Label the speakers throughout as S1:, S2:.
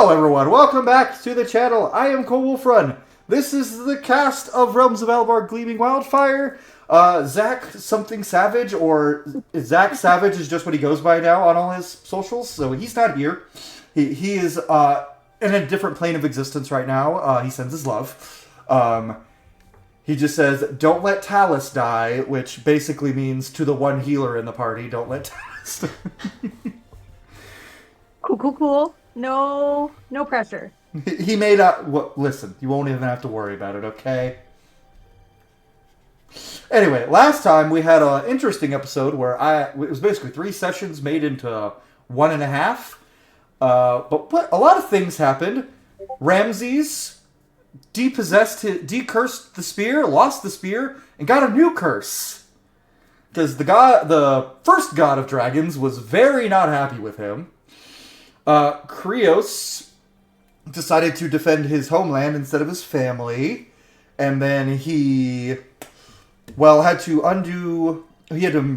S1: Hello everyone, welcome back to the channel. I am Wulfrun. This is the cast of Realms of Alovar Gleaming Wildfire. Zac something Savage, or Zac Savage is just what he goes by now on all his socials, so he's not here. He is in a different plane of existence right now. He sends his love. He just says, don't let Tallus die, which basically means to the one healer in the party, don't let Tallus die.
S2: Cool. No pressure.
S1: He made up. Well, listen, you won't even have to worry about it, okay? Anyway, last time we had an interesting episode where it was basically 3 sessions made into 1.5. But a lot of things happened. Ramses decursed the spear, lost the spear, and got a new curse. Because the first god of dragons was very not happy with him. Cryeos decided to defend his homeland instead of his family, and then he had to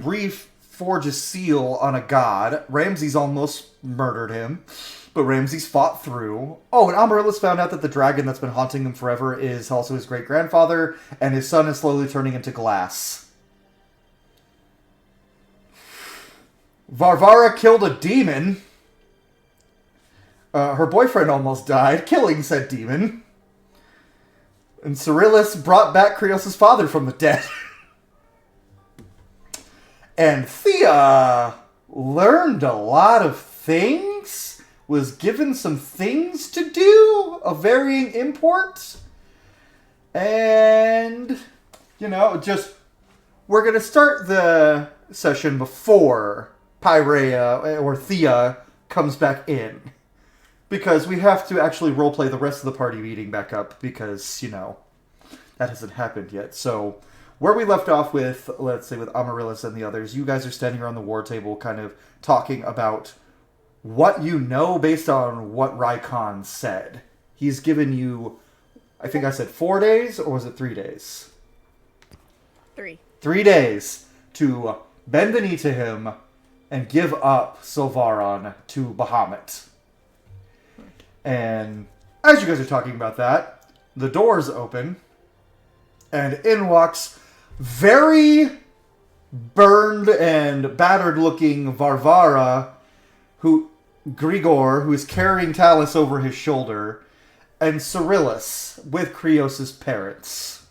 S1: reforge a seal on a god. Ramses almost murdered him, but Ramses fought through. Oh, and Amaryllis found out that the dragon that's been haunting him forever is also his great-grandfather, and his son is slowly turning into glass. Varvara killed a demon. Her boyfriend almost died, killing said demon. And Syryllis brought back Cryeos' father from the dead. And Thea learned a lot of things, was given some things to do of varying import. And, we're going to start the session before Pyrea or Thea comes back in. Because we have to actually roleplay the rest of the party meeting back up, because, that hasn't happened yet. So, where we left off with, let's say, with Amaryllis and the others, you guys are standing around the war table kind of talking about what you know based on what Rykon said. He's given you, I think I said 4 days, or was it 3 days?
S3: 3.
S1: 3 days to bend the knee to him and give up Sylvaron to Bahamut. And as you guys are talking about that, the doors open, and in walks very burned and battered-looking Varvara, Grigor, who is carrying Tallus over his shoulder, and Syryllis with Cryeos' parents.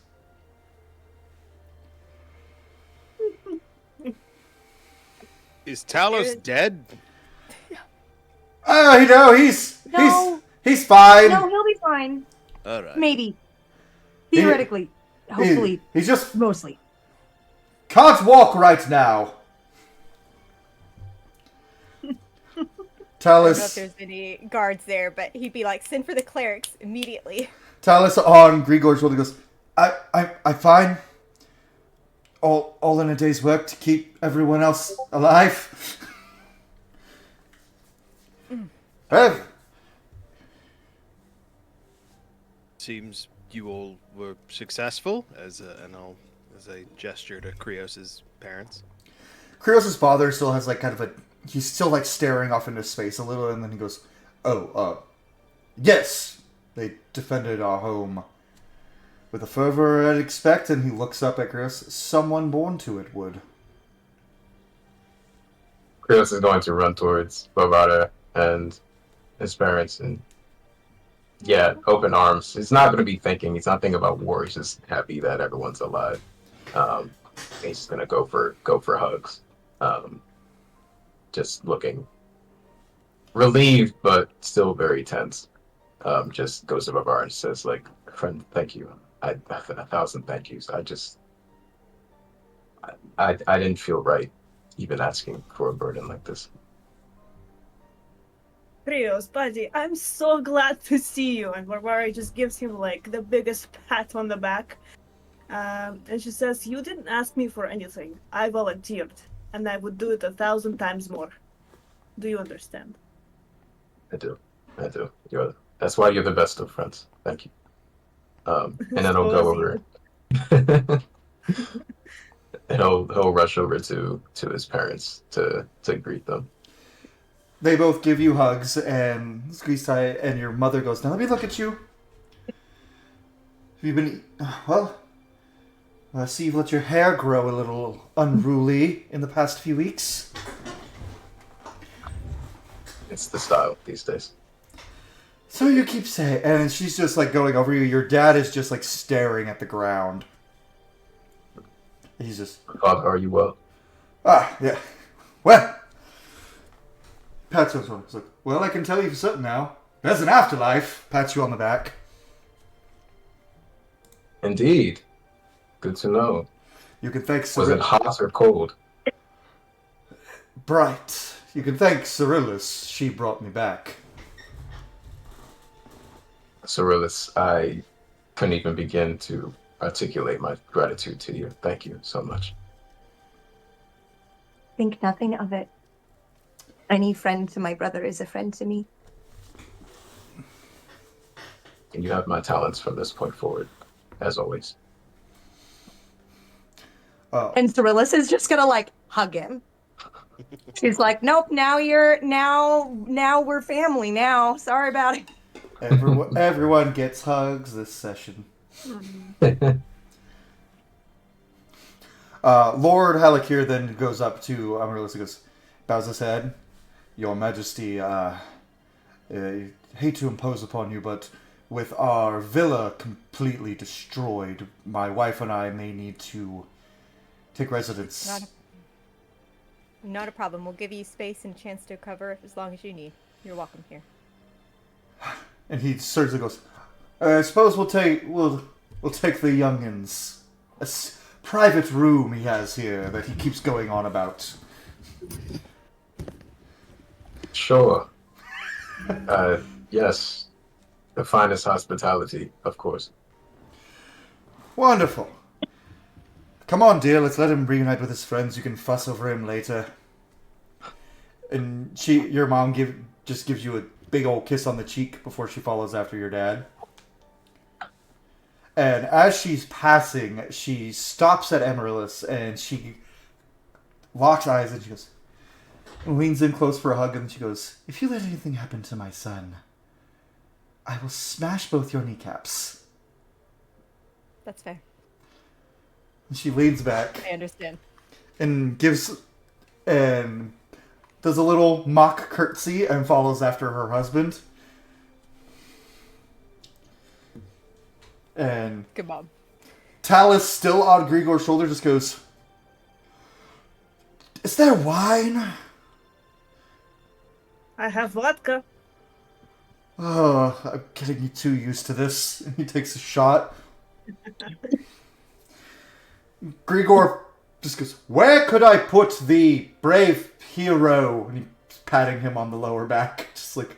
S4: Is Tallus dead?
S1: He's fine.
S2: No, he'll be fine.
S4: All right.
S2: Maybe. Theoretically. Hopefully.
S1: He's just
S2: mostly.
S1: can't walk right now.
S3: I don't know if
S1: Tallus
S3: there's any guards there, but he'd be like, send for the clerics immediately.
S1: on Grigor's shoulder goes, I'm fine. All in a day's work to keep everyone else alive.
S4: Seems you all were successful, as a gesture to Cryeos' parents.
S1: Cryeos' father still has he's still staring off into space a little, and then he goes, yes, they defended our home with a fervor I'd expect, and he looks up at Cryeos. Someone born to it would.
S5: Cryeos is going to run towards Varvara and his parents, and open arms. He's not going to be thinking. He's not thinking about war. He's just happy that everyone's alive. He's just going to go for hugs. Just looking relieved, but still very tense. Just goes to Varvara and says, friend, thank you. 1,000 thank yous. I didn't feel right even asking for a burden like this.
S6: Cryeos, buddy, I'm so glad to see you. And Varvara just gives him the biggest pat on the back. And she says, you didn't ask me for anything. I volunteered, and I would do it 1,000 times more. Do you understand?
S5: I do. That's why you're the best of friends. Thank you. And then he'll go over and he'll rush over to his parents to greet them.
S1: They both give you hugs and squeeze tight, and your mother goes, "Now let me look at you. Have you been... Well, I see you've let your hair grow a little unruly in the past few weeks."
S5: It's the style these days.
S1: "So you keep saying..." And she's just, like, going over you. Your dad is just, like, staring at the ground. He's just...
S5: Father, are you well?
S1: "Ah, yeah. Well..." Pats you on the shoulder. He's like, "Well, I can tell you for certain now. There's an afterlife." Pats you on the back.
S5: Indeed. Good to know.
S1: You can thank
S5: Was it hot or cold?
S1: Bright. You can thank Syryllis. She brought me back.
S5: Syryllis, I couldn't even begin to articulate my gratitude to you. Thank you so much.
S2: Think nothing of it. Any friend to my brother is a friend to me.
S5: And you have my talents from this point forward, as always.
S2: And Syryllis is just gonna like hug him. She's like, "Nope, now we're family now. Sorry about it."
S1: Everyone gets hugs this session. Lord Halakiir then goes up to Amaryllis and goes, bows his head. "Your Majesty, I hate to impose upon you, but with our villa completely destroyed, my wife and I may need to take residence."
S3: Not a problem. We'll give you space and a chance to recover as long as you need. You're welcome here.
S1: And he certainly goes, "I suppose we'll take the youngins. Private room he has here that he keeps going on about."
S5: Sure. Yes. The finest hospitality, of course.
S1: "Wonderful. Come on, dear, let's let him reunite with his friends. You can fuss over him later." And your mom just gives you a big old kiss on the cheek before she follows after your dad. And as she's passing, she stops at Amaryllis and she locks eyes and she goes, and leans in close for a hug, and she goes, "If you let anything happen to my son, I will smash both your kneecaps."
S3: That's fair.
S1: And she leans back
S3: I understand.
S1: and does a little mock curtsy and follows after her husband. And
S3: Good mom.
S1: Tallus, still on Grigor's shoulder, just goes, "Is there wine?"
S6: I have vodka.
S1: "Oh, I'm getting too used to this." And he takes a shot. Grigor just goes, "Where could I put the brave hero?" And he's patting him on the lower back. Just like,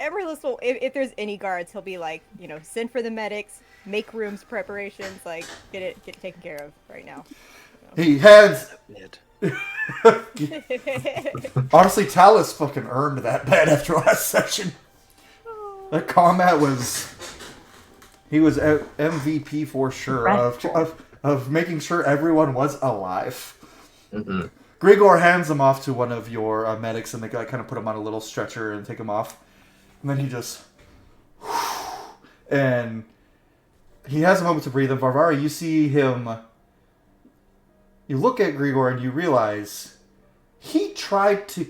S3: Amaryllis will, if there's any guards, he'll be like, send for the medics, make rooms preparations, like get it taken care of right now.
S1: he hands...
S4: Ned.
S1: Honestly, Tallus fucking earned that bed after last session. That combat was... He was MVP for sure of making sure everyone was alive.
S5: Mm-hmm.
S1: Grigor hands him off to one of your medics, and they kind of put him on a little stretcher and take him off. And then he just... And he has a moment to breathe. And Varvara, you see him... You look at Grigor and you realize he tried to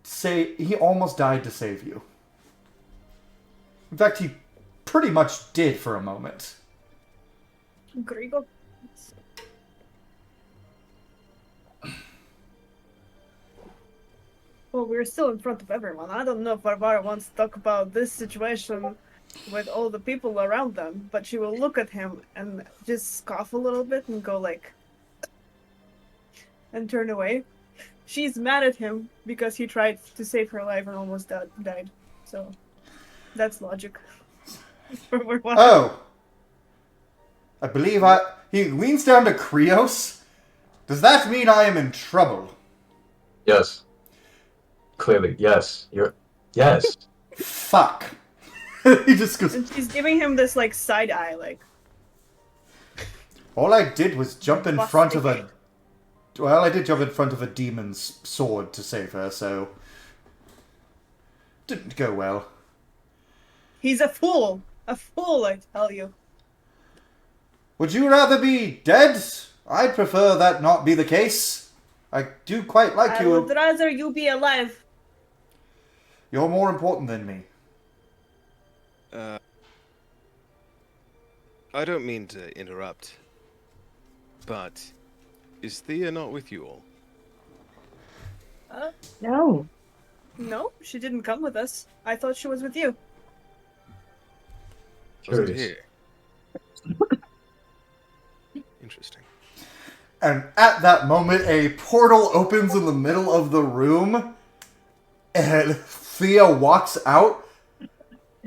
S1: say... He almost died to save you. In fact, he pretty much did for a moment.
S6: Grigor. Well, we're still in front of everyone. I don't know if Varvara wants to talk about this situation with all the people around them, but she will look at him and just scoff a little bit and go like... and turn away. She's mad at him because he tried to save her life and almost died. So, that's logic.
S1: Oh! I believe He leans down to Cryeos. "Does that mean I am in trouble?"
S5: Yes. Clearly, yes. Yes.
S1: Fuck. He just goes...
S6: And she's giving him this, like, side eye, like...
S1: "All I did was jump in front of a Well, I did jump in front of a demon's sword to save her, so... Didn't go well.
S6: He's a fool. A fool, I tell you.
S1: Would you rather be dead? I'd prefer that not be the case. I do quite like
S6: I
S1: you.
S6: would rather you be alive.
S1: You're more important than me.
S4: I don't mean to interrupt, but is Thea not with you all?
S2: No.
S6: No, she didn't come with us. I thought she was with you.
S4: Wasn't
S5: Curious.
S4: here. Interesting.
S1: And at that moment, a portal opens in the middle of the room, and Thea walks out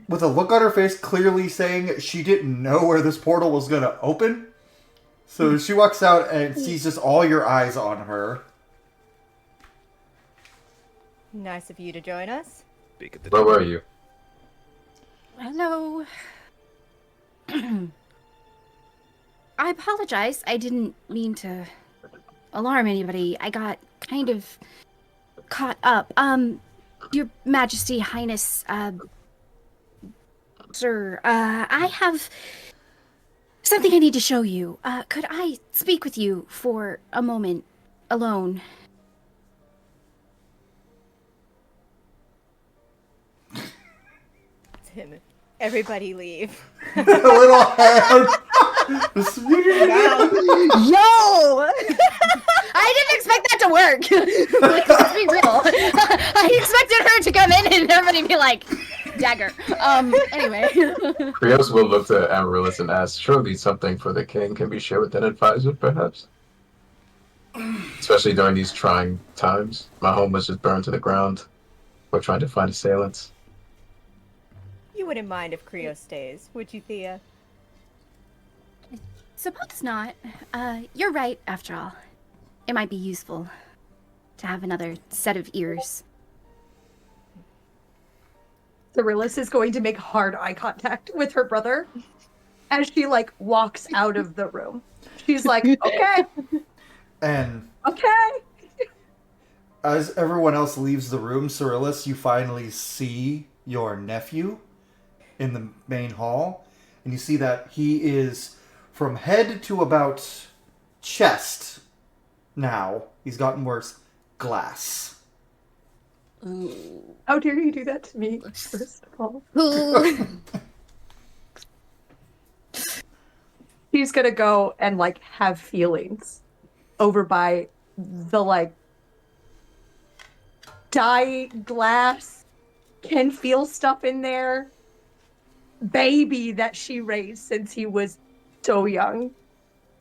S1: with a look on her face clearly saying she didn't know where this portal was going to open. So she walks out and sees just all your eyes on her.
S3: Nice of you to join us.
S4: Speak at the
S5: Where
S4: door.
S5: were you?
S7: Hello. I apologize. I didn't mean to alarm anybody. I got kind of caught up. Your Majesty, Highness, Sir, I have something I need to show you. Could I speak with you for a moment alone?
S3: Tim, everybody leave.
S1: A little hand.
S7: Yo! I didn't expect that to work. Like, let's be real. I expected her to come in and everybody be like, dagger. Anyway.
S5: Cryeos will look to Amaryllis and ask, surely something for the king can be shared with an advisor, perhaps? Especially during these trying times. My home was just burned to the ground. We're trying to find assailants.
S3: You wouldn't mind if Cryeos stays, would you, Thea?
S7: Suppose not. You're right, after all. It might be useful to have another set of ears.
S2: Syryllis is going to make hard eye contact with her brother as she, like, walks out of the room. She's like, okay,
S1: And
S2: okay.
S1: as everyone else leaves the room, Syryllis, you finally see your nephew in the main hall. And you see that he is from head to about chest now. He's gotten worse. Glass.
S2: How dare you do that to me, first of all? She's gonna go and, like, have feelings over by the, like, dye glass, can feel stuff in there, baby that she raised since he was so young.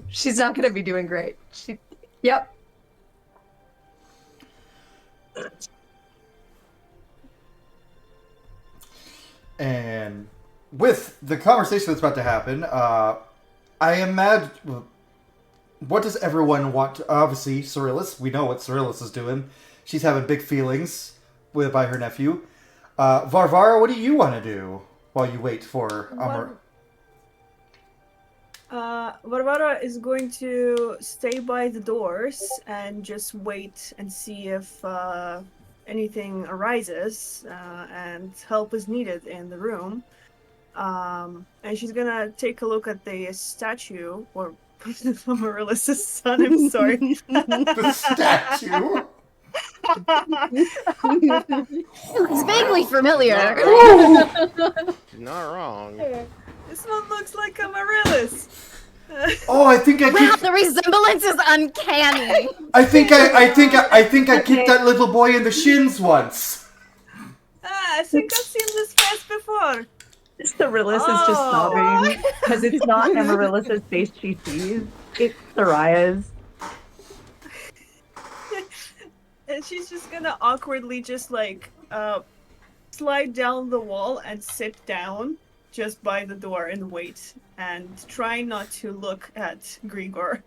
S2: She's not gonna be doing great. Yep.
S1: And with the conversation that's about to happen, I imagine... What does everyone want? Obviously, Syryllis. We know what Syryllis is doing. She's having big feelings by her nephew. Varvara, what do you want to do while you wait for Amar?
S6: Varvara is going to stay by the doors and just wait and see if anything arises and help is needed in the room. And she's gonna take a look at the statue, or Amaryllis' son, I'm sorry.
S1: The statue?
S7: It's vaguely familiar.
S4: Not wrong.
S6: This one looks like Amaryllis.
S1: Oh, I think I
S7: Wow,
S1: kicked...
S7: the resemblance is uncanny.
S1: I think I kicked that little boy in the shins once.
S6: I think I've seen this face before.
S2: Syryllis is just sobbing because it's not Amaryllis' face she sees. It's Soraya's.
S6: And she's just gonna awkwardly just like slide down the wall and sit down just by the door and wait and try not to look at Grigor,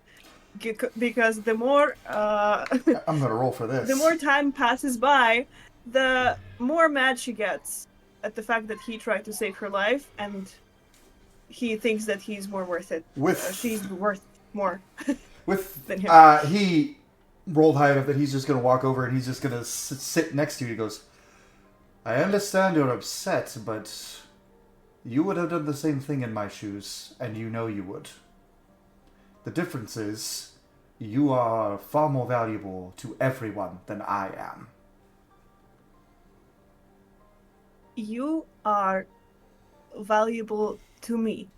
S6: because the more
S1: I'm gonna roll for this.
S6: the more time passes by, the more mad she gets at the fact that he tried to save her life, and he thinks that he's more worth it.
S1: With
S6: She's worth more
S1: with
S6: than him.
S1: he rolled high enough that he's just going to walk over and he's just going to sit next to you. He goes, I understand you're upset, but you would have done the same thing in my shoes, and you know you would. The difference is, you are far more valuable to everyone than I am.
S6: You are valuable to me.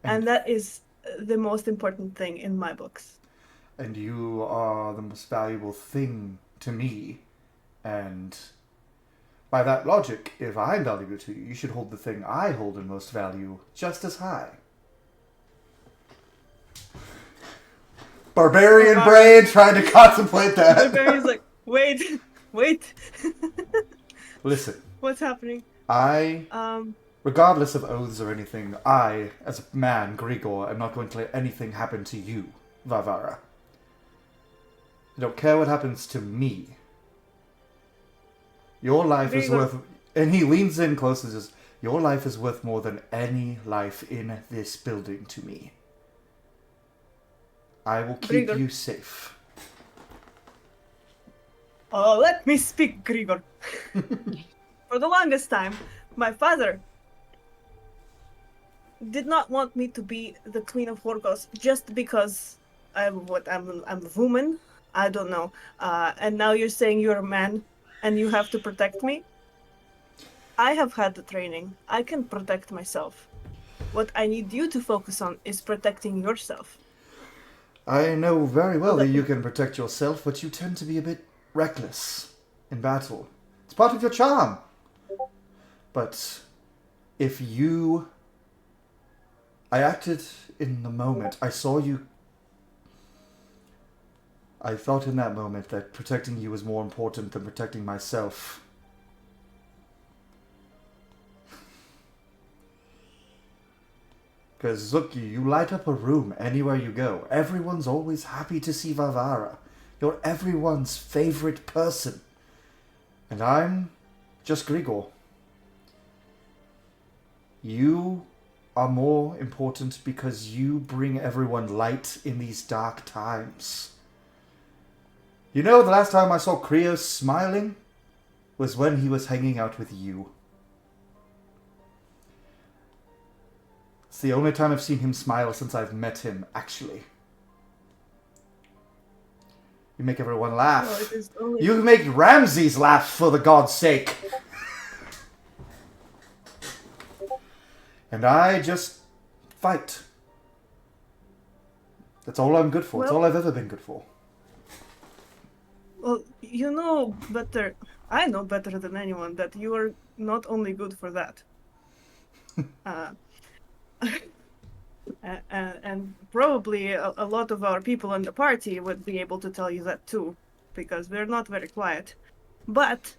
S6: And that is the most important thing in my books.
S1: And you are the most valuable thing to me. And by that logic, if I'm valuable to you, you should hold the thing I hold in most value just as high. Barbarian brain trying to contemplate that.
S6: Barbarian's like, wait.
S1: Listen.
S6: What's happening?
S1: Regardless of oaths or anything, I, as a man, Grigor, am not going to let anything happen to you, Varvara. I don't care what happens to me. Your life is worth... And he leans in close and says, your life is worth more than any life in this building to me. I will keep you safe.
S6: Let me speak, Grigor. For the longest time, my father did not want me to be the Queen of Argos just because I'm a woman. I don't know. And now you're saying you're a man and you have to protect me? I have had the training. I can protect myself. What I need you to focus on is protecting yourself.
S1: I know very well that you can protect yourself, but you tend to be a bit reckless in battle. It's part of your charm. But if you... I acted in the moment. I saw you. I thought in that moment that protecting you was more important than protecting myself. Because, look, you light up a room anywhere you go. Everyone's always happy to see Varvara. You're everyone's favorite person. And I'm just Grigor. You are more important because you bring everyone light in these dark times. You know, the last time I saw Cryeos smiling was when he was hanging out with you. It's the only time I've seen him smile since I've met him, actually. You make everyone laugh. You make Ramses laugh, for the God's sake. And I just fight. That's all I'm good for. It's all I've ever been good for.
S6: Well, you know better. I know better than anyone that you are not only good for that. And probably a lot of our people in the party would be able to tell you that too, because we're not very quiet. But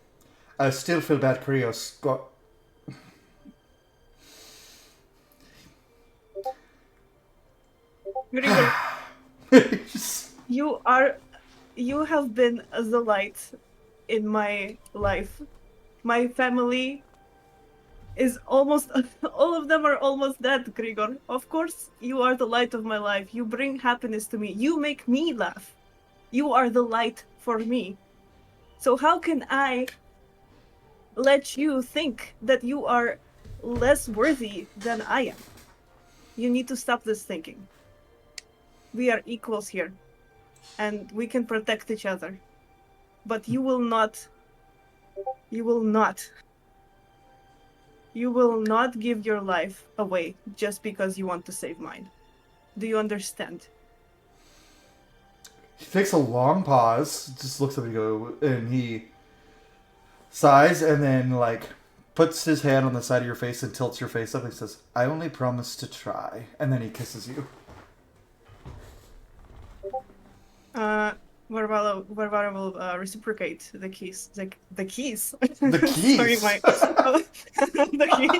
S1: I still feel bad Cryeos got...
S6: You have been the light in my life. My family is almost, all of them are almost dead, Grigor. Of course, you are the light of my life. You bring happiness to me. You make me laugh. You are the light for me. So how can I let you think that you are less worthy than I am? You need to stop this thinking. We are equals here, and we can protect each other. But you will not give your life away just because you want to save mine. Do you understand?
S1: He takes a long pause, just looks at me and he sighs and then, puts his hand on the side of your face and tilts your face up and says, I only promise to try. And then he kisses you.
S6: Varvara will reciprocate the kiss. The keys.
S1: The keys.
S6: Sorry, the keys.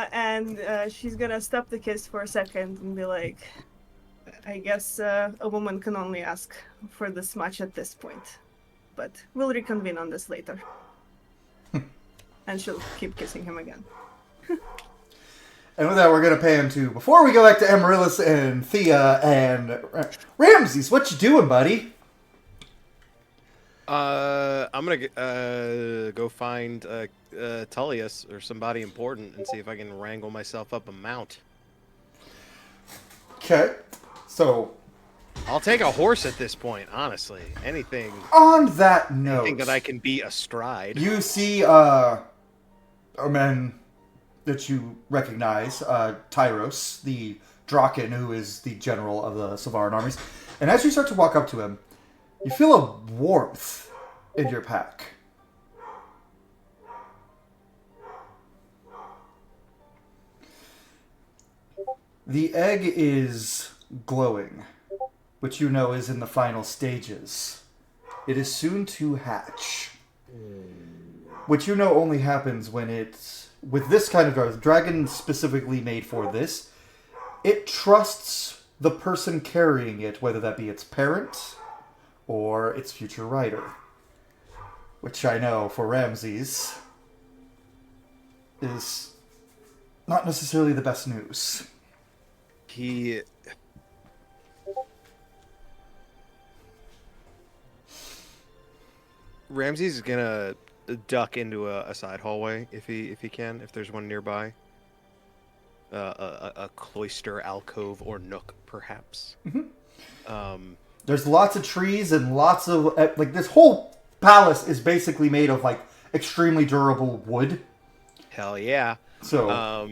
S6: And she's gonna stop the kiss for a second and be like, I guess a woman can only ask for this much at this point, but we'll reconvene on this later. And she'll keep kissing him again.
S1: And with that, we're going to pan to, before we go back to Amaryllis and Thea and Ramses, what you doing, buddy?
S4: I'm gonna go find Tullius or somebody important and see if I can wrangle myself up a mount.
S1: Okay. So,
S4: I'll take a horse at this point, honestly. Anything
S1: on that note,
S4: that I can be astride.
S1: you see a man that you recognize, Tyros, the Draken, who is the general of the Sylvaron armies. And as you start to walk up to him, you feel a warmth in your pack. The egg is glowing, which you know is in the final stages. It is soon to hatch. Which you know only happens when it's... With this kind of guard, dragon specifically made for this, it trusts the person carrying it, whether that be its parent or its future rider. Which I know, for Ramses, is not necessarily the best news.
S4: Ramses is gonna duck into a side hallway if he can, if there's one nearby. A cloister, alcove, or nook, perhaps.
S1: Mm-hmm. There's lots of trees and lots of... Like, this whole palace is basically made of, like, extremely durable wood.
S4: Hell yeah.
S1: So...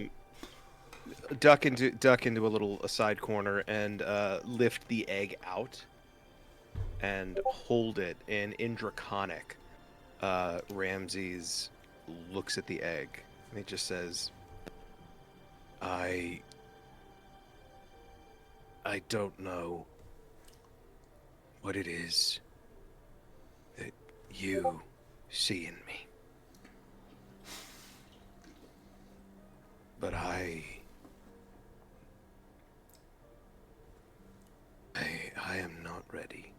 S4: duck into a side corner and lift the egg out and hold it in Draconic. Ramses looks at the egg and he just says, I don't know what it is that you see in me, but I am not ready.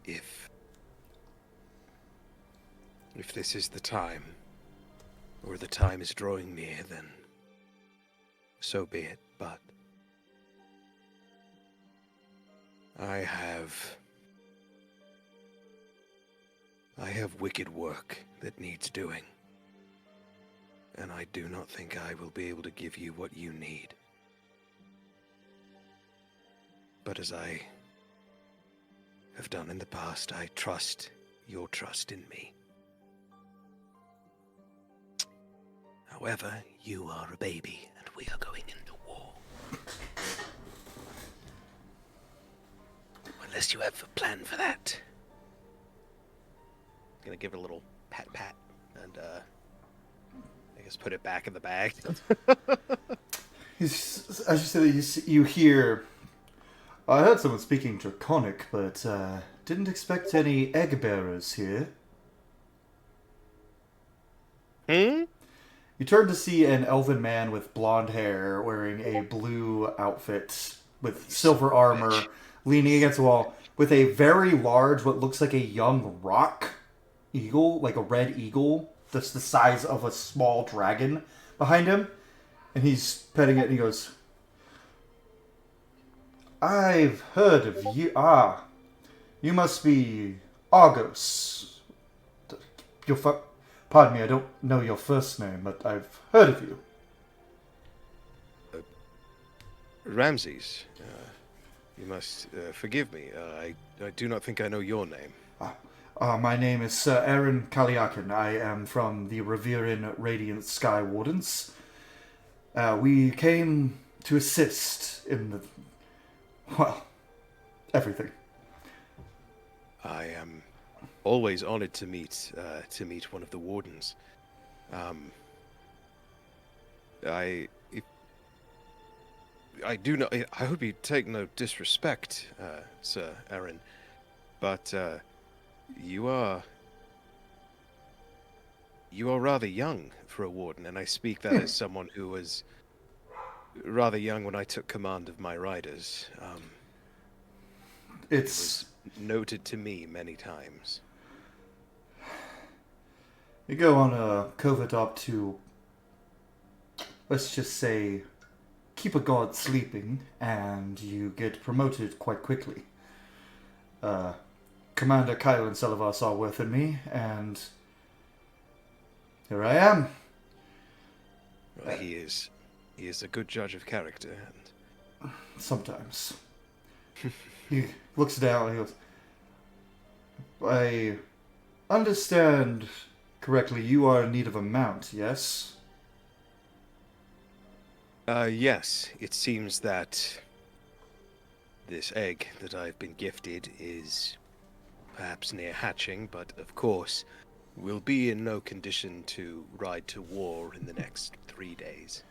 S4: If this is the time, or the time is drawing near, then so be it, but I have wicked work that needs doing, and I do not think I will be able to give you what you need. But as I have done in the past, I trust your trust in me. However, you are a baby, and we are going into war. Unless you have a plan for that. I'm gonna give it a little pat, and I guess put it back in the bag.
S1: As you say, you hear... I heard someone speaking Draconic, but didn't expect any egg bearers here. You turn to see an elven man with blonde hair wearing a blue outfit with silver armor, leaning against the wall, with a very large, what looks like a young rock eagle, like a red eagle, that's the size of a small dragon behind him. And he's petting it and he goes, I've heard of you. Ah, you must be Argos. Pardon me, I don't know your first name, but I've heard of you.
S4: Ramses, you must forgive me. I do not think I know your name.
S1: My name is Sir Aaron Kaliakin. I am from the Reverin Radiant Sky Wardens. We came to assist in the... well, everything.
S4: I am always honored to meet one of the wardens. I do not. I hope you take no disrespect, Sir Aaron, but you are rather young for a warden, and I speak that as someone who was rather young when I took command of my riders. It was noted to me many times.
S1: You go on a covert op to let's just say, keep a god sleeping, and you get promoted quite quickly. Commander Kyle and Alovar saw worth in me, and here I am.
S4: Well, he is a good judge of character, and
S1: Sometimes. He looks down and he goes, I understand correctly, you are in need of a mount, yes?
S4: yes, it seems that this egg that I've been gifted is perhaps near hatching, but of course will be in no condition to ride to war in the next 3 days.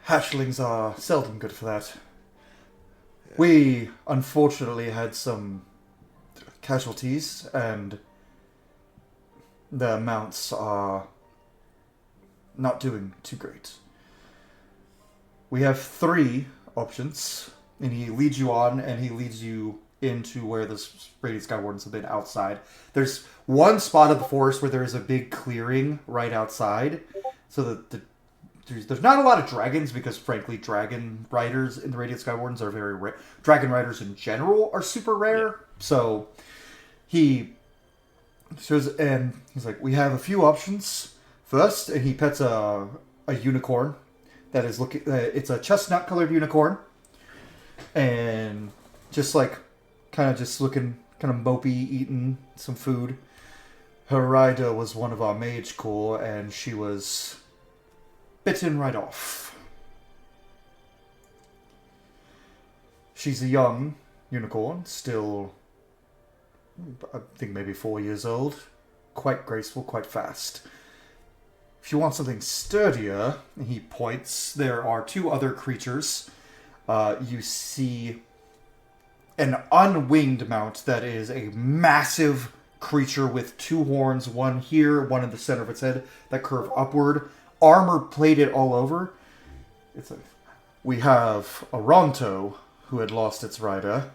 S1: Hatchlings are seldom good for that. We, unfortunately, had some casualties, and the mounts are not doing too great. We have 3 options, and he leads you on, and he leads you into where the Radiant Sky Wardens have been outside. There's one spot of the forest where there is a big clearing right outside, so that there's not a lot of dragons, because frankly, dragon riders in the Radiant Sky Wardens are very rare. Dragon riders in general are super rare. Yeah. So he shows, and he's like, we have a few options. First, and he pets a unicorn that is looking. It's a chestnut colored unicorn, and just like kind of just looking kind of mopey, eating some food. Her rider was one of our mage corps, and she was bitten right off. She's a young unicorn, still, I think maybe 4 years old. Quite graceful, quite fast. If you want something sturdier, he points, there are 2 other creatures. You see an unwinged mount that is a massive creature with 2 horns, one here, one in the center of its head, that curve upward. Armor plated all over. We have a Ronto, who had lost its rider.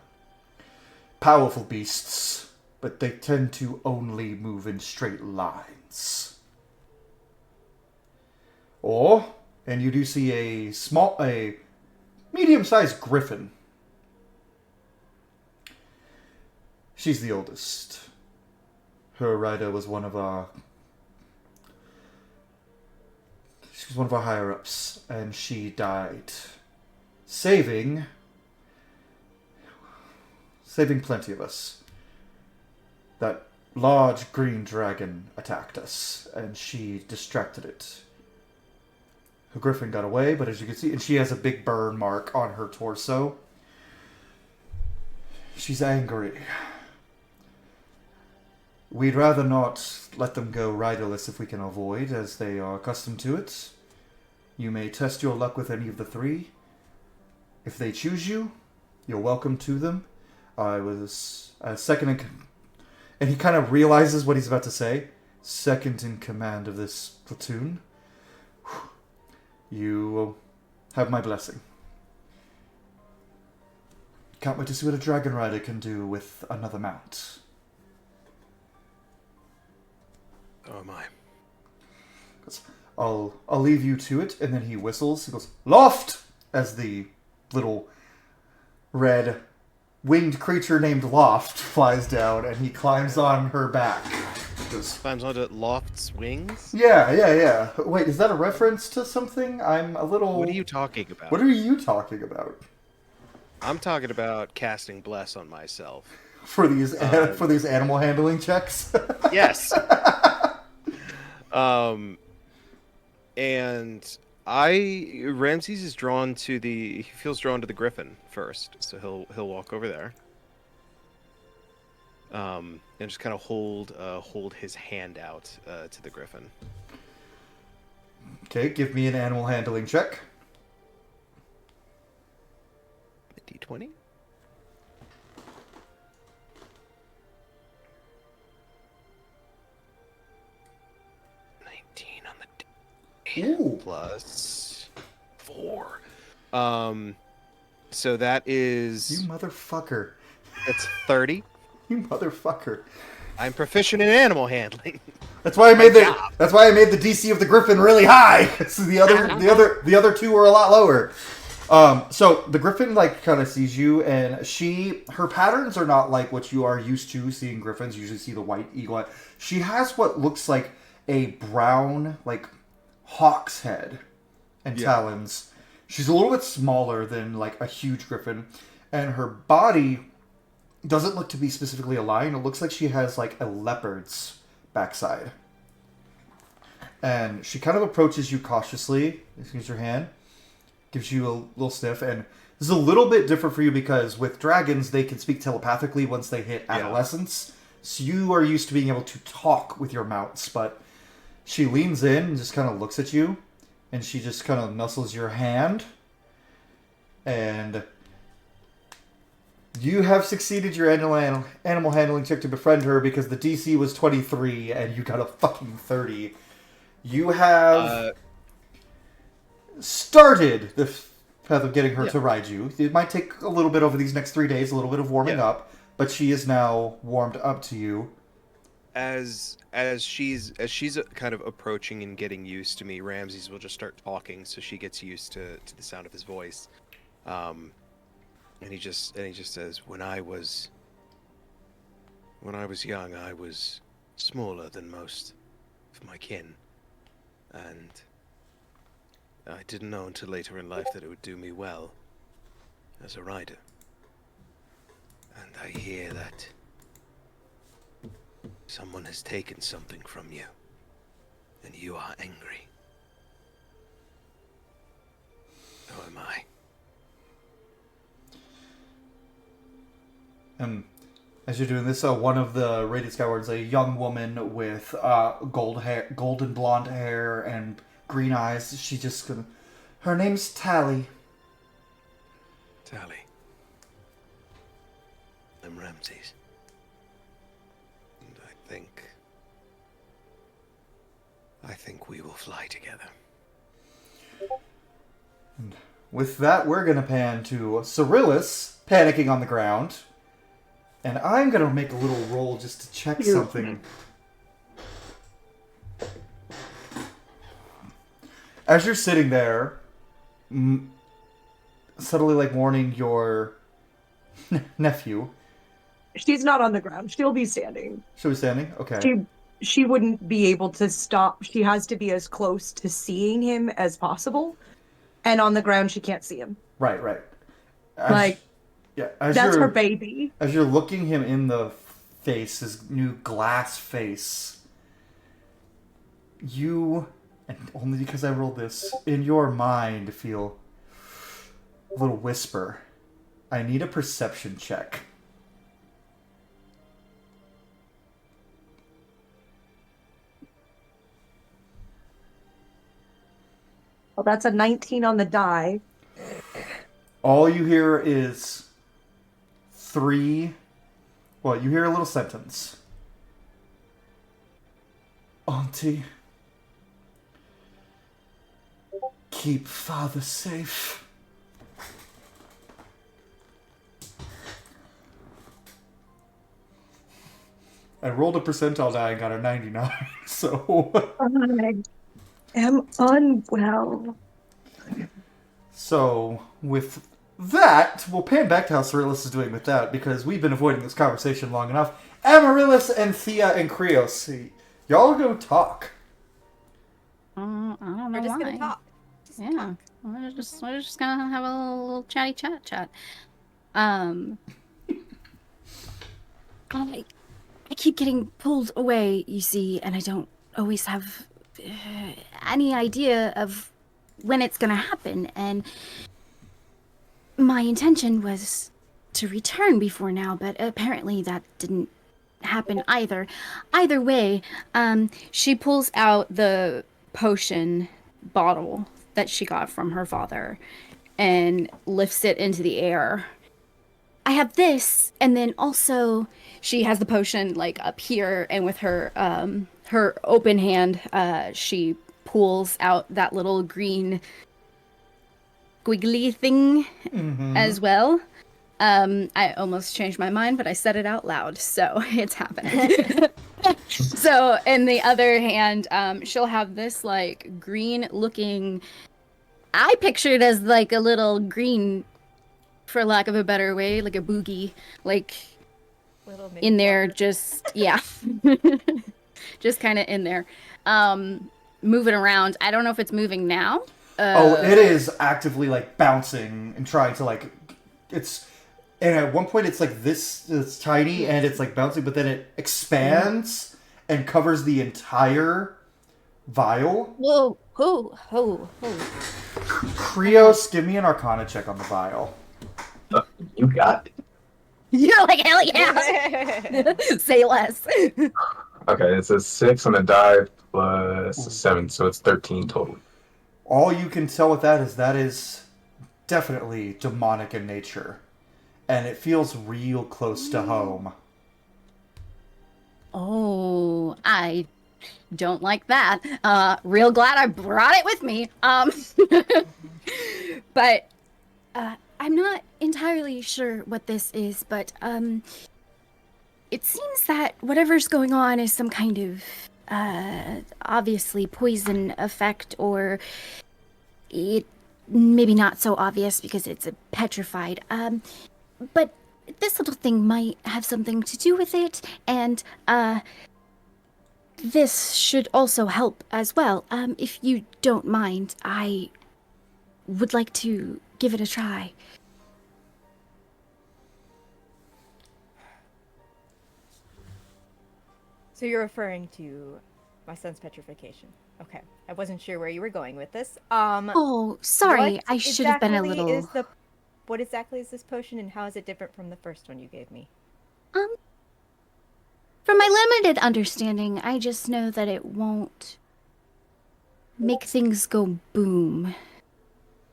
S1: Powerful beasts, but they tend to only move in straight lines. And you do see a medium-sized griffin. She's the oldest. Her rider was one of our higher-ups, and she died saving plenty of us. That large green dragon attacked us, and she distracted it. Her griffin got away, but as you can see, and she has a big burn mark on her torso. She's angry. We'd rather not let them go riderless if we can avoid, as they are accustomed to it. You may test your luck with any of the 3. If they choose you, you're welcome to them. I was second in... And he kind of realizes what he's about to say. Second in command of this platoon. You have my blessing. Can't wait to see what a dragon rider can do with another mount.
S4: Oh my.
S1: I'll leave you to it, and then he whistles. He goes, Loft! As the little red winged creature named Loft flies down, and he climbs on her back.
S4: Climbs onto Loft's wings?
S1: Yeah. Wait, is that a reference to something? I'm a little...
S4: What are you talking about?
S1: What are you talking about?
S4: I'm talking about casting Bless on myself.
S1: For these animal handling checks?
S4: Yes. And Ramses is drawn to he feels drawn to the griffin first, so he'll walk over there. And just kind of hold his hand out to the griffin.
S1: Okay, give me an animal handling check.
S4: A D20?
S1: Ooh.
S4: Plus 4. So that is...
S1: You motherfucker.
S4: That's 30.
S1: You motherfucker.
S4: I'm proficient in animal handling.
S1: That's why I made the DC of the Griffin really high. So the other two were a lot lower. So the Griffin kind of sees you, and her patterns are not like what you are used to seeing Griffins. You usually see the white eagle. She has what looks like a brown hawk's head and talons. She's a little bit smaller than a huge Griffin, and her body doesn't look to be specifically a lion. It looks like she has a leopard's backside. And she kind of approaches you cautiously, gives her hand, gives you a little sniff, and this is a little bit different for you because with dragons, they can speak telepathically once they hit adolescence. So you are used to being able to talk with your mounts, but she leans in and just kind of looks at you, and she just kind of nuzzles your hand, and you have succeeded your animal handling check to befriend her because the DC was 23 and you got a fucking 30. You have started the path of getting her to ride you. It might take a little bit over these next 3 days, a little bit of warming up, but she is now warmed up to you.
S4: As she's kind of approaching and getting used to me, Ramses will just start talking so she gets used to the sound of his voice. And he just says, when I was young, I was smaller than most of my kin, and I didn't know until later in life that it would do me well as a rider. And I hear that someone has taken something from you, and you are angry. So am I.
S1: As you're doing this, one of the Radiant Skywards, a young woman with golden blonde hair and green eyes. She just her name's Tally.
S4: Tally. I'm Ramses. And I think we will fly together.
S1: And with that, we're gonna pan to Syryllis panicking on the ground. And I'm going to make a little roll just to check something. As you're sitting there, subtly warning your nephew.
S2: She's not on the ground. She'll be standing.
S1: She'll be standing? Okay.
S2: She wouldn't be able to stop. She has to be as close to seeing him as possible. And on the ground, she can't see him.
S1: Right. Yeah,
S2: that's her baby.
S1: As you're looking him in the face, his new glass face, you, and only because I rolled this, in your mind feel a little whisper. I need a perception check.
S2: Well, that's a 19 on the die.
S1: All you hear is you hear a little sentence. Auntie, keep father safe. I rolled a percentile die and got a 99, so...
S2: I am unwell.
S1: So, with that, we'll pan back to how Syryllis is doing with that, because we've been avoiding this conversation long enough. Amaryllis and Thea and Cryeos, y'all go talk.
S7: I don't know
S3: We're just
S7: why.
S3: gonna talk.
S7: Yeah, we're just gonna have a little chatty chat. I keep getting pulled away, you see, and I don't always have any idea of when it's gonna happen, and my intention was to return before now, but apparently that didn't happen either. Either way, she pulls out the potion bottle that she got from her father and lifts it into the air. I have this, and then also she has the potion up here, and with her her open hand, she pulls out that little green squiggly thing as well. I almost changed my mind, but I said it out loud, so it's happening. So, in the other hand, she'll have this, like, green-looking... I picture it as, like, a little green, for lack of a better way, like a boogie, like,
S3: Little mini
S7: in there,
S3: flower.
S7: just, yeah. Just kind of in there. Moving around. I don't know if it's moving now.
S1: It is actively, like, bouncing and trying to, like... And at one point, it's like this. It's tiny and it's like bouncing, but then it expands and covers the entire vial.
S7: Whoa, ho, ho, ho.
S1: Cryeos, give me an Arcana check on the vial.
S5: You got it.
S7: You're like, hell yeah! Say less.
S5: Okay, it's a 6 on the die plus a 7, so it's 13 total.
S1: All you can tell with that is definitely demonic in nature, and it feels real close to home.
S7: Oh, I don't like that. Real glad I brought it with me. But I'm not entirely sure what this is, but it seems that whatever's going on is some kind of obviously poison effect, or it maybe not so obvious because it's a petrified. But this little thing might have something to do with it, and this should also help as well. If you don't mind, I would like to give it a try.
S3: So you're referring to my son's petrification. Okay. I wasn't sure where you were going with this.
S7: Oh, sorry.
S3: What
S7: I should have been a
S3: exactly
S7: little...
S3: What exactly is this potion, and how is it different from the first one you gave me?
S7: From my limited understanding, I just know that it won't make things go boom.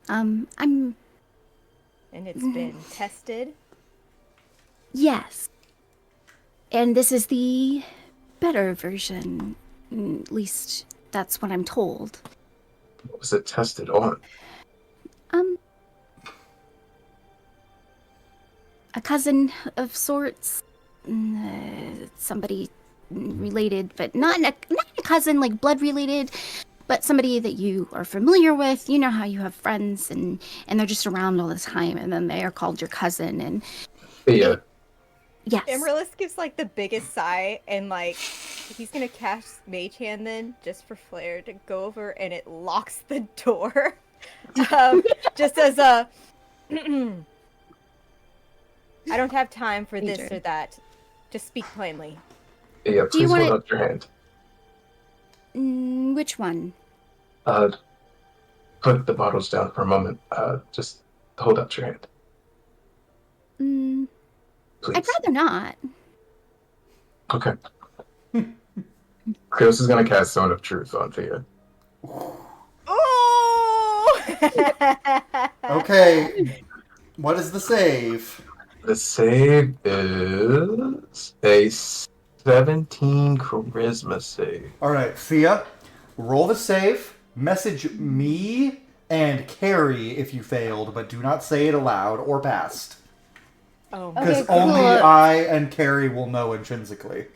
S7: I'm...
S3: And it's been tested?
S7: Yes. And this is the better version. At least that's what I'm told.
S5: What was it tested on?
S7: A cousin of sorts. Somebody related, but not a cousin, like blood related, but somebody that you are familiar with. You know how you have friends and they're just around all the time, and then they are called your cousin. And
S5: Yeah.
S7: yes.
S3: Amaryllis gives like the biggest sigh, and like he's gonna cast Mage Hand then, just for flair, to go over, and it locks the door. Just as a I don't have time for this
S7: Major.
S3: or that. Just speak plainly.
S5: Yeah,
S7: Do you
S5: please
S7: wanna-
S5: hold up your hand.
S7: Which one?
S5: Put the bottles down for a moment. Just hold up your hand, please.
S7: I'd rather not.
S5: Okay. Cryeos is gonna cast Zone of Truth on Thea.
S3: Oh!
S1: Okay, what is the save?
S5: The save is a 17 charisma save.
S1: All right, Thea, roll the save. Message me and Cary if you failed, but do not say it aloud or passed.
S3: Oh,
S1: Because
S7: Okay, cool.
S1: only I and Cary will know intrinsically.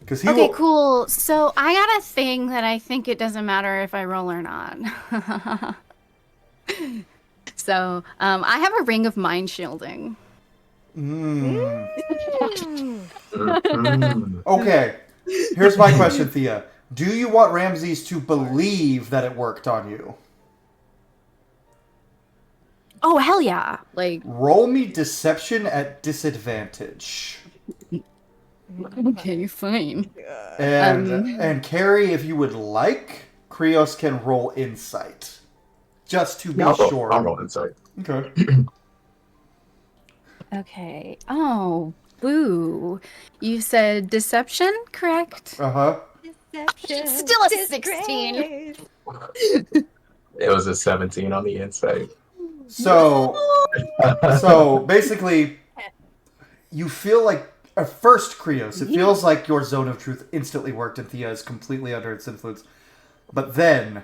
S1: Because he
S7: Okay,
S1: will...
S7: cool. So I got a thing that I think it doesn't matter if I roll or not. So I have a ring of mind shielding.
S5: Mhm.
S1: Okay, here's my question, Thea. Do you want Ramses to believe that it worked on you?
S7: Oh, hell yeah. Like,
S1: Roll me deception at disadvantage.
S7: okay, fine.
S1: And Cary, if you would like, Cryeos can roll insight. Just to be sure.
S5: I'll roll insight.
S1: Okay.
S7: Okay. Oh, boo. You said deception, correct?
S1: Uh-huh.
S7: It's still a 16.
S5: It was a 17 on the insight.
S1: So basically, you feel like, at first, Cryeos, it feels like your zone of truth instantly worked and Thea is completely under its influence. But then,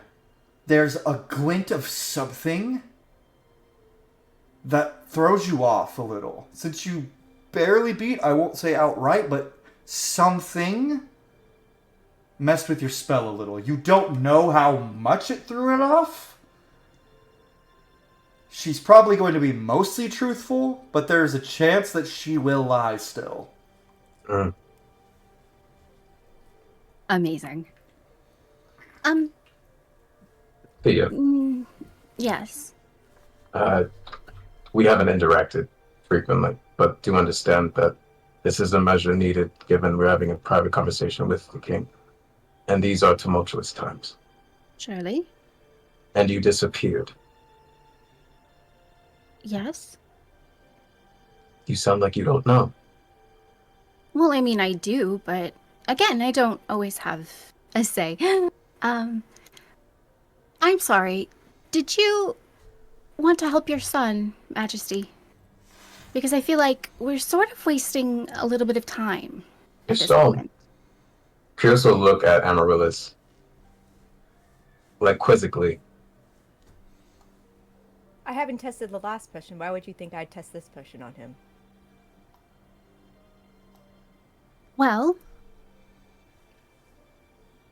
S1: there's a glint of something that throws you off a little. Since you barely beat, I won't say outright, but something messed with your spell a little. You don't know how much it threw it off. She's probably going to be mostly truthful, but there's a chance that she will lie still.
S7: Amazing.
S5: Thea,
S7: Yes.
S5: we haven't interacted frequently, but do understand that this is a measure needed given we're having a private conversation with the king. And these are tumultuous times.
S7: Surely.
S5: And you disappeared.
S7: Yes.
S5: You sound like you don't know.
S7: Well, I mean, I do, but again, I don't always have a say. I'm sorry. Did you want to help your son, Majesty? Because I feel like we're sort of wasting a little bit of time at this moment.
S5: Cryeos will look at Amaryllis, like quizzically.
S3: I haven't tested the last potion. Why would you think I'd test this potion on him?
S7: Well,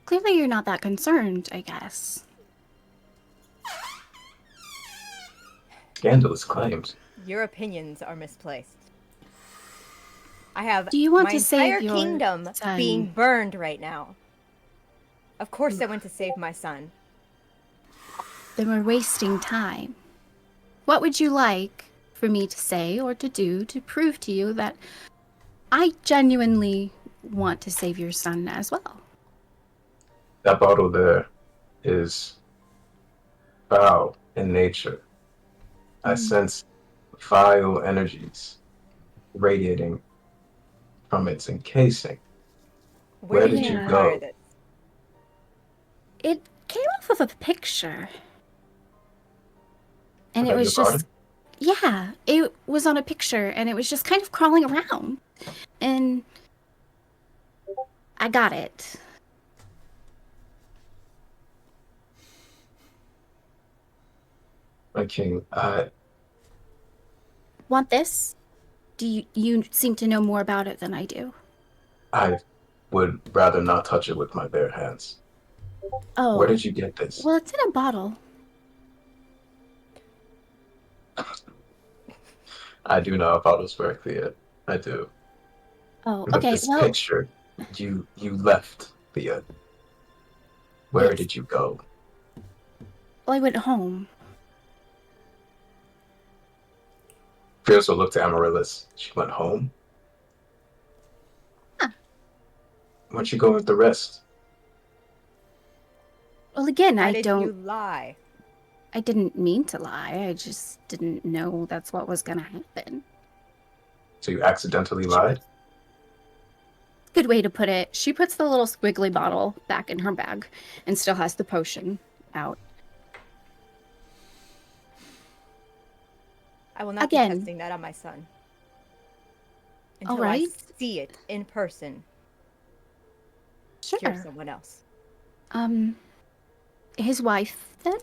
S7: clearly you're not that concerned, I guess.
S5: Scandalous claims.
S3: Your opinions are misplaced. I have
S7: Do you want
S3: my
S7: to save
S3: entire
S7: your
S3: kingdom
S7: son?
S3: being burned right now. Of course I went to save my son.
S7: Then we're wasting time. What would you like for me to say or to do to prove to you that I genuinely want to save your son as well?
S5: That bottle there is foul in nature. I sense vile energies radiating from its encasing. Where did you go?
S3: This?
S7: It came off of a picture. And
S5: I
S7: it
S5: beg
S7: was
S5: your
S7: just, yeah, it was on a picture and it was just kind of crawling around. And I got it.
S5: My king,
S7: Want this? You seem to know more about it than I do.
S5: I would rather not touch it with my bare hands.
S7: Oh.
S5: Where did you get this?
S7: Well, it's in a bottle.
S5: I do know how bottles work, Thea. I do.
S7: Oh,
S5: But
S7: okay,
S5: this
S7: well,
S5: picture, you left, Thea. Where
S7: Yes.
S5: did you go?
S7: I went home.
S5: Cryeos will look to Amaryllis. She went home?
S7: Huh.
S5: Where'd you go with the rest?
S7: Well, again,
S3: Why
S7: I
S3: did
S7: don't...
S3: you lie?
S7: I didn't mean to lie. I just didn't know that's what was gonna happen.
S5: So you accidentally lied?
S7: Good way to put it. She puts the little squiggly bottle back in her bag and still has the potion out.
S3: I will not
S7: Again.
S3: be testing that on my son. Until
S7: All right.
S3: I see it in person.
S7: Sure.
S3: Cure someone else.
S7: His wife, then?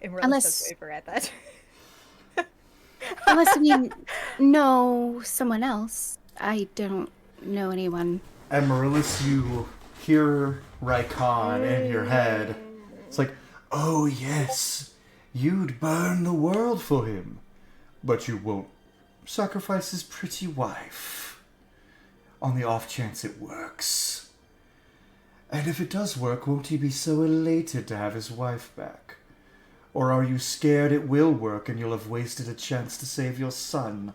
S3: And Rose
S7: Unless-
S3: does waver at that.
S7: Unless you know someone else. I don't know anyone.
S1: Amaryllis, you hear Raikon in your head. It's like, oh yes, you'd burn the world for him, but you won't sacrifice his pretty wife. On the off chance it works. And if it does work, won't he be so elated to have his wife back? Or are you scared it will work and you'll have wasted a chance to save your son?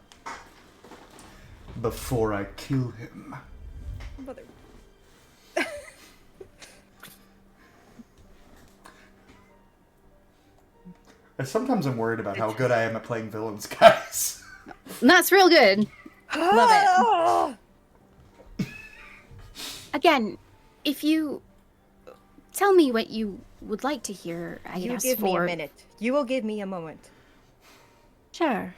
S1: Before I kill him.
S3: Mother.
S1: And sometimes I'm worried about how good I am at playing villains, guys.
S7: That's real good. Love it.
S3: Oh!
S7: Again, if you tell me what you would like to hear, I
S3: You
S7: guess
S3: give me a
S7: for...
S3: minute. You will give me a moment.
S7: Sure.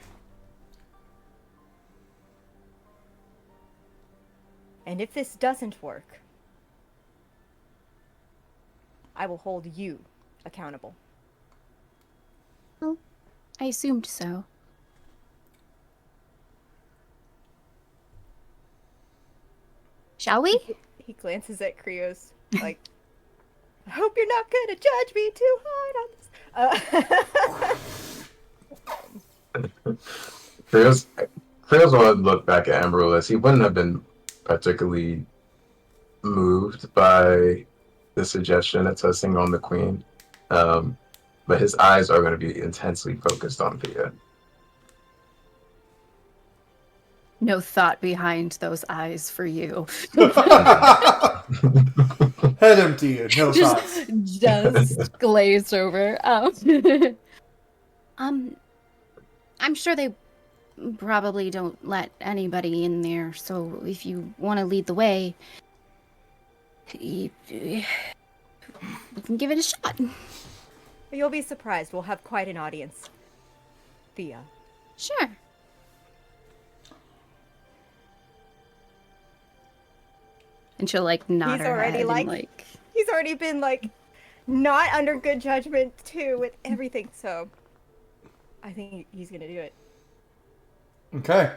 S3: And if this doesn't work, I will hold you accountable.
S7: I assumed so. Shall we?
S3: He glances at Cryeos, like, I hope you're not gonna judge me too hard on this.
S5: Cryeos would look back at Amaryllis. He wouldn't have been particularly moved by the suggestion of testing on the queen. But his eyes are going to be intensely focused on Thea.
S7: No thought behind those eyes for you.
S1: Head empty and no thoughts.
S7: Just glazed over. I'm sure they probably don't let anybody in there, so if you want to lead the way, we can give it a shot.
S3: You'll be surprised. We'll have quite an audience. Thea.
S7: Sure. And she'll nod
S3: He's
S7: her
S3: already
S7: head
S3: like he's already been not under good judgment too with everything, so I think he's gonna do it.
S1: Okay.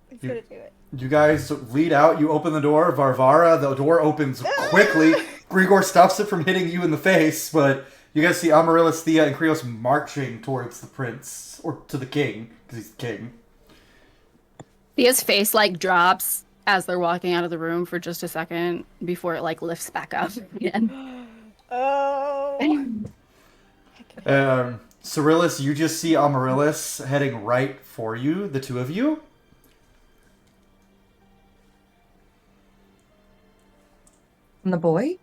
S3: He's gonna do it.
S1: You guys lead out. You open the door. Varvara, the door opens quickly. Grigor stops it from hitting you in the face, but you guys see Amaryllis, Thea, and Cryeos marching towards the prince, or to the king, because he's the king.
S7: Thea's face drops as they're walking out of the room for just a second before it lifts back up again.
S3: Oh.
S1: Syryllis, you just see Amaryllis heading right for you, the two of you.
S2: And the boy?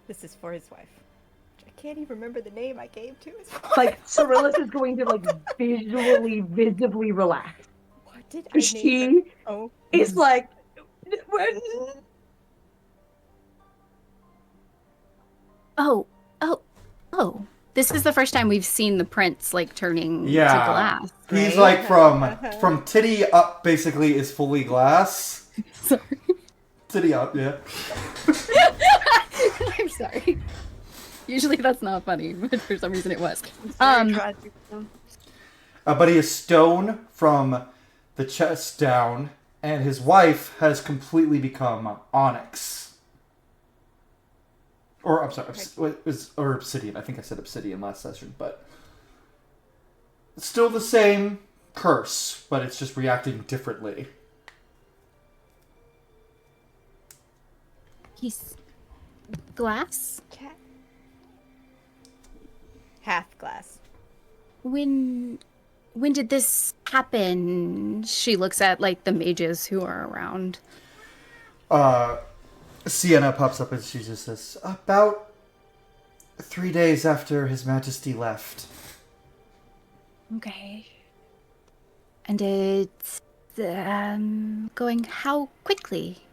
S3: This is for his wife. I can't even remember the name I gave to his wife.
S2: Syryllis is going to visibly relax.
S3: What did I name
S2: She
S3: her? Oh.
S2: is
S7: Oh. This is the first time we've seen the prince turning to glass.
S1: He's
S7: right?
S1: from titty up basically is fully glass.
S7: Sorry.
S1: Titty up, yeah.
S7: I'm sorry. Usually that's not funny, but for some reason it was.
S1: But he is stone from the chest down, and his wife has completely become onyx. Or, I'm sorry, or obsidian. I think I said obsidian last session, but it's still the same curse, but it's just reacting differently.
S7: He's glass?
S3: Cat. Half glass.
S7: When did this happen? She looks at the mages who are around.
S1: Sienna pops up and she just says, about 3 days after His Majesty left.
S7: Okay. And it's going how quickly?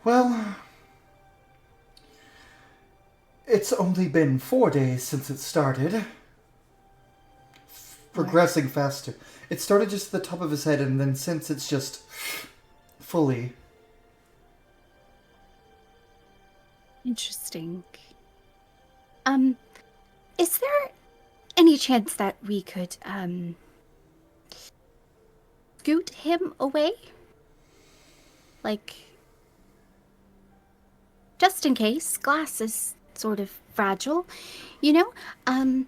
S1: Well, it's only been 4 days since it started. Progressing faster. It started just at the top of his head, and then since it's just fully.
S7: Interesting. Is there any chance that we could, scoot him away? Just in case. Glass is sort of fragile,
S1: Tyros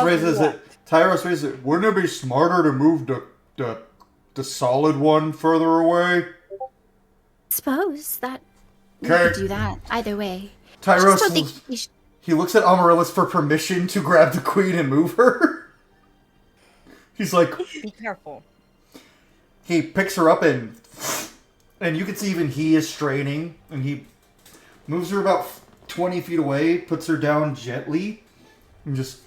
S1: raises it. Tyros raises it. Wouldn't it be smarter to move the solid one further away?
S7: Suppose that we could do that either way.
S1: Tyros, he looks at Amaryllis for permission to grab the queen and move her. He's like,
S3: be careful.
S1: He picks her up and you can see even he is straining, and he moves her about 20 feet away, puts her down gently, and just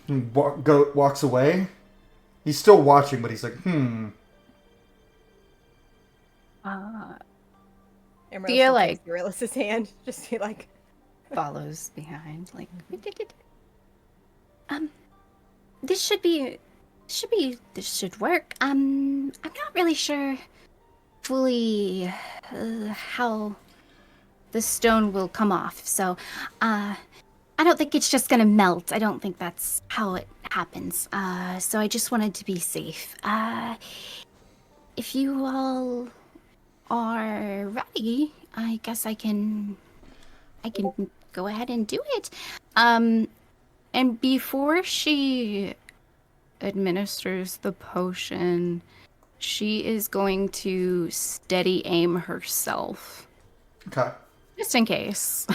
S1: walks away. He's still watching, but he's like,
S7: Thea,
S3: Syryllis' hand, just
S7: follows behind, this should be This should work. I'm not really sure fully how the stone will come off, so I don't think it's just gonna melt. I don't think that's how it happens. So I just wanted to be safe. If you all are ready, I guess I can go ahead and do it. And before she administers the potion, she is going to steady aim herself.
S1: Okay.
S7: Just in case.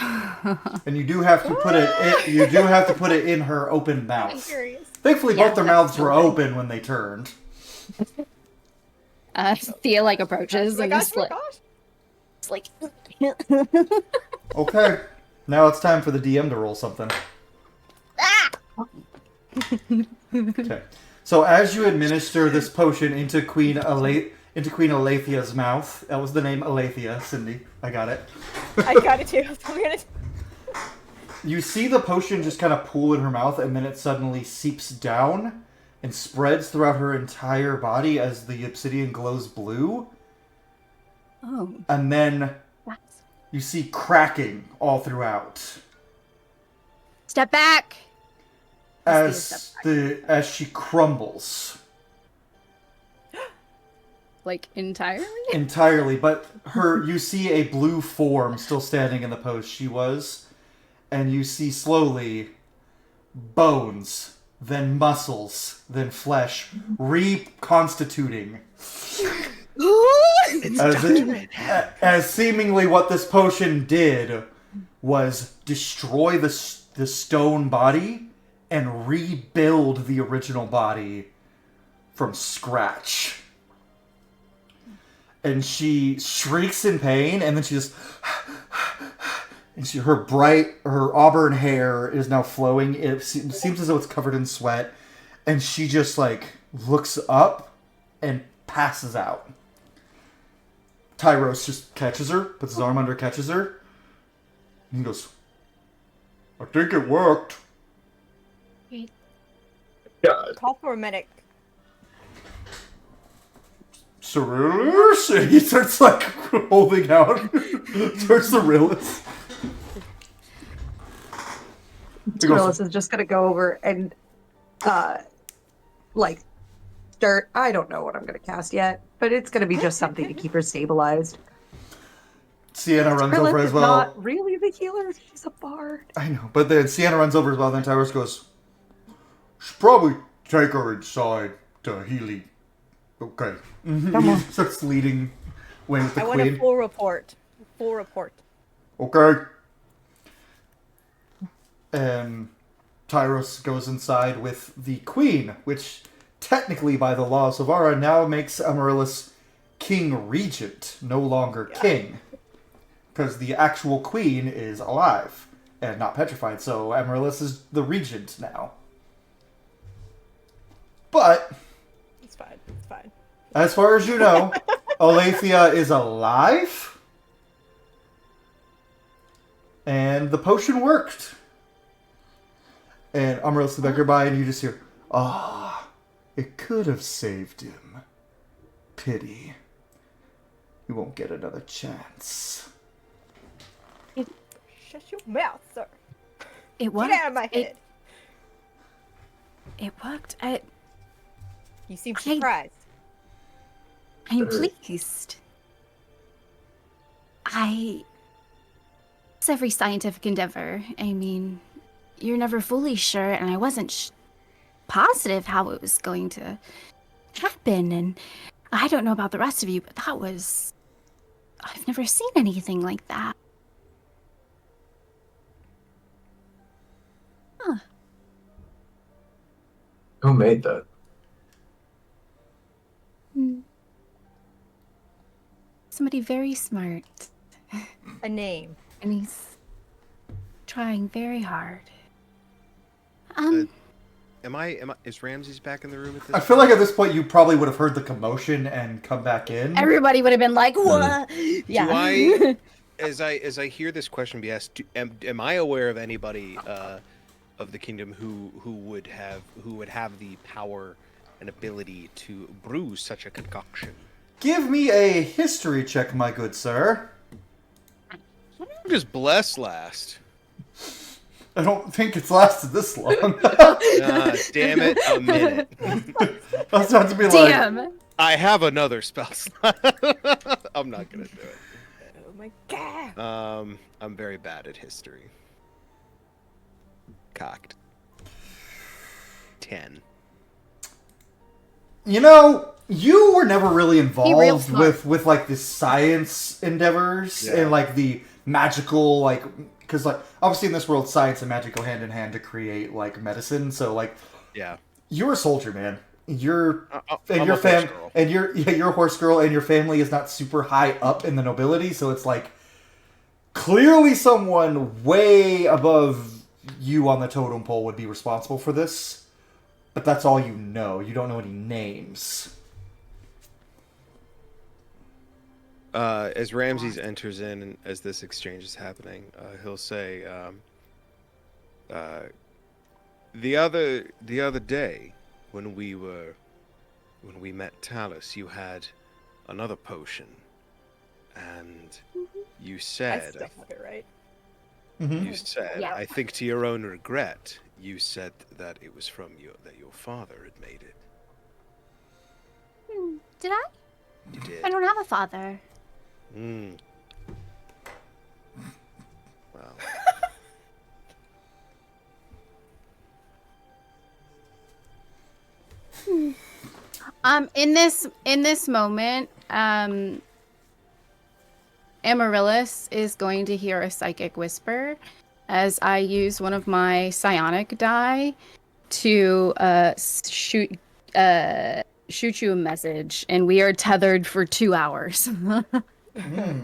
S1: And you do have to put it. You do have to put it in her open
S3: I'm
S1: mouth.
S3: curious.
S1: Thankfully,
S7: Yeah,
S1: both their
S7: that's
S1: mouths were
S7: open.
S1: open when they turned.
S7: Thea like approaches
S3: Oh my
S7: and
S3: gosh,
S7: just
S3: oh my
S7: like,
S3: gosh.
S7: it's like
S1: Okay. Now it's time for the DM to roll something. Okay. So as you administer this potion into Queen Alethia's mouth, that was the name Alethea, Sindy. I got it.
S3: I got it too. I'm gonna...
S1: You see the potion just kind of pool in her mouth, and then it suddenly seeps down and spreads throughout her entire body as the obsidian glows blue.
S7: oh,
S1: And then
S7: that's...
S1: you see cracking all throughout
S7: Step back.
S1: as she crumbles
S7: Like entirely?
S1: entirely. But you see a blue form still standing in the pose she was, and you see slowly bones, then muscles, then flesh reconstituting. As seemingly what this potion did was destroy the stone body and rebuild the original body from scratch. And she shrieks in pain, and then she just... And her auburn hair is now flowing. It seems as though it's covered in sweat. And she just, looks up and passes out. Tyros just catches her, puts his arm under, catches her. And he goes, I think it worked.
S5: God.
S3: Call for a medic.
S1: Syryllis? And he starts, holding out towards Syryllis.
S2: Syryllis is just gonna go over and, start. I don't know what I'm gonna cast yet, but it's gonna be just something to keep her stabilized.
S1: Sienna runs
S2: Syryllis
S1: over as
S2: is
S1: well.
S2: not really the healer. She's a bard.
S1: I know, but then Sienna runs over as well. Then Tyros goes, should probably take her inside to Healy. Okay.
S2: Come on.
S1: He starts leading way with the
S3: I want a
S1: queen.
S3: full report. Full report.
S1: Okay. And Tyros goes inside with the queen, which technically by the law of Sylvaron now makes Amaryllis king regent, no longer king. Because the actual queen is alive and not petrified, so Amaryllis is the regent now. But,
S3: It's fine. It's fine.
S1: as far as you know, Alethea is alive. And the potion worked. And Amaryllis is back by, and you just hear, it could have saved him. Pity. You won't get another chance.
S3: Shut your mouth, sir.
S7: It worked.
S3: Get out of my head.
S7: It worked.
S3: You seem surprised.
S7: I'm pleased. It's every scientific endeavor. I mean, you're never fully sure, and I wasn't positive how it was going to happen, and I don't know about the rest of you, but I've never seen anything like that. Huh.
S5: Who made that?
S7: Somebody very smart,
S3: A name.
S7: and he's trying very hard.
S4: Is Ramses back in the room at this
S1: I feel like at this point you probably would have heard the commotion and come back in.
S7: Everybody would have been like, "What?" Yeah.
S4: Do I, as I hear this question be asked, am I aware of anybody of the kingdom who would have the power an ability to brew such a concoction.
S1: Give me a history check, my good sir.
S4: Just bless last.
S1: I don't think it's lasted this long.
S4: Damn it, a minute.
S1: I was about to be like,
S7: Damn.
S4: I have another spell slot. I'm not gonna do it.
S3: Oh my god.
S4: I'm very bad at history. Cocked. 10.
S1: you know, you were never really
S7: real
S1: involved
S7: smart.
S1: with like the science endeavors and like the magical, like, because like obviously in this world science and magic go hand in hand to create like medicine. So like,
S4: Yeah.
S1: you're a soldier, man. You're and
S4: I'm
S1: your
S4: a horse
S1: fam
S4: girl.
S1: and you're a horse girl, and your family is not super high up in the nobility, so it's like clearly someone way above you on the totem pole would be responsible for this. But that's all you know. You don't know any names.
S4: As Ramses enters in and as this exchange is happening, he'll say, the other day when we met Tallus, you had another potion, and you
S3: I
S4: said,
S3: still have it right.
S1: Mm-hmm.
S4: you said,
S7: Yeah.
S4: I think to your own regret, you said that it was from that your father had made it.
S7: Did I?
S4: You did.
S7: I don't have a father.
S4: Mm. Well.
S7: In this moment, Amaryllis is going to hear a psychic whisper as I use one of my psionic die to shoot you a message, and we are tethered for 2 hours.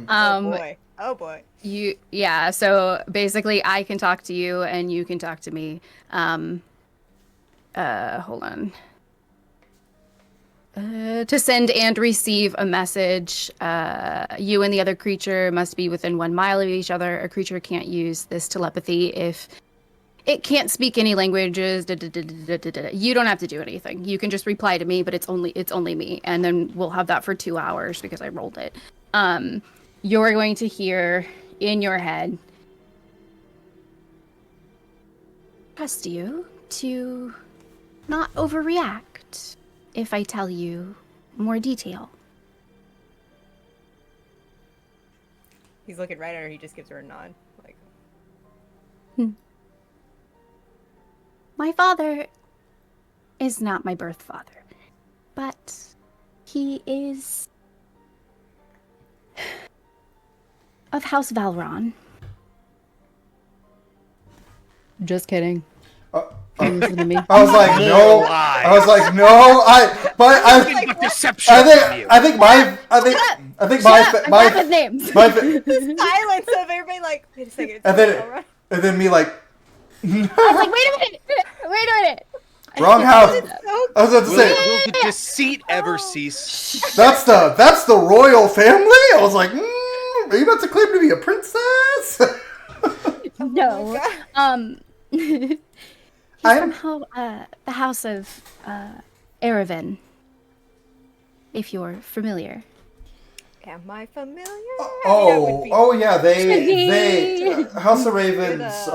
S3: Oh boy. Oh boy.
S7: So basically I can talk to you and you can talk to me. Hold on. To send and receive a message. You and the other creature must be within 1 mile of each other. A creature can't use this telepathy if it can't speak any languages. You don't have to do anything. You can just reply to me, but it's only me. And then we'll have that for 2 hours because I rolled it. You're going to hear in your head, trust you to not overreact if I tell you more detail.
S3: He's looking right at her. He just gives her a nod. Like,
S7: My father is not my birth father, but he is of House Valron. Just kidding. Listen to me.
S1: I was like, no.
S4: Lie.
S1: I was like, no.
S4: Nothing but deception from you.
S1: I think my
S7: With names.
S1: my
S3: the silence of everybody like, wait a second. It's
S1: and then
S3: all right.
S1: and then me like,
S7: I was like, wait a minute.
S1: wrong house.
S3: So
S1: I was about to say,
S4: Will the deceit ever cease?
S1: that's the royal family. I was like, are you about to claim to be a princess?
S7: No. He's from the house of Erevan, if you're familiar.
S3: am I familiar?
S1: Yeah, they House of Raven's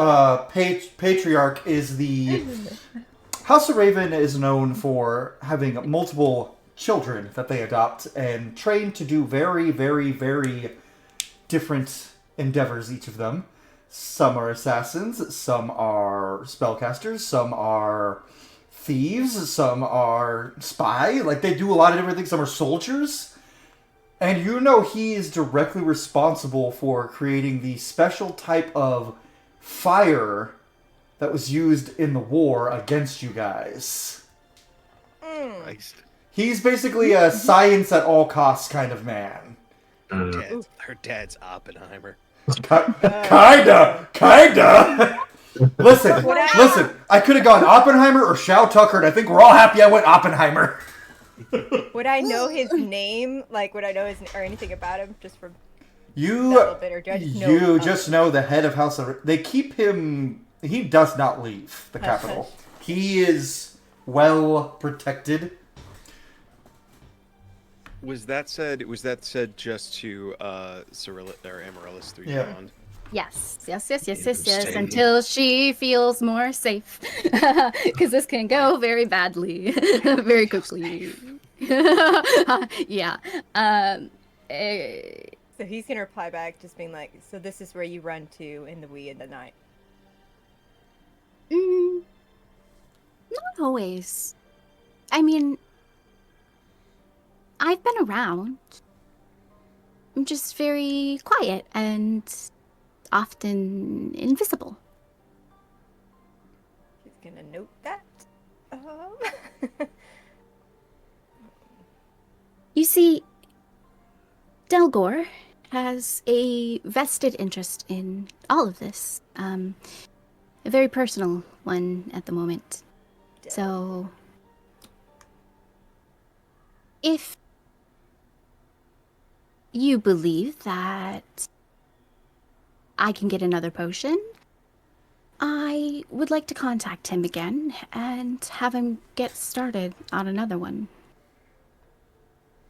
S1: patriarch is the House of Raven is known for having multiple children that they adopt and train to do very, very, very different endeavors, each of them. Some are assassins, some are spellcasters, some are thieves, some are spy. Like, they do a lot of different things. Some are soldiers. And you know he is directly responsible for creating the special type of fire that was used in the war against you guys.
S4: Christ.
S1: He's basically a science at all costs kind of man.
S4: Her dad's Oppenheimer.
S1: Kinda. Listen. I could have gone Oppenheimer or Shao Tucker, and I think we're all happy I went Oppenheimer.
S3: Would I know his name? Like, would I know his or anything about him just from
S1: You,
S3: that little bit, or do I just know?
S1: you just know the head of House of. They keep him. He does not leave the capital. He is well protected
S4: Was that said just to Syryllis or Amaryllis through
S1: Yeah.
S4: Oland?
S7: Yes.
S4: Interesting.
S7: Until she feels more safe. Because this can go very badly. Very quickly. Yeah.
S3: So he's gonna reply back, just being like, "So this is where you run to in the wee of the night."
S7: Not always. I mean, I've been around. I'm just very quiet and often invisible.
S3: He's gonna note that.
S7: You see, Delgor has a vested interest in all of this. A very personal one at the moment. So, if you believe that I can get another potion, I would like to contact him again and have him get started on another one.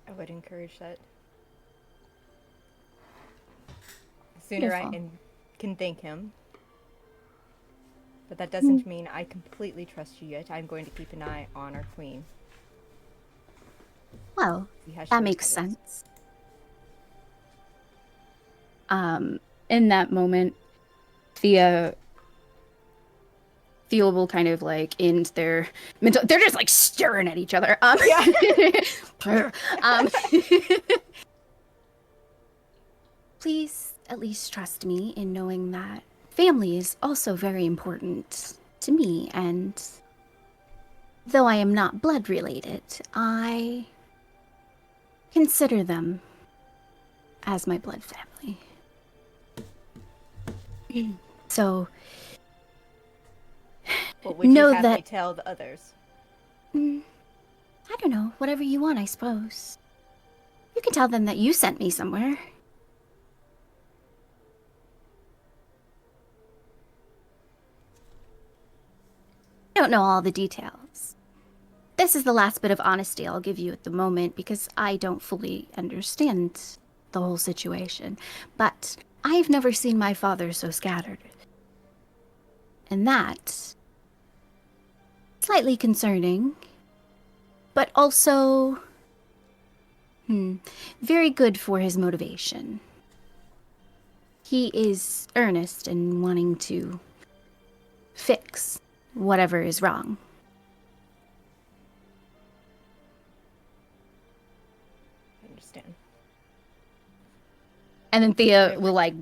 S3: I would encourage that. The sooner I
S7: Beautiful.
S3: can thank him. But that doesn't mean I completely trust you yet. I'm going to keep an eye on our queen.
S7: Well,
S3: See how she
S7: that makes
S3: recovers.
S7: sense. In that moment, Thea will kind of like end their mental. They're just like staring at each other. Please at least trust me in knowing that family is also very important to me, and though I am not blood related, I consider them as my blood family. So,
S3: What would
S7: know
S3: you have me
S7: that-
S3: tell the others?
S7: I don't know, whatever you want, I suppose. You can tell them that you sent me somewhere. I don't know all the details. This is the last bit of honesty I'll give you at the moment because I don't fully understand the whole situation. But I've never seen my father so scattered. And that slightly concerning, but also very good for his motivation. He is earnest in wanting to fix whatever is wrong.
S3: I understand.
S7: And then Thea will like,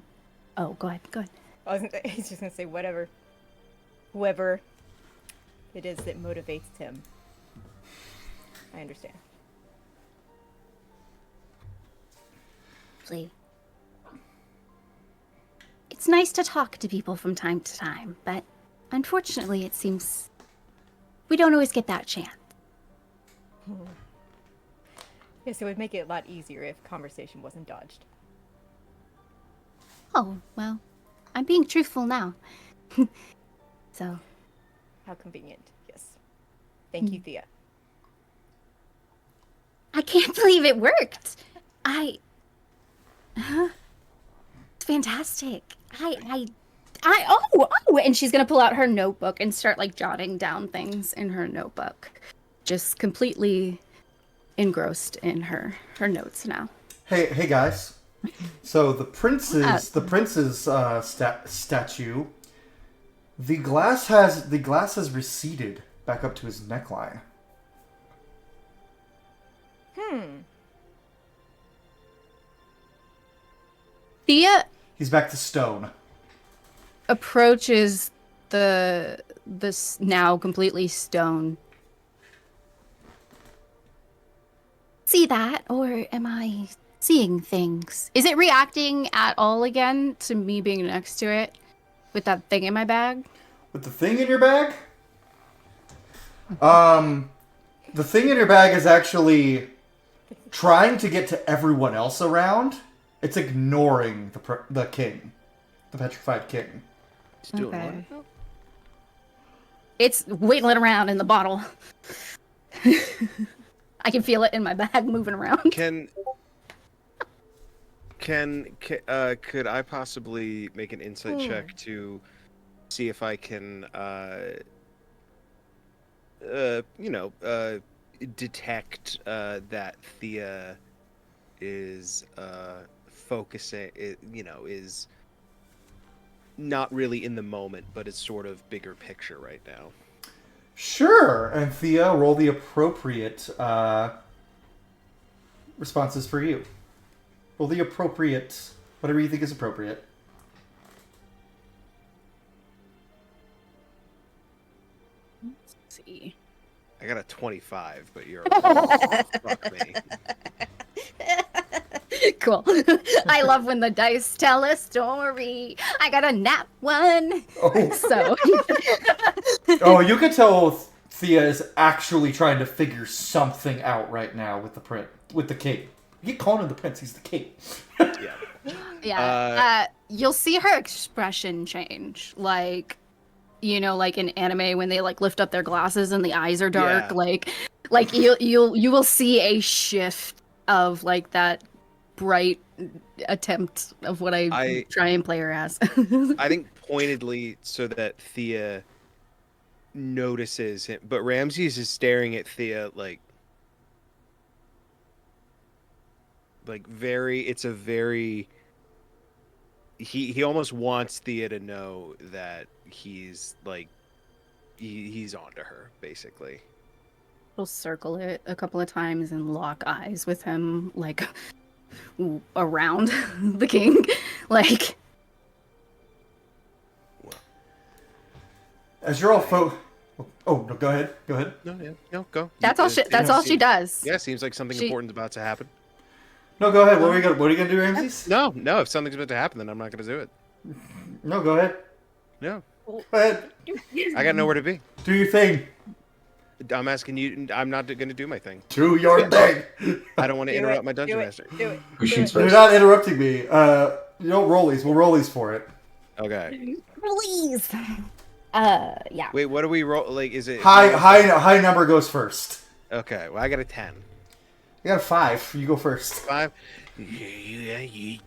S7: oh, go ahead.
S3: He's just gonna say whoever it is that motivates him. I understand.
S7: Please. It's nice to talk to people from time to time, but unfortunately it seems we don't always get that chance.
S3: Yes, it would make it a lot easier if conversation wasn't dodged.
S7: Oh, well, I'm being truthful now. So,
S3: How convenient. Yes. Thank you, Thea.
S7: I can't believe it worked. It's fantastic. And she's gonna pull out her notebook and start like jotting down things in her notebook, just completely engrossed in her notes now.
S1: Hey guys. So the prince's statue, the glass has receded back up to his neckline.
S7: Thea
S1: He's back to stone.
S7: approaches this now completely stone. See that, or am I seeing things? Is it reacting at all again to me being next to it with that thing in my bag?
S1: With the thing in your bag? The thing in your bag is actually trying to get to everyone else around. It's ignoring the king, the petrified king.
S4: Still
S7: Okay.
S4: alive, though?
S7: It's wiggling around in the bottle. I can feel it in my bag moving around.
S4: Could I possibly make an insight check to see if I can, detect that Thea is focusing, is not really in the moment, but it's sort of bigger picture right now.
S1: Sure. And Thea, roll the appropriate responses for you. Roll the appropriate, whatever you think is appropriate.
S7: Let's see.
S4: I got a 25, but you're fuck me.
S7: Cool. I love when the dice tell a story. I got a nat 1.
S1: Oh.
S7: So.
S1: Oh, you can tell Thea is actually trying to figure something out right now with the cape. You keep calling him the prince, he's the cape.
S4: Yeah.
S7: Yeah. You'll see her expression change. Like, like in anime when they like lift up their glasses and the eyes are dark.
S4: Yeah.
S7: Like you will see a shift of like that bright attempt of what I try and play her as.
S4: I think pointedly so that Thea notices him, but Ramses is staring at Thea like he almost wants Thea to know that he's like he's onto her basically.
S7: We'll circle it a couple of times and lock eyes with him like around the king. Like
S1: As you're all oh, no, go ahead.
S4: No, go.
S7: That's all she does.
S4: Yeah, seems like something important's about to happen.
S1: No, go ahead. What are you gonna do, Ramses?
S4: No, if something's about to happen, then I'm not gonna do it.
S1: No, go ahead.
S4: No.
S1: Go ahead.
S4: I got nowhere to be.
S1: Do your thing.
S4: I'm asking you. I'm not going to do my thing.
S1: Do your thing.
S4: I don't want to interrupt my dungeon master.
S3: Do it.
S5: Who shoots
S1: You're
S5: first?
S1: not interrupting me. You don't rollies. We'll rollies for it.
S4: Okay.
S7: Please. Yeah.
S4: Wait, what do we roll? Like, is it
S1: High number goes first.
S4: Okay. Well, I got a 10.
S1: You got a 5. You go first.
S4: 5.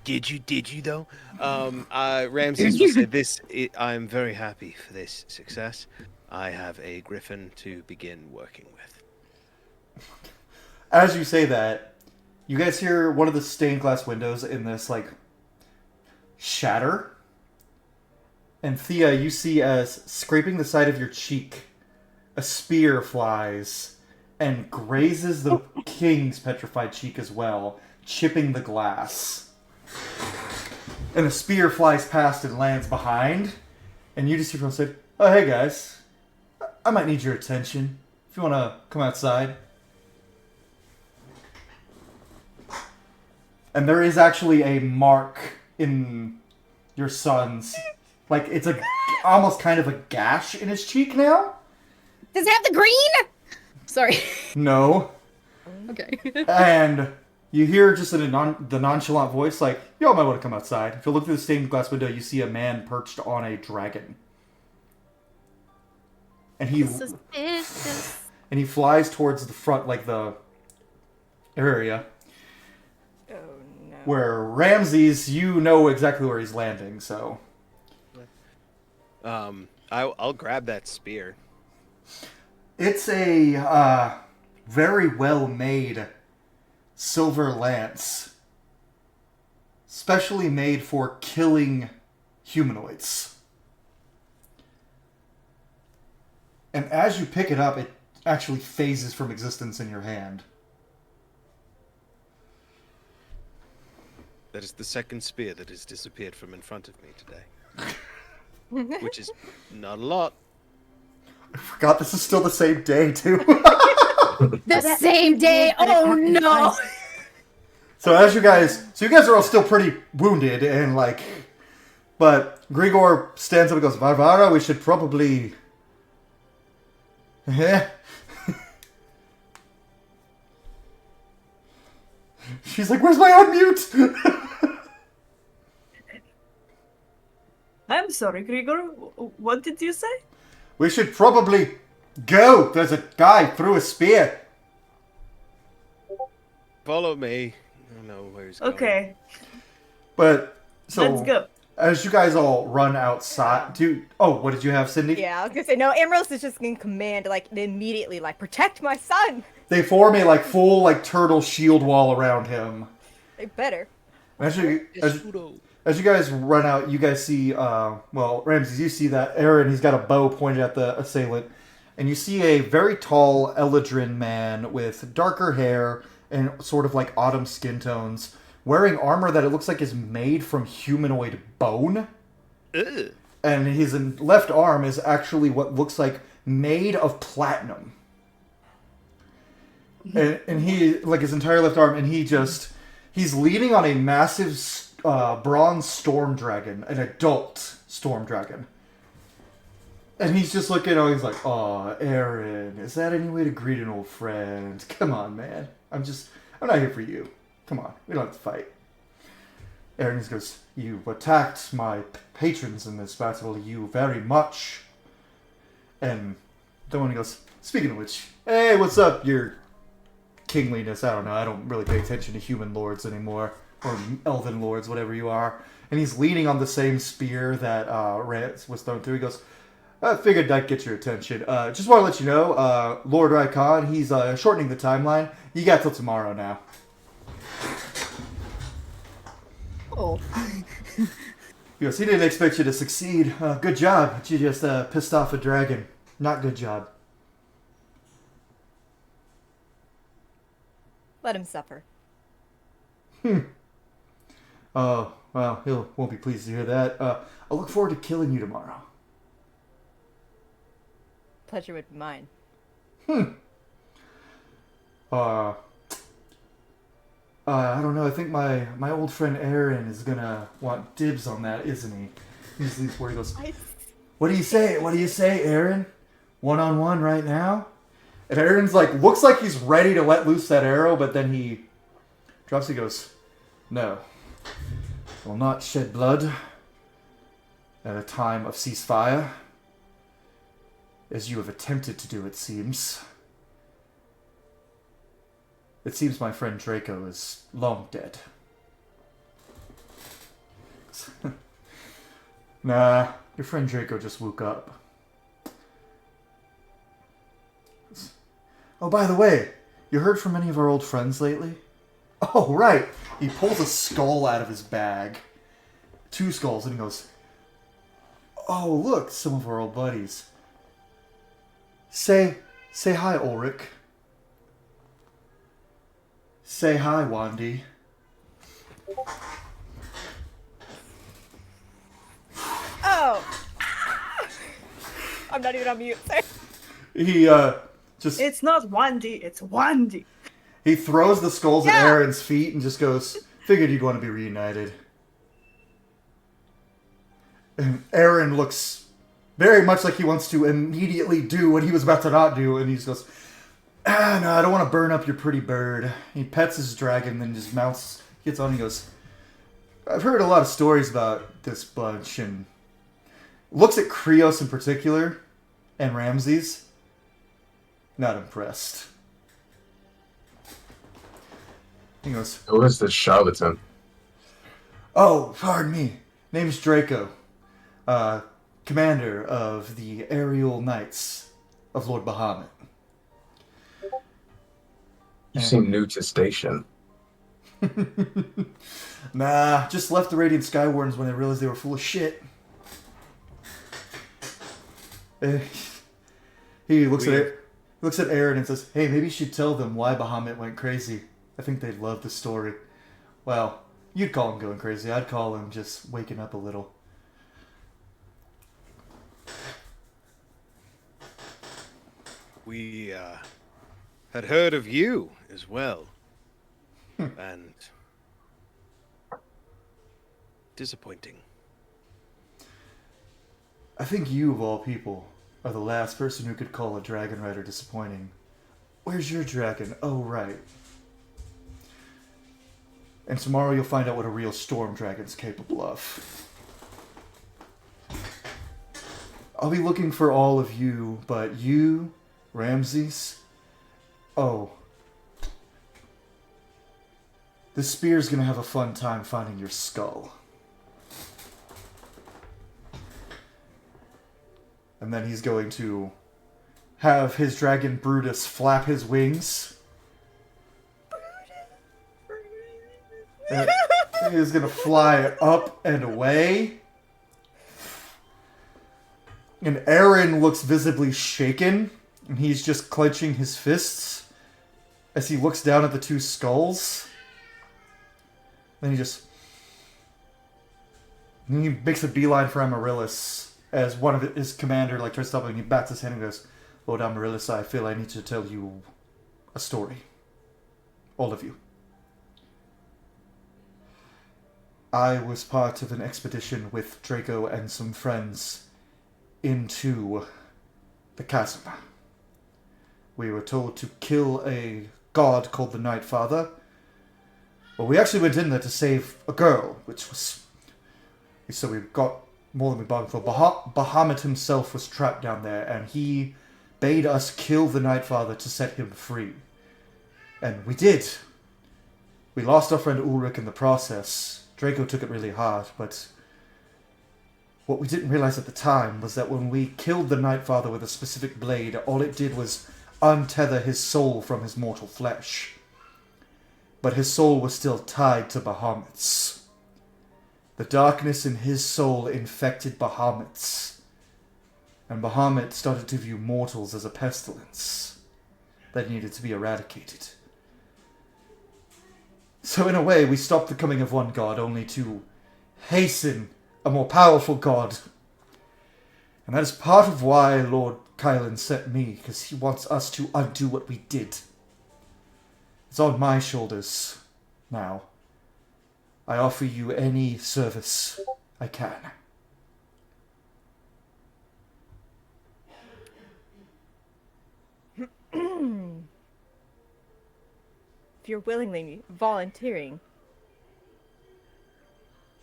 S4: Did you though? Ramses will say this. I'm very happy for this success. I have a griffin to begin working with.
S1: As you say that, you guys hear one of the stained glass windows in this, like, shatter. And Thea, you see as scraping the side of your cheek, a spear flies and grazes the king's petrified cheek as well, chipping the glass. And a spear flies past and lands behind. And you just hear from say, "Oh, hey guys. I might need your attention. If you want to come outside." And there is actually a mark in your son's, like, it's a almost kind of a gash in his cheek now.
S7: Does it have the green? Sorry.
S1: No.
S7: Okay.
S1: And you hear just the nonchalant voice, like, "Y'all might want to come outside." If you look through the stained glass window, you see a man perched on a dragon. And he flies towards the front, like the area.
S3: Oh no.
S1: Where Ramses, you know exactly where he's landing, so.
S4: I'll grab that spear.
S1: It's a very well made silver lance. Specially made for killing humanoids. And as you pick it up, it actually phases from existence in your hand.
S4: That is the second spear that has disappeared from in front of me today. Which is not a lot.
S1: I forgot this is still the same day, too.
S7: The same day. Oh no.
S1: So you guys are all still pretty wounded and like, but Grigor stands up and goes, "Varvara, we should probably." She's like, "Where's my unmute?"
S6: I'm sorry, Grigor. What did you say?
S1: "We should probably go. There's a guy threw a spear."
S4: Follow me. I don't know where he's going.
S6: Okay,
S1: But so
S6: let's go.
S1: as you guys all run outside, what did you have, Sindy?
S3: Yeah, I was gonna say no. Amaryllis is just gonna command immediately, protect my son.
S1: They form a full turtle shield wall around him.
S3: They better.
S1: As you guys run out, you guys see, Ramses, you see that Aaron, he's got a bow pointed at the assailant, and you see a very tall Eladrin man with darker hair and sort of autumn skin tones, wearing armor that it looks like is made from humanoid bone.
S4: Ugh.
S1: And his left arm is actually what looks like made of platinum. And he, his entire left arm, and he's leaning on a massive bronze storm dragon, an adult storm dragon. And he's just looking, he's like, "Aw, Aaron, is that any way to greet an old friend? Come on, man. I'm not here for you. Come on, we don't have to fight." Aaron just goes, "You attacked my patrons in this battle, you very much." And the one goes, "Speaking of which, hey, what's up, your kingliness?" I don't know, I don't really pay attention to human lords anymore, or elven lords, whatever you are. And he's leaning on the same spear that Rance was thrown through. He goes, "I figured I'd get your attention. Just want to let you know, Lord Raikon, he's shortening the timeline. You got till tomorrow now."
S3: Oh.
S1: He goes, "He didn't expect you to succeed. Good job, but you just pissed off a dragon. Not good job."
S3: Let him suffer.
S1: Oh, well, he won't be pleased to hear that. I look forward to killing you tomorrow.
S3: Pleasure would be mine.
S1: I don't know. I think my old friend Aaron is gonna want dibs on that, isn't he? He's where he goes, "What do you say? What do you say, Aaron? 1-on-1 right now?" And Aaron's looks like he's ready to let loose that arrow, but then he drops. He goes, "No, I will not shed blood at a time of ceasefire, as you have attempted to do, it seems. It seems my friend Draco is long dead." "Nah, your friend Draco just woke up." "Oh, by the way, you heard from any of our old friends lately?" "Oh, right." He pulls a skull out of his bag. 2 skulls, and he goes, "Oh, look, some of our old buddies. Say hi, Ulrich. Say hi, Wandy."
S3: Oh! I'm not even on mute. Sorry.
S1: He just
S6: It's not Wandy, it's Wandy.
S1: he throws the skulls at
S3: Yeah.
S1: Aaron's feet and just goes, "Figured you'd want to be reunited." And Aaron looks very much like he wants to immediately do what he was about to not do, and he just goes, "No, I don't want to burn up your pretty bird." He pets his dragon, then just mounts, gets on, and he goes, "I've heard a lot of stories about this bunch," and looks at Cryeos in particular, and Ramses. Not impressed. He goes,
S5: Who is this charlatan?
S1: "Oh, pardon me. Name's Draco. Commander of the Aerial Knights of Lord Bahamut."
S5: You seem new to station.
S1: Nah, just left the Radiant Skywardens when they realized they were full of shit. He looks at Aaron and says, "Hey, maybe you should tell them why Bahamut went crazy. I think they'd love the story." Well, you'd call him going crazy. I'd call him just waking up a little.
S4: We had heard of you as well. And disappointing.
S1: I think you, of all people, are the last person who could call a dragon rider disappointing. Where's your dragon? Oh, right. And tomorrow you'll find out what a real storm dragon's capable of. I'll be looking for all of you, but you, Ramses, oh, the spear's gonna have a fun time finding your skull. And then he's going to have his dragon Brutus flap his wings. And he's gonna fly up and away. And Aaron looks visibly shaken, and he's just clenching his fists as he looks down at the two skulls. Then he makes a beeline for Amaryllis as one of his commander like tries to stop him, and he bats his hand and goes, Lord Amaryllis, I feel I need to tell you a story. All of you. I was part of an expedition with Draco and some friends into the chasm. We were told to kill a god called the Night Father. Well, we actually went in there to save a girl, which was... So we got more than we bargained for. Bahamut himself was trapped down there, and he bade us kill the Night Father to set him free. And we did. We lost our friend Ulrich in the process. Draco took it really hard, but what we didn't realize at the time was that when we killed the Night Father with a specific blade, all it did was untether his soul from his mortal flesh. But his soul was still tied to Bahamut's. The darkness in his soul infected Bahamut's, and Bahamut started to view mortals as a pestilence that needed to be eradicated. So in a way, we stopped the coming of one god only to hasten a more powerful god. And that is part of why Lord Kylan sent me, because he wants us to undo what we did. It's on my shoulders now. I offer you any service I can.
S3: If you're willingly volunteering,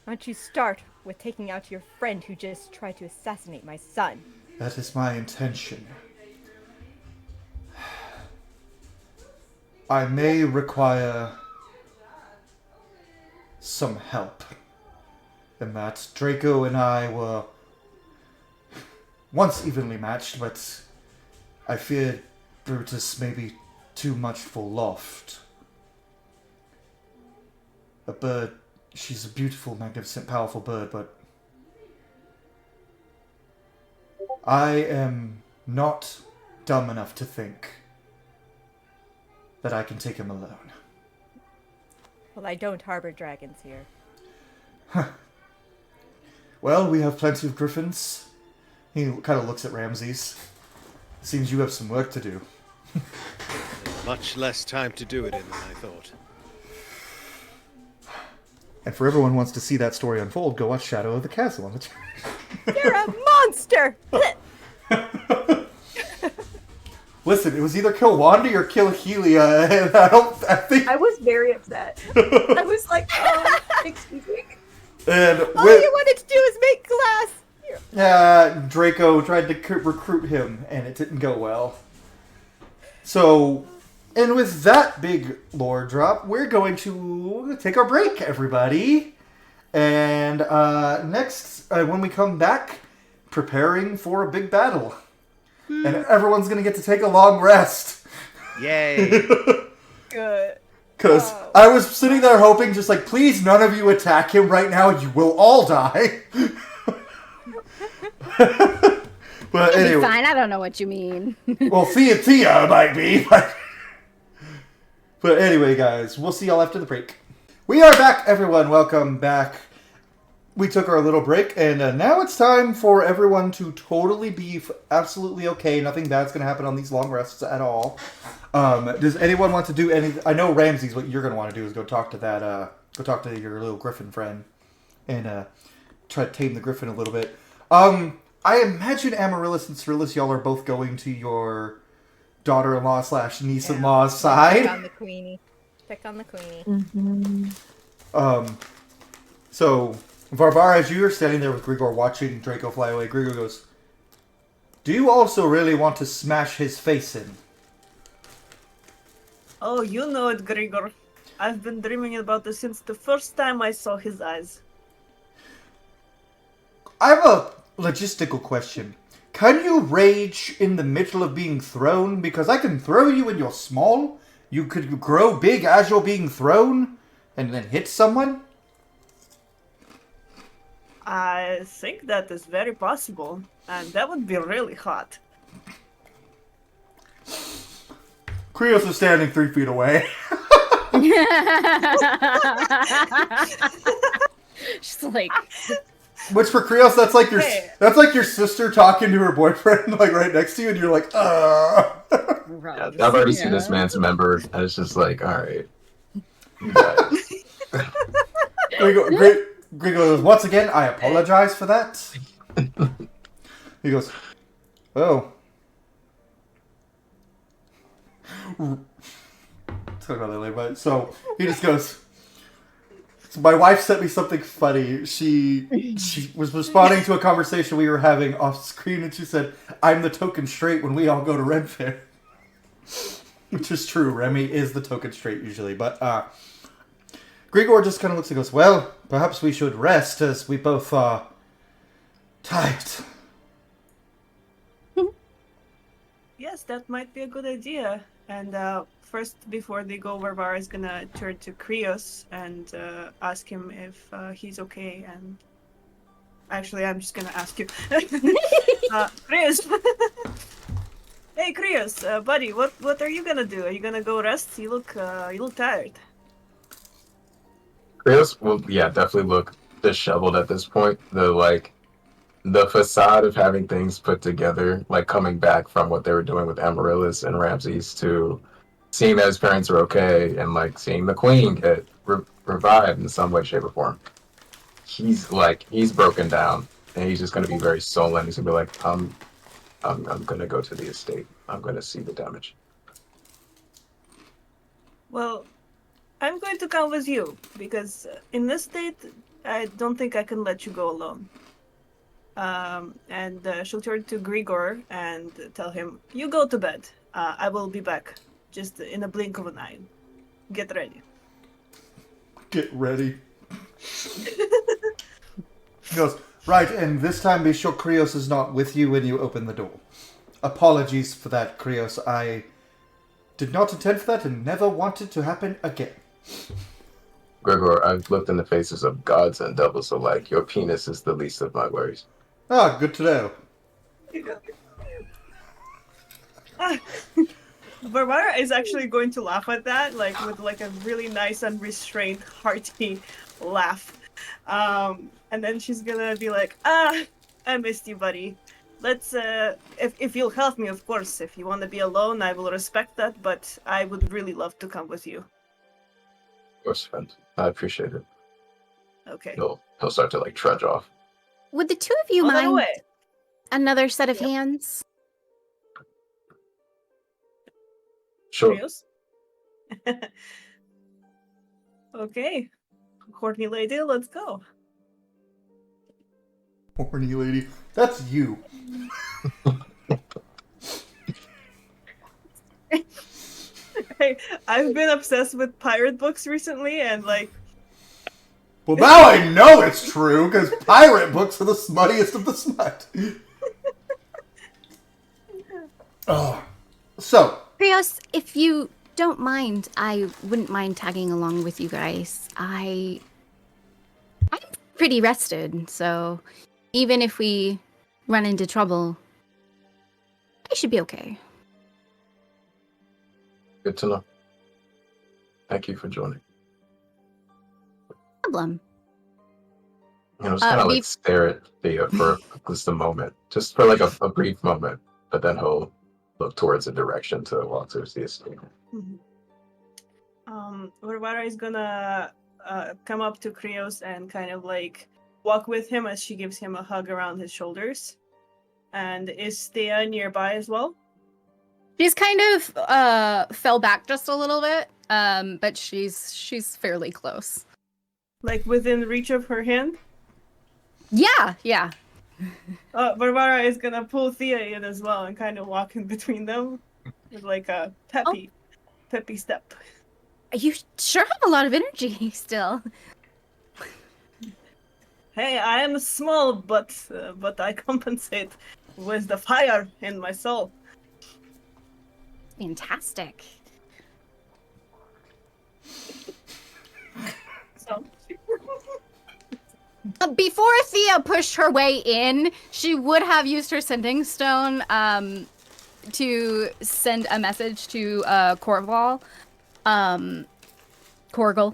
S3: why don't you start with taking out your friend who just tried to assassinate my son?
S1: That is my intention. I may require some help in that Draco and I were once evenly matched, but I feared Brutus may be too much for Loft. A bird, she's a beautiful, magnificent, powerful bird, but I am not dumb enough to think that I can take him alone.
S3: Well, I don't harbor dragons here.
S1: Well, we have plenty of griffins. He kind of looks at Ramses. Seems you have some work to do.
S4: Much less time to do it in than I thought.
S1: And for everyone who wants to see that story unfold, go watch Shadow of the Castle on the
S3: You're a monster!
S1: Listen, it was either kill Wanda or kill Helia, and I think...
S2: I was very upset. I was like, excuse me.
S1: And
S3: All you wanted to do is make glass!
S1: Draco tried to recruit him, and it didn't go well. So, and with that big lore drop, we're going to take our break, everybody. And next, when we come back, preparing for a big battle. And everyone's going to get to take a long rest.
S4: Yay!
S3: Good.
S1: Because I was sitting there hoping, just like, please none of you attack him right now, you will all die. But
S7: It'll
S1: anyway.
S7: be fine, I don't know what you mean.
S1: Well, Thea might be, but anyway, guys, we'll see y'all after the break. We are back, everyone. Welcome back. We took our little break, and now it's time for everyone to totally be absolutely okay. Nothing bad's going to happen on these long rests at all. Does anyone want to do anything? I know, Ramses, what you're going to want to do is go talk to that, go talk to your little griffin friend, and try to tame the griffin a little bit. I imagine Amaryllis and Syryllis, y'all are both going to your daughter-in-law / niece-in-law's side.
S3: Check on the queenie. Check on the queenie.
S1: So, Varvara, as you're standing there with Grigor watching Draco fly away, Grigor goes, do you also really want to smash his face in?
S6: Oh, you know it, Grigor. I've been dreaming about this since the first time I saw his eyes.
S1: I have a logistical question. Can you rage in the middle of being thrown? Because I can throw you when you're small. You could grow big as you're being thrown and then hit someone.
S6: I think that is very possible, and that would be really hot.
S1: Cryeos is standing 3 feet away.
S7: She's like,
S1: Which for Cryeos, that's like
S6: Hey.
S1: your sister talking to her boyfriend, like right next to you, and you're like,
S5: Yeah, I've already seen this man's member, and it's just like, alright. You guys.
S1: Gregor goes, once again, I apologize for that. He goes, oh. Talk about that later, but so he just goes, so my wife sent me something funny. She was responding to a conversation we were having off screen, and she said, I'm the token straight when we all go to Red Fair. Which is true. Remy is the token straight usually, but Gregor just kind of looks and goes, well, perhaps we should rest as we both are tired.
S6: Yes, that might be a good idea. And first, before they go, Varvara is gonna turn to Cryeos and ask him if he's okay. And actually, I'm just gonna ask you, Cryeos. Hey, Cryeos, buddy, what are you gonna do? Are you gonna go rest? You look tired.
S5: Cryeos will, yeah, definitely look disheveled at this point. The facade of having things put together, like coming back from what they were doing with Amaryllis and Ramses to seeing that his parents are okay and like seeing the queen get revived in some way, shape, or form. He's broken down and he's just gonna be very sullen. He's gonna be like, I'm gonna go to the estate. I'm gonna see the damage.
S6: Well, I'm going to come with you because in this state, I don't think I can let you go alone. And she'll turn to Gregor and tell him, you go to bed. I will be back just in a blink of an eye. Get ready.
S1: Get ready. He goes, right, and this time be sure Cryeos is not with you when you open the door. Apologies for that, Cryeos. I did not intend for that and never wanted to happen again.
S5: Gregor, I've looked in the faces of gods and devils alike. Your penis is the least of my worries.
S1: Ah, good to know.
S6: Varvara is actually going to laugh at that, like with like a really nice, unrestrained, hearty laugh. And then she's gonna be like, I missed you, buddy. Let's, if you'll help me, of course. If you want to be alone, I will respect that, but I would really love to come with you.
S5: Of course, friend. I appreciate it.
S6: Okay.
S5: He'll start to like trudge off.
S7: would the two of you
S6: On that
S7: mind
S6: way.
S7: another set of hands?
S5: Sure.
S6: Cryeos? Okay. Horny lady, let's go.
S1: Horny lady. That's you.
S6: Hey, I've been obsessed with pirate books recently, and like,
S1: Well, now I know it's true, because pirate books are the smuttiest of the smut. Oh. So,
S7: Cryeos, if you don't mind, I wouldn't mind tagging along with you guys. I'm pretty rested, so even if we run into trouble, I should be okay.
S5: Good to know. Thank you for joining.
S7: Problem.
S5: You know, just kind of like
S7: we've-
S5: stare at Thea for just a moment, just for like a brief moment, but then he'll look towards a direction to walk towards the estate.
S6: Varvara is gonna come up to Cryeos and kind of like walk with him as she gives him a hug around his shoulders. And is Thea nearby as well?
S7: She's kind of fell back just a little bit, but she's fairly close.
S6: Like within reach of her hand?
S7: Yeah.
S6: Varvara is gonna pull Thea in as well and kind of walk in between them with like a peppy step.
S7: You sure have a lot of energy still.
S6: Hey, I am small, but I compensate with the fire in my soul.
S7: Fantastic.
S6: So.
S7: Before Thea pushed her way in, she would have used her sending stone to send a message to Corgal,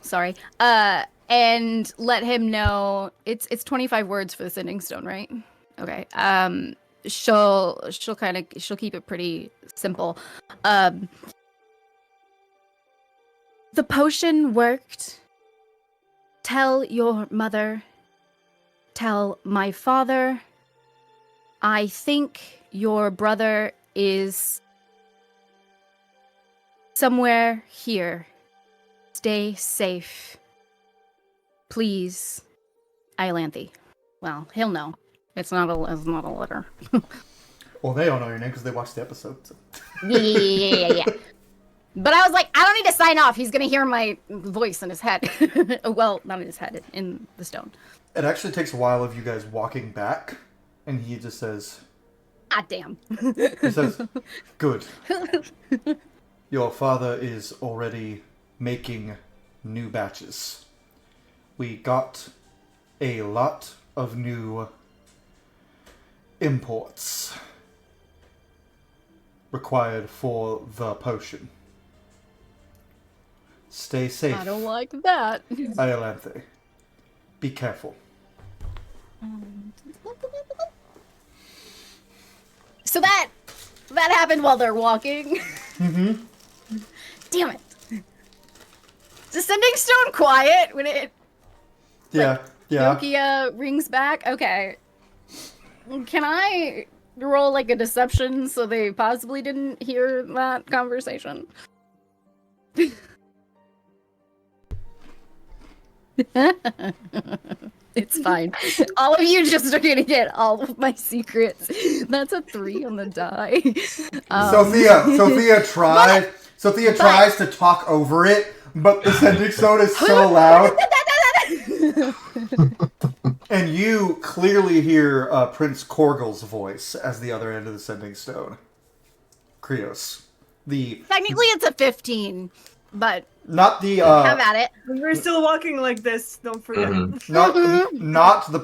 S7: sorry, and let him know it's 25 words for the sending stone, right? Okay. She'll keep it pretty simple. The potion worked. Tell your mother. Tell my father. I think your brother is somewhere here. Stay safe. Please. Iolanthe. Well, he'll know. It's not a letter.
S1: Well, they don't know your name because they watched the episode. So.
S7: Yeah. But I was like, I don't need to sign off. He's going to hear my voice in his head. Well, not in his head, in the stone.
S1: It actually takes a while of you guys walking back, and he just says...
S7: Ah, damn.
S1: He says, good. Your father is already making new batches. We got a lot of new imports required for the potion. Stay safe.
S7: I don't like that.
S1: Iolanthe. Be careful.
S7: So that happened while they're walking.
S1: Mm-hmm.
S7: Damn it. Is the sending stone quiet when it
S1: Yeah.
S7: Nokia rings back? Okay. Can I roll like a deception so they possibly didn't hear that conversation? It's fine. All of you just are gonna get all of my secrets. That's a 3 on the die.
S1: Sophia tries to talk over it, but the sending stone is so loud. And you clearly hear Prince Corgal's voice as the other end of the sending stone. Cryeos.
S7: Technically it's a 15, but
S1: Not the
S7: have at it.
S6: We're still walking like this, don't forget.
S1: not the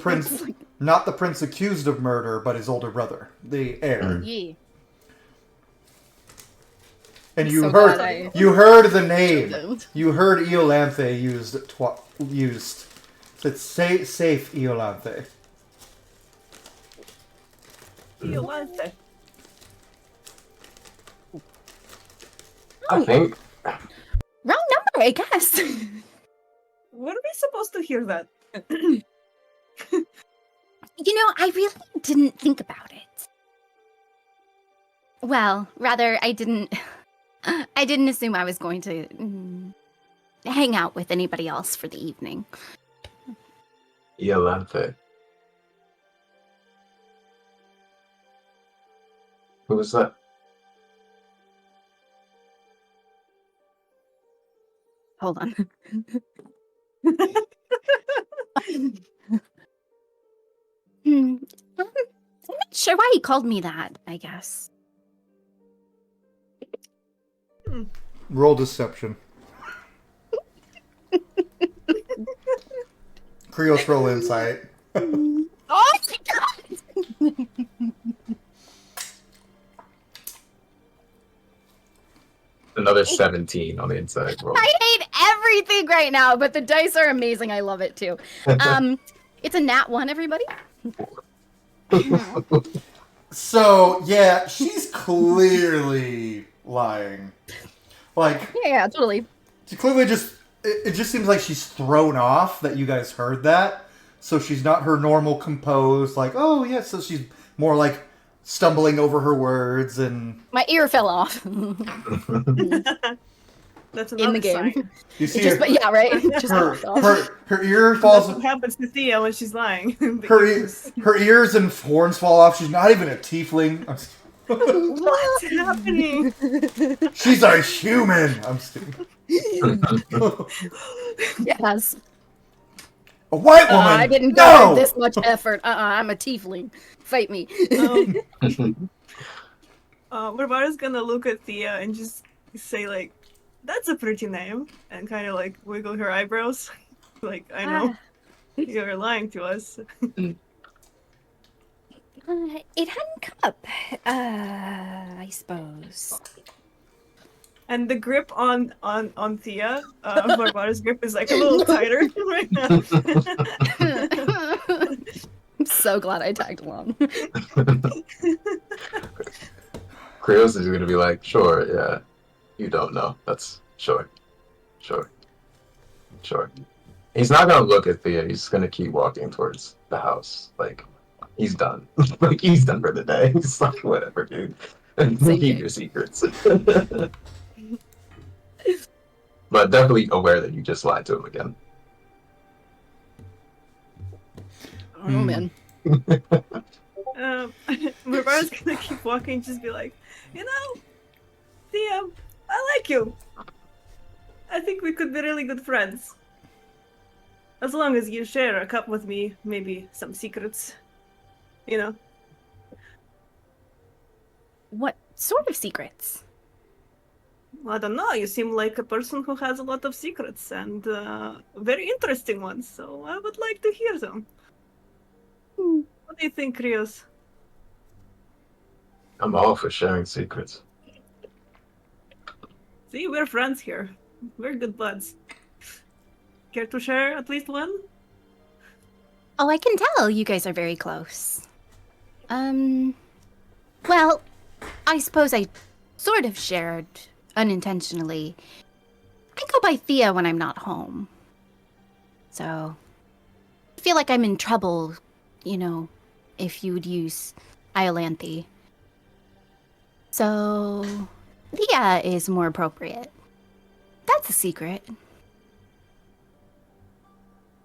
S1: prince accused of murder, but his older brother, the heir.
S7: Yeah.
S1: And
S7: So glad
S1: you heard the name.
S7: Don't.
S1: You heard Iolanthe used. It's safe, Iolanthe.
S6: Iolanthe.
S5: I think.
S7: Wrong number, I guess.
S6: Were we supposed to hear that?
S7: You know, I really didn't think about it. Well, rather, I didn't assume I was going to hang out with anybody else for the evening.
S5: Iolanthe. Who was that?
S7: Hold on. I'm not sure why he called me that, I guess.
S1: Roll deception. Cryeos, roll insight.
S7: Oh my god!
S5: Another 17 on the inside roll.
S7: I hate everything right now, but the dice are amazing. I love it too. It's a nat 1, everybody.
S1: So, yeah, she's clearly lying. Like,
S7: Yeah, totally.
S1: she clearly it just seems like she's thrown off that you guys heard that. So she's not her normal composed, like, oh, yeah, so she's more like stumbling over her words and...
S7: My ear fell off.
S6: That's
S7: In the
S6: another
S7: game.
S6: sign.
S1: You see
S7: Just, yeah, right? Just
S1: her,
S7: off.
S1: her ear
S6: That's
S1: falls...
S6: what happens to Thea when she's lying.
S1: Her ears and horns fall off. She's not even a tiefling.
S6: What's happening?
S1: She's a human. I'm stupid.
S7: Yes.
S1: A white woman.
S7: I didn't go
S1: no.
S7: through this much effort. I'm a tiefling. Fight me.
S6: Varvara's gonna look at Thea and just say like, "That's a pretty name," and kind of like wiggle her eyebrows, like, "I know you're lying to us."
S7: It hadn't come up. I suppose.
S6: And the grip on Thea, Varvara's grip is like a little tighter right now.
S7: I'm so glad I tagged along.
S5: Cryeos is gonna be like, sure, yeah. You don't know. That's sure. He's not gonna look at Thea, he's gonna keep walking towards the house. Like, he's done. Like, he's done for the day. He's like, whatever, dude. Keep your secrets. But definitely aware that you just lied to him again.
S7: Oh man.
S6: Varvara's gonna keep walking, just be like, you know, Thea, I like you. I think we could be really good friends. As long as you share a cup with me, maybe some secrets. You know?
S7: What sort of secrets?
S6: I don't know, you seem like a person who has a lot of secrets, and very interesting ones, so I would like to hear them. What do you think, Cryeos?
S5: I'm all for sharing secrets.
S6: See, we're friends here. We're good buds. Care to share at least one?
S7: Oh, I can tell you guys are very close. Well, I suppose I sort of shared unintentionally. I go by Thea when I'm not home. So, I feel like I'm in trouble, you know, if you would use Iolanthe. So, Thea is more appropriate. That's a secret.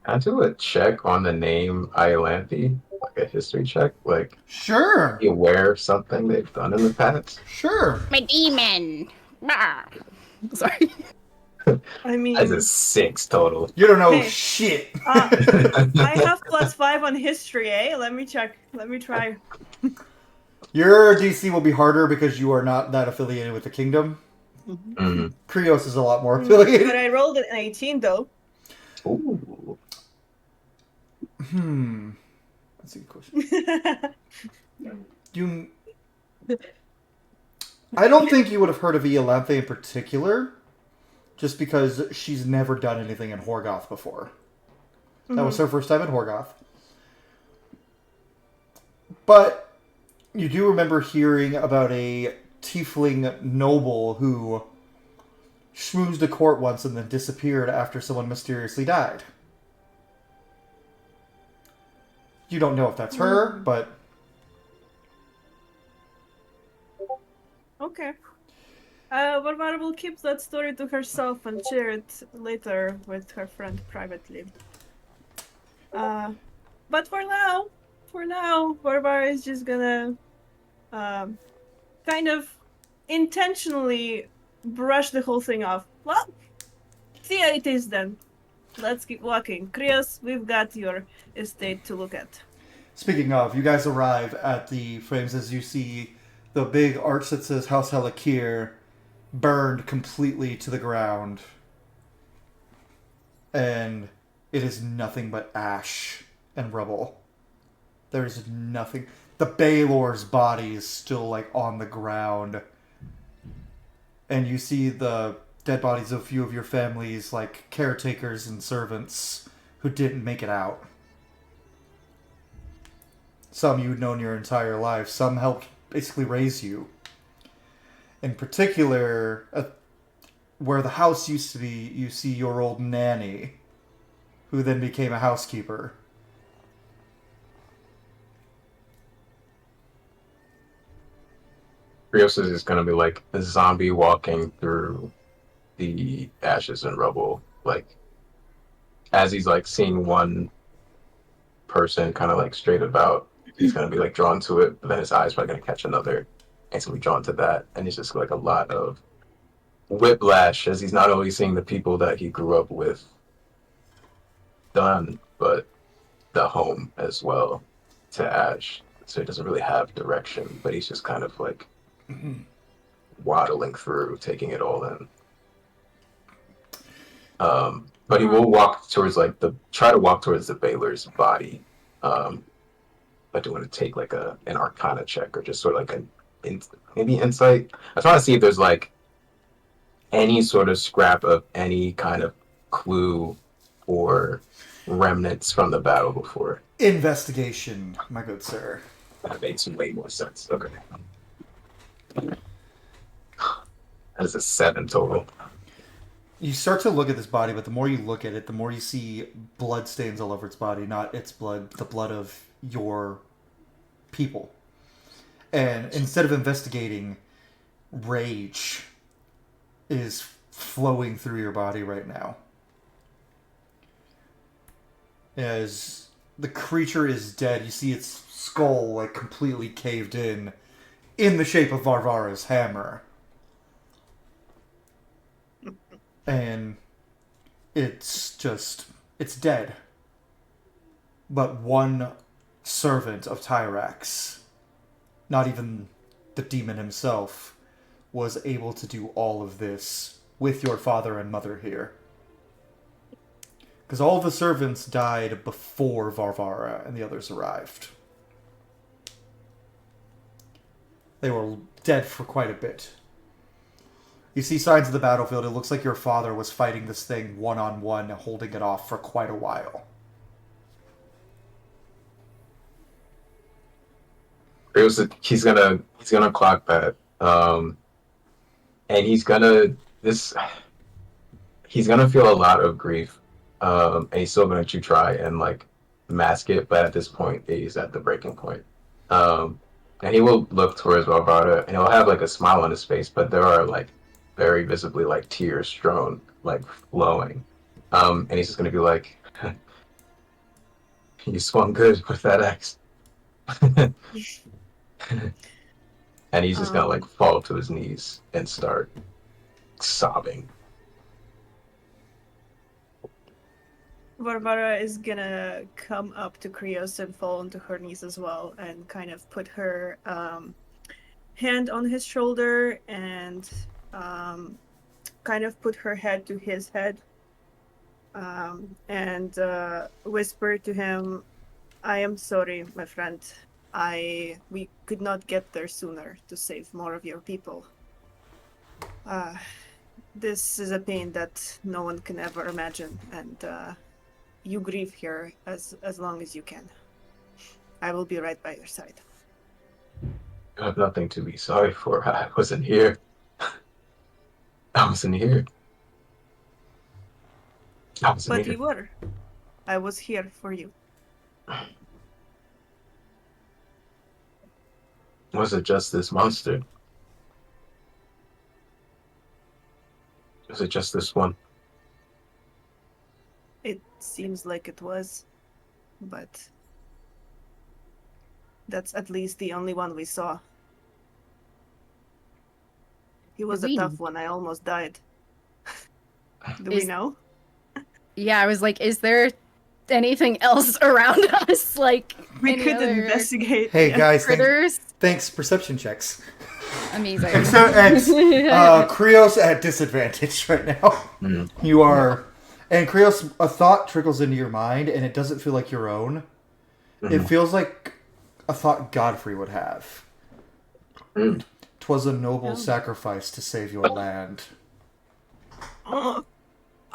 S5: Can I do a check on the name Iolanthe? Like a history check? Like,
S1: Sure.
S5: be aware of something they've done in the past?
S1: Sure.
S7: My demon! Bah. Sorry.
S6: I mean,
S5: That's a 6 total.
S1: You don't know
S6: Hey.
S1: shit.
S6: I have +5 on history, eh? Let me check. Let me try.
S1: Your DC will be harder because you are not that affiliated with the kingdom.
S5: Mm-hmm.
S1: Krios is a lot more affiliated.
S6: But I rolled an 18, though.
S5: Ooh.
S1: That's a good question. I don't think you would have heard of Iolanthe in particular, just because she's never done anything in Horgoth before. That was her first time in Horgoth. But you do remember hearing about a tiefling noble who schmoozed a court once and then disappeared after someone mysteriously died. You don't know if that's her, but...
S6: Okay. Varvara will keep that story to herself and share it later with her friend privately. But for now, Varvara is just gonna kind of intentionally brush the whole thing off. Well, see how it is then. Let's keep walking. Cryeos, we've got your estate to look at.
S1: Speaking of, you guys arrive at the frames as you see the big arch that says House Halakiir burned completely to the ground. And it is nothing but ash and rubble. There's nothing. The Baelor's body is still, like, on the ground. And you see the dead bodies of a few of your family's, like, caretakers and servants who didn't make it out. Some you'd known your entire life. Some helped basically raise you. In particular, where the house used to be, you see your old nanny, who then became a housekeeper.
S5: Cryeos is just gonna be like a zombie walking through the ashes and rubble. Like, as he's like seeing one person kind of like straight about, he's gonna be like drawn to it, but then his eyes probably gonna catch another, and so be drawn to that, and it's just like a lot of whiplash as he's not only seeing the people that he grew up with done, but the home as well to ash. So he doesn't really have direction, but he's just kind of like waddling through, taking it all in. But he will walk towards try to walk towards the Baylor's body. But do you want to take like an Arcana check or just sort of like maybe insight? I was trying to see if there's like any sort of scrap of any kind of clue or remnants from the battle before.
S1: Investigation, my good sir.
S5: That makes way more sense. Okay. That is a 7 total.
S1: You start to look at this body, but the more you look at it, the more you see blood stains all over its body. Not its blood, the blood of your people. And instead of investigating, rage is flowing through your body right now. As the creature is dead, you see its skull like completely caved in the shape of Varvara's hammer. And it's dead. But one servant of Tyrax, not even the demon himself, was able to do all of this with your father and mother here. Because all of the servants died before Varvara and the others arrived. They were dead for quite a bit. You see signs of the battlefield. It looks like your father was fighting this thing one-on-one, holding it off for quite a while.
S5: He's gonna clock that, and he's gonna feel a lot of grief, and he's still gonna try and like mask it, but at this point he's at the breaking point. And he will look towards Varvara, and he'll have like a smile on his face, but there are like very visibly like tears strewn, like flowing, and he's just gonna be like, "You swung good with that axe." And he's just gonna like fall to his knees and start sobbing.
S6: Varvara is gonna come up to Cryeos and fall onto her knees as well, and kind of put her hand on his shoulder and kind of put her head to his head, and whisper to him, "I am sorry, my friend. We could not get there sooner to save more of your people. This is a pain that no one can ever imagine, and you grieve here as long as you can. I will be right by your side."
S5: You have nothing to be sorry for. I wasn't here.
S6: But you were. I was here for you.
S5: Was it just this monster? Was it just this one?
S6: It seems like it was, but that's at least the only one we saw. He was a tough one. I almost died. Do we know?
S7: Yeah, I was like, is there anything else around us? Like,
S6: We
S7: any
S6: could
S7: other
S6: investigate.
S1: Hey guys,
S7: critters?
S1: thanks. Perception checks.
S7: Amazing.
S1: Cryeos at disadvantage right now. You are, and Cryeos, a thought trickles into your mind, and it doesn't feel like your own. It feels like a thought Godfrey would have. 'Twas a noble sacrifice to save your land.
S6: Oh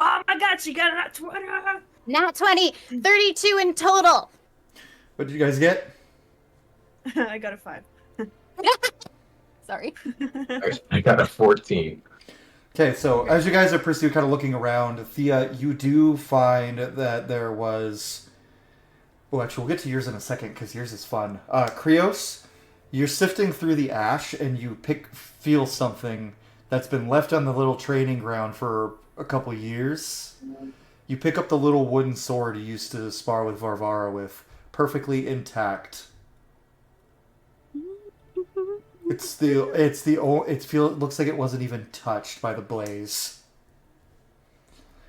S6: my god, she got a 20!
S7: Nat 20, 32 in total.
S1: What did you guys get?
S6: I got a 5.
S7: Sorry.
S5: I got a 14.
S1: Okay, so as you guys are pursuing, kind of looking around, Thea, you do find that there was... Oh, actually, we'll get to yours in a second, because yours is fun. Cryeos, you're sifting through the ash, and you feel something that's been left on the little training ground for a couple years. You pick up the little wooden sword you used to spar with Varvara with, perfectly intact. It looks like it wasn't even touched by the blaze.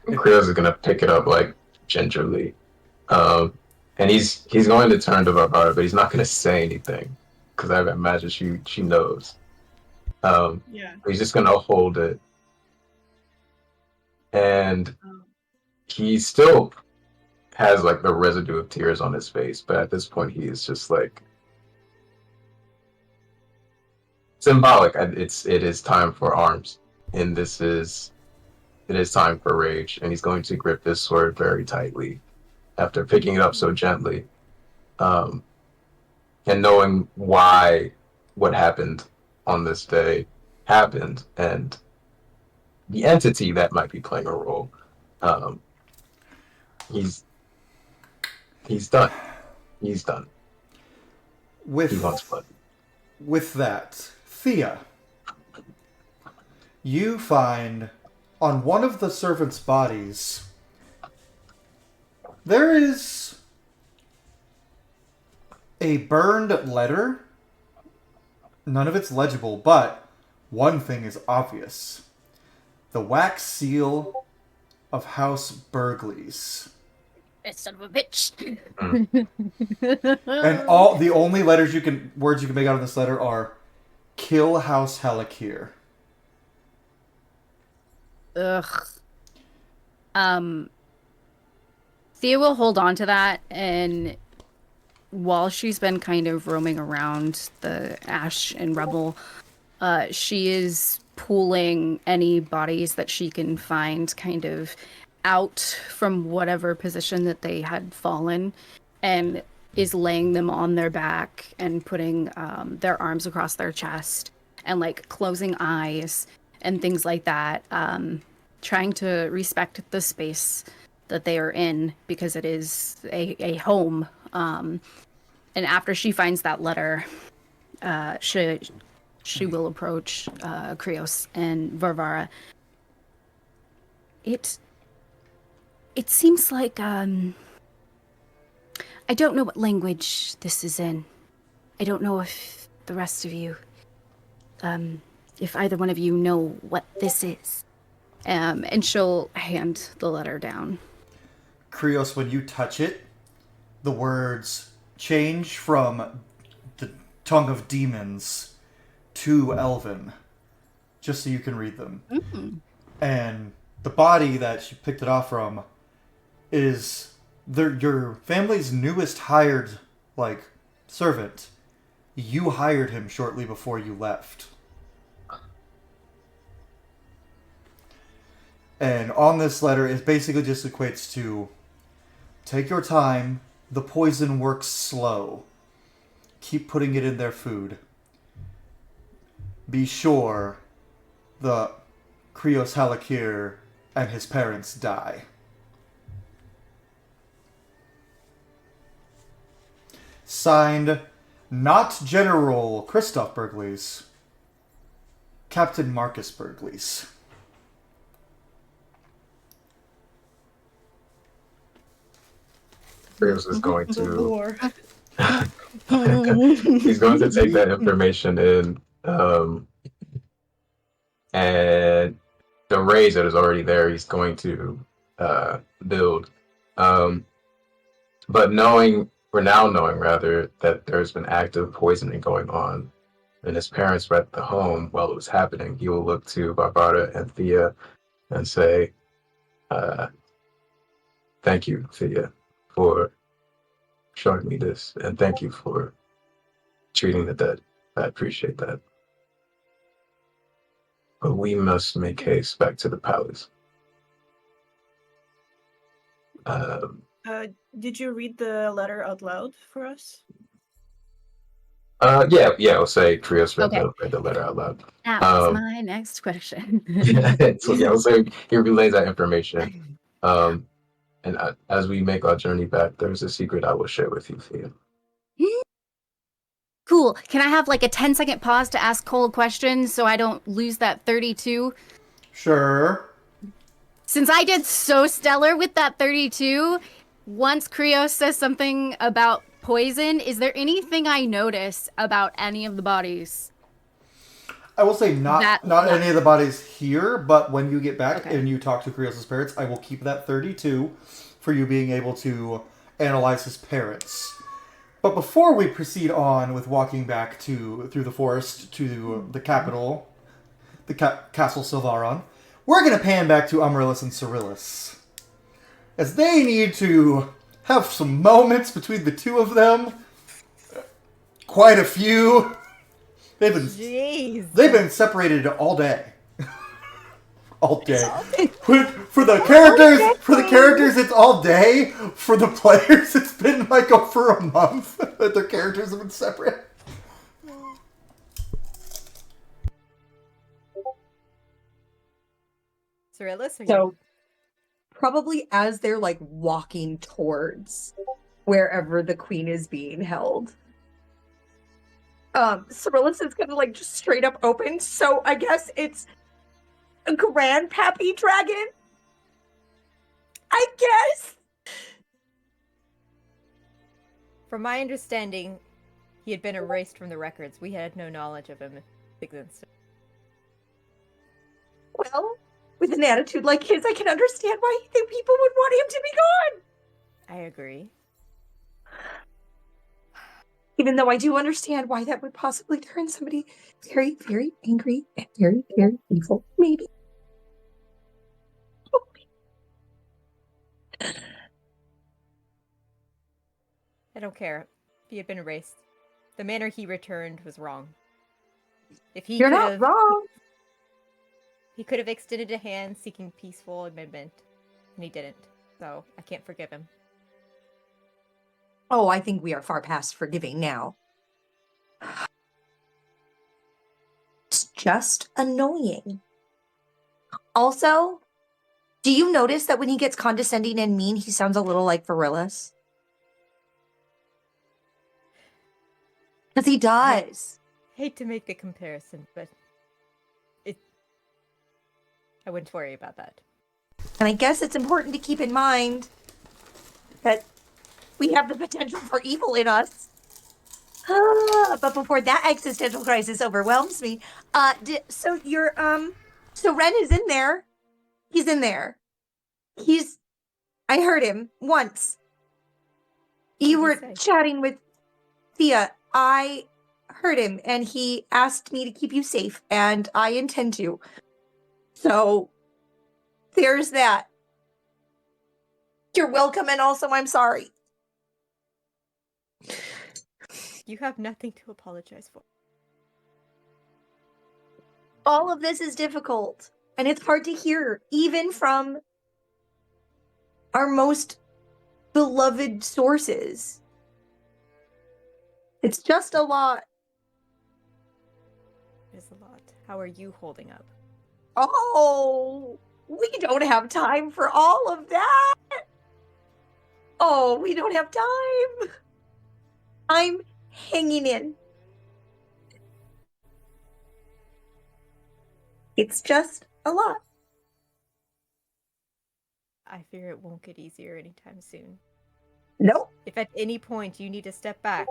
S5: Cryeos is gonna pick it up like gingerly, and he's going to turn to Varvara, but he's not gonna say anything because I imagine she knows.
S6: Yeah.
S5: He's just gonna hold it, and he still has like the residue of tears on his face, but at this point he is just like symbolic. It is time for arms, and it is time for rage, and he's going to grip this sword very tightly after picking it up so gently, and knowing why what happened on this day happened, and the entity that might be playing a role. He's done. He's done. He wants blood.
S1: With that, Thea, you find on one of the servants' bodies there is a burned letter. None of it's legible, but one thing is obvious. The wax seal of House Burgleys.
S7: Son of a bitch.
S1: And the only words you can make out of this letter are "Kill House Halakiir."
S7: Ugh. Thea will hold on to that, and while she's been kind of roaming around the ash and rubble, she is pulling any bodies that she can find kind of out from whatever position that they had fallen, and is laying them on their back and putting their arms across their chest and like closing eyes and things like that, trying to respect the space that they are in because it is a home. And after she finds that letter, she will approach Cryeos and Varvara. It seems like I don't know what language this is in. I don't know if the rest of you, if either one of you know what this is. And she'll hand the letter down.
S1: Cryeos, when you touch it, the words change from the tongue of demons to Elven, just so you can read them.
S7: Mm-hmm.
S1: And the body that you picked it off from is your family's newest hired, servant. You hired him shortly before you left. And on this letter, it basically just equates to, take your time, the poison works slow. Keep putting it in their food. Be sure the Cryeos Halakiir and his parents die. Signed, not General Christoph Burgleys, Captain Marcus Burgleys.
S5: Cryeos is going to he's going to take that information in, and the rage that is already there, he's going to build. But knowing that there's been active poisoning going on, and his parents were at the home while it was happening, he will look to Varvara and Thea and say, "Thank you, Thea, for showing me this, and thank you for treating the dead. I appreciate that. But we must make haste back to the palace."
S6: Did you read the letter out loud for us?
S5: Yeah, I'll say Cryeos read
S7: Okay.
S5: the letter out loud.
S7: That was my next question.
S5: So yeah, I'll say he relays that information. And as we make our journey back, there's a secret I will share with you, Thea.
S7: Cool. Can I have like a 10-second pause to ask Cole a question so I don't lose that 32?
S1: Sure.
S7: Since I did so stellar with that 32, once Cryeos says something about poison, is there anything I notice about any of the bodies?
S1: I will say not any of the bodies here, but when you get back
S2: Okay.
S1: and you talk to Cryeos' parents, I will keep that 32 for you being able to analyze his parents. But before we proceed on with walking back through the forest to the capital, the Castle Sylvaron, we're going to pan back to Amaryllis and Syryllis. As they need to have some moments between the two of them. Quite a few.
S3: Jeez.
S1: They've been separated all day. All day. For the characters, it's all day. For the players, it's been like over a month that their characters have been separate.
S3: Syryllis,
S2: So, probably as they're like walking towards wherever the queen is being held, Syryllis is gonna like just straight up open. So I guess it's a grandpappy dragon. I guess.
S3: From my understanding, he had been erased from the records. We had no knowledge of him existence.
S2: Well, with an attitude like his, I can understand why you think people would want him to be gone.
S3: I agree.
S2: Even though I do understand why that would possibly turn somebody very, very angry and very, very evil. Maybe.
S3: I don't care. He had been erased. The manner he returned was wrong. If he
S2: You're
S3: could
S2: not
S3: have,
S2: wrong.
S3: he could have extended a hand seeking peaceful amendment, and he didn't. So I can't forgive him.
S2: Oh, I think we are far past forgiving now. It's just annoying. Also, do you notice that when he gets condescending and mean, he sounds a little like Syryllis? Because he does.
S3: Hate to make the comparison, but I wouldn't worry about that.
S2: And I guess it's important to keep in mind that we have the potential for evil in us. But before that existential crisis overwhelms me, so Ren is in there. He's in there. I heard him once. You were chatting with Thea. I heard him, and he asked me to keep you safe, and I intend to. So, there's that. You're welcome, and also I'm sorry.
S3: You have nothing to apologize for.
S2: All of this is difficult, and it's hard to hear, even from our most beloved sources. It's just a lot.
S3: It's a lot. How are you holding up?
S2: Oh, we don't have time for all of that. Oh, we don't have time. I'm hanging in. It's just a lot.
S3: I fear it won't get easier anytime soon.
S2: Nope.
S3: If at any point you need to step back.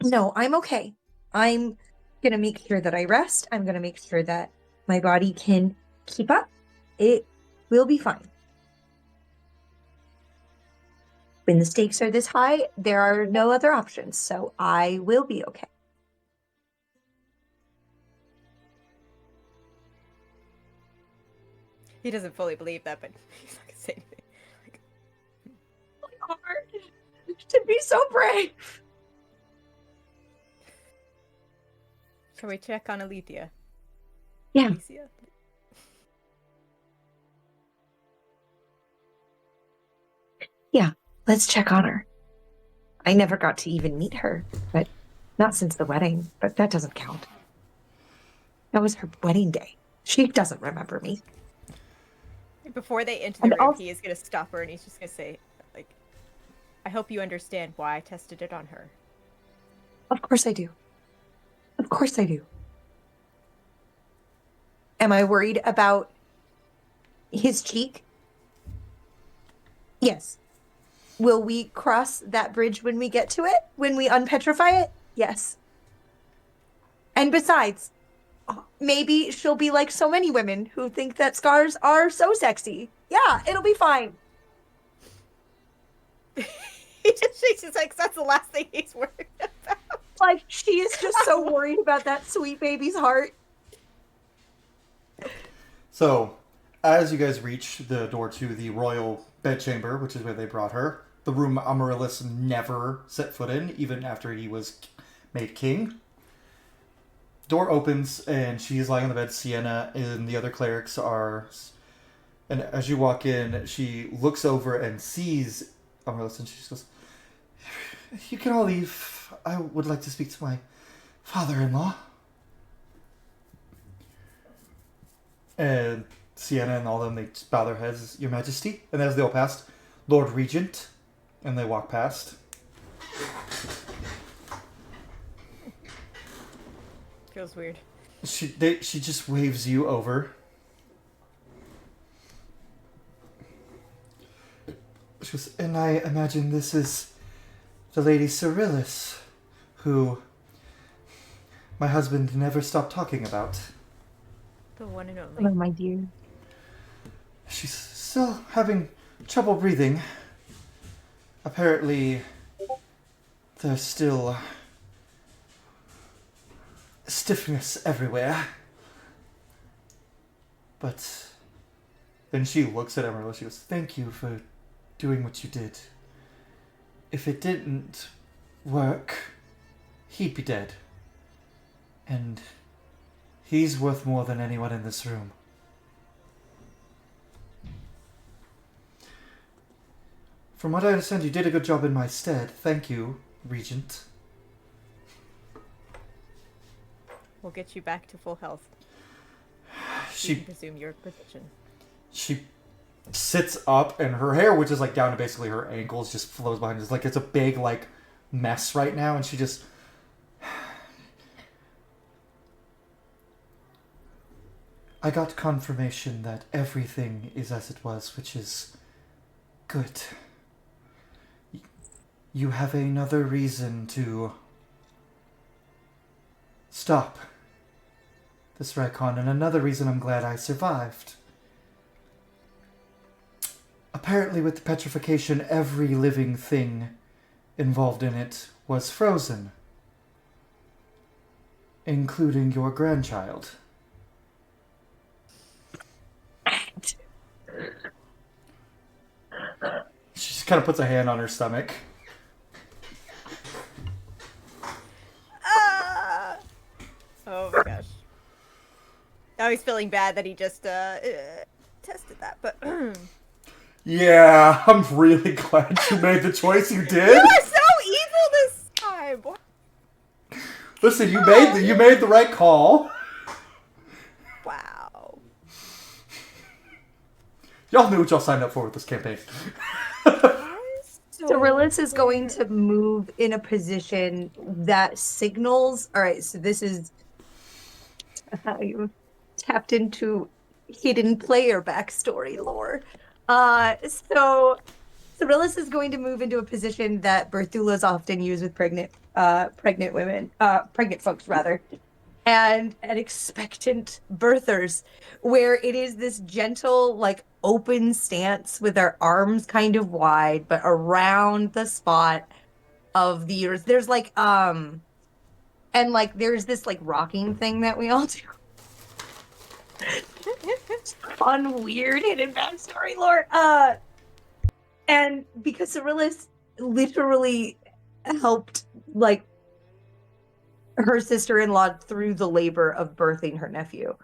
S2: No, I'm okay. I'm gonna make sure that I rest. I'm gonna make sure that my body can keep up. It will be fine. When the stakes are this high, there are no other options, so I will be okay.
S3: He doesn't fully believe that, but he's not gonna say anything. Like,
S2: It's hard to be so brave.
S3: shall we check on Alethea?
S2: Yeah.
S3: Alicia?
S2: Let's check on her. I never got to even meet her, but not since the wedding, but that doesn't count. That was her wedding day. She doesn't remember me.
S3: Before they enter
S2: And
S3: the room,
S2: also-
S3: he is gonna stop her and he's just gonna say, like, I hope you understand why I tested it on her.
S2: Of course I do. Of course I do. Am I worried about his cheek? Yes. Will we cross that bridge when we get to it? When we unpetrify it? Yes. And besides, maybe she'll be like so many women who think that scars are so sexy. Yeah, it'll be fine.
S3: He just shakes his head 'cause that's the last thing he's worried about.
S2: Like, she is just so worried about that sweet baby's heart.
S1: So, as you guys reach the door to the royal bedchamber, which is where they brought her, the room Amaryllis never set foot in, even after he was made king. Door opens, and she's lying on the bed. Sienna and the other clerics are... And as you walk in, she looks over and sees Amaryllis, and she just goes, "You can all leave. I would like to speak to my father-in-law." And Sienna and all of them, they just bow their heads, "Your Majesty." And as they all passed, "Lord Regent." And they walk past.
S3: Feels weird.
S1: She just waves you over. She goes, "And I imagine this is the Lady Syryllis, who my husband never stopped talking about."
S3: The one and only.
S2: Oh, my dear.
S1: "She's still having trouble breathing. Apparently, there's still stiffness everywhere." But then she looks at Amaryllis. She goes, "Thank you for doing what you did. If it didn't work, he'd be dead. And he's worth more than anyone in this room." "From what I understand, you did a good job in my stead. Thank you, Regent."
S3: We'll get you back to full health.
S1: She
S3: You can resume your position.
S1: She sits up, and her hair, which is like down to basically her ankles, just flows behind. It's like it's a big like mess right now, and she just... "I got confirmation that everything is as it was, which is good. You have another reason to stop this Rykon, and another reason I'm glad I survived. Apparently with the petrification, every living thing involved in it was frozen, including your grandchild." She just kind of puts a hand on her stomach.
S3: Oh my gosh. Now he's feeling bad that he just tested that, but
S1: Yeah, I'm really glad you made the choice you did.
S3: you are so evil this time.
S1: Listen, you made the right call.
S3: Wow.
S1: Y'all knew what y'all signed up for with this campaign.
S2: Syryllis is going to move in a position that signals... Alright, so this is how you tapped into hidden player backstory lore. So Syryllis is going to move into a position that Berthulas often use with pregnant folks rather, and expectant birthers, where it is this gentle, like, open stance with our arms kind of wide, but around the spot of the uterus. There's like and like there's this like rocking thing that we all do. Fun, weird hidden backstory lore. And because Syryllis literally helped like her sister-in-law through the labor of birthing her nephew.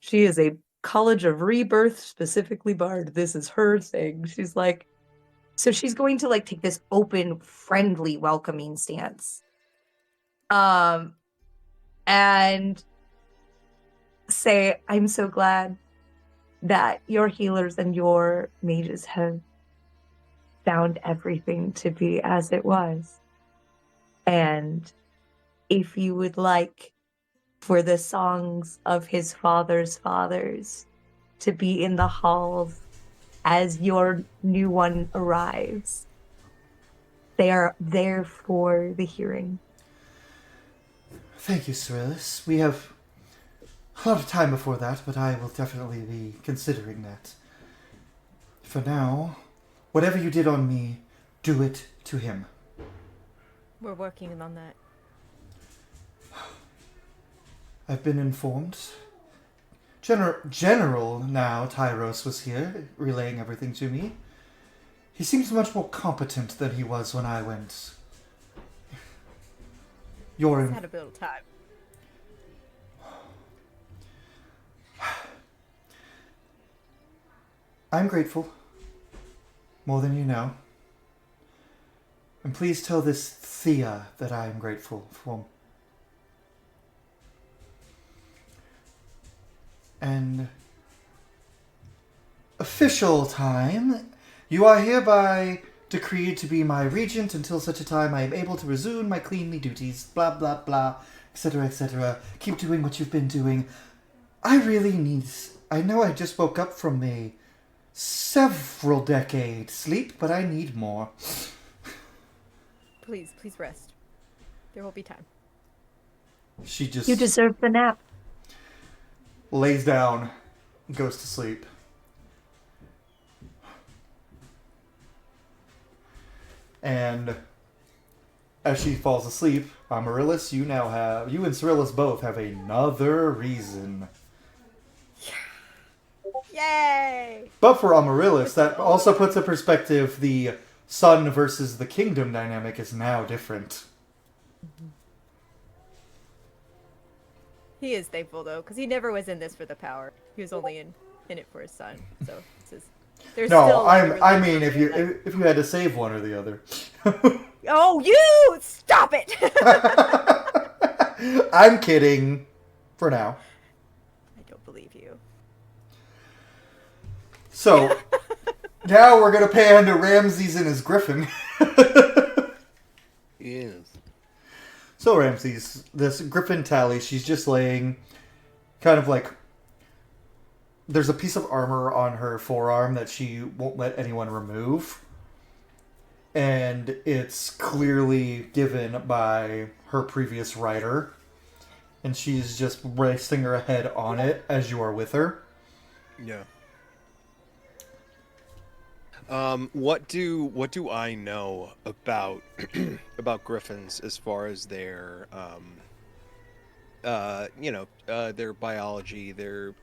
S2: She is a College of Rebirth, specifically Bard. This is her thing. She's like, so she's going to like take this open, friendly, welcoming stance. And say, "I'm so glad that your healers and your mages have found everything to be as it was. And if you would like for the songs of his father's fathers to be in the halls as your new one arrives, they are there for the hearing."
S1: Thank you, Syryllis. We have a lot of time before that, but I will definitely be considering that. For now, whatever you did on me, do it to him.
S3: We're working on that.
S1: I've been informed. General now, Tyros was here, relaying everything to me. He seems much more competent than he was when I went.
S3: He's had a bit of time.
S1: I'm grateful. More than you know. And please tell this Thea that I am grateful for. And official time. You are hereby decreed to be my regent until such a time I am able to resume my queenly duties. Blah, blah, blah, etc., etc. Keep doing what you've been doing. I really need... I know I just woke up from a several decade sleep, but I need more.
S3: Please rest. There will be time.
S1: She just
S2: You deserve the nap.
S1: lays down, goes to sleep. And as she falls asleep, Amaryllis, you and Syryllis both have another reason.
S3: Yay!
S1: But for Amaryllis, that also puts in perspective the sun versus the kingdom dynamic is now different.
S3: He is thankful though, because he never was in this for the power. He was only in it for his son. So it's his. There's
S1: No,
S3: still, like, a
S1: I mean
S3: relationship
S1: if you had to save one or the other.
S3: Oh, you stop it!
S1: I'm kidding. For now.
S3: I don't believe you.
S1: So now we're gonna pan to Ramses and his griffin.
S4: Yes.
S1: So Ramses, this griffin Tally, she's just laying kind of like there's a piece of armor on her forearm that she won't let anyone remove. And it's clearly given by her previous rider. And she's just resting her head on it as you are with her.
S4: Yeah. What do I know about about griffins as far as their their biology, their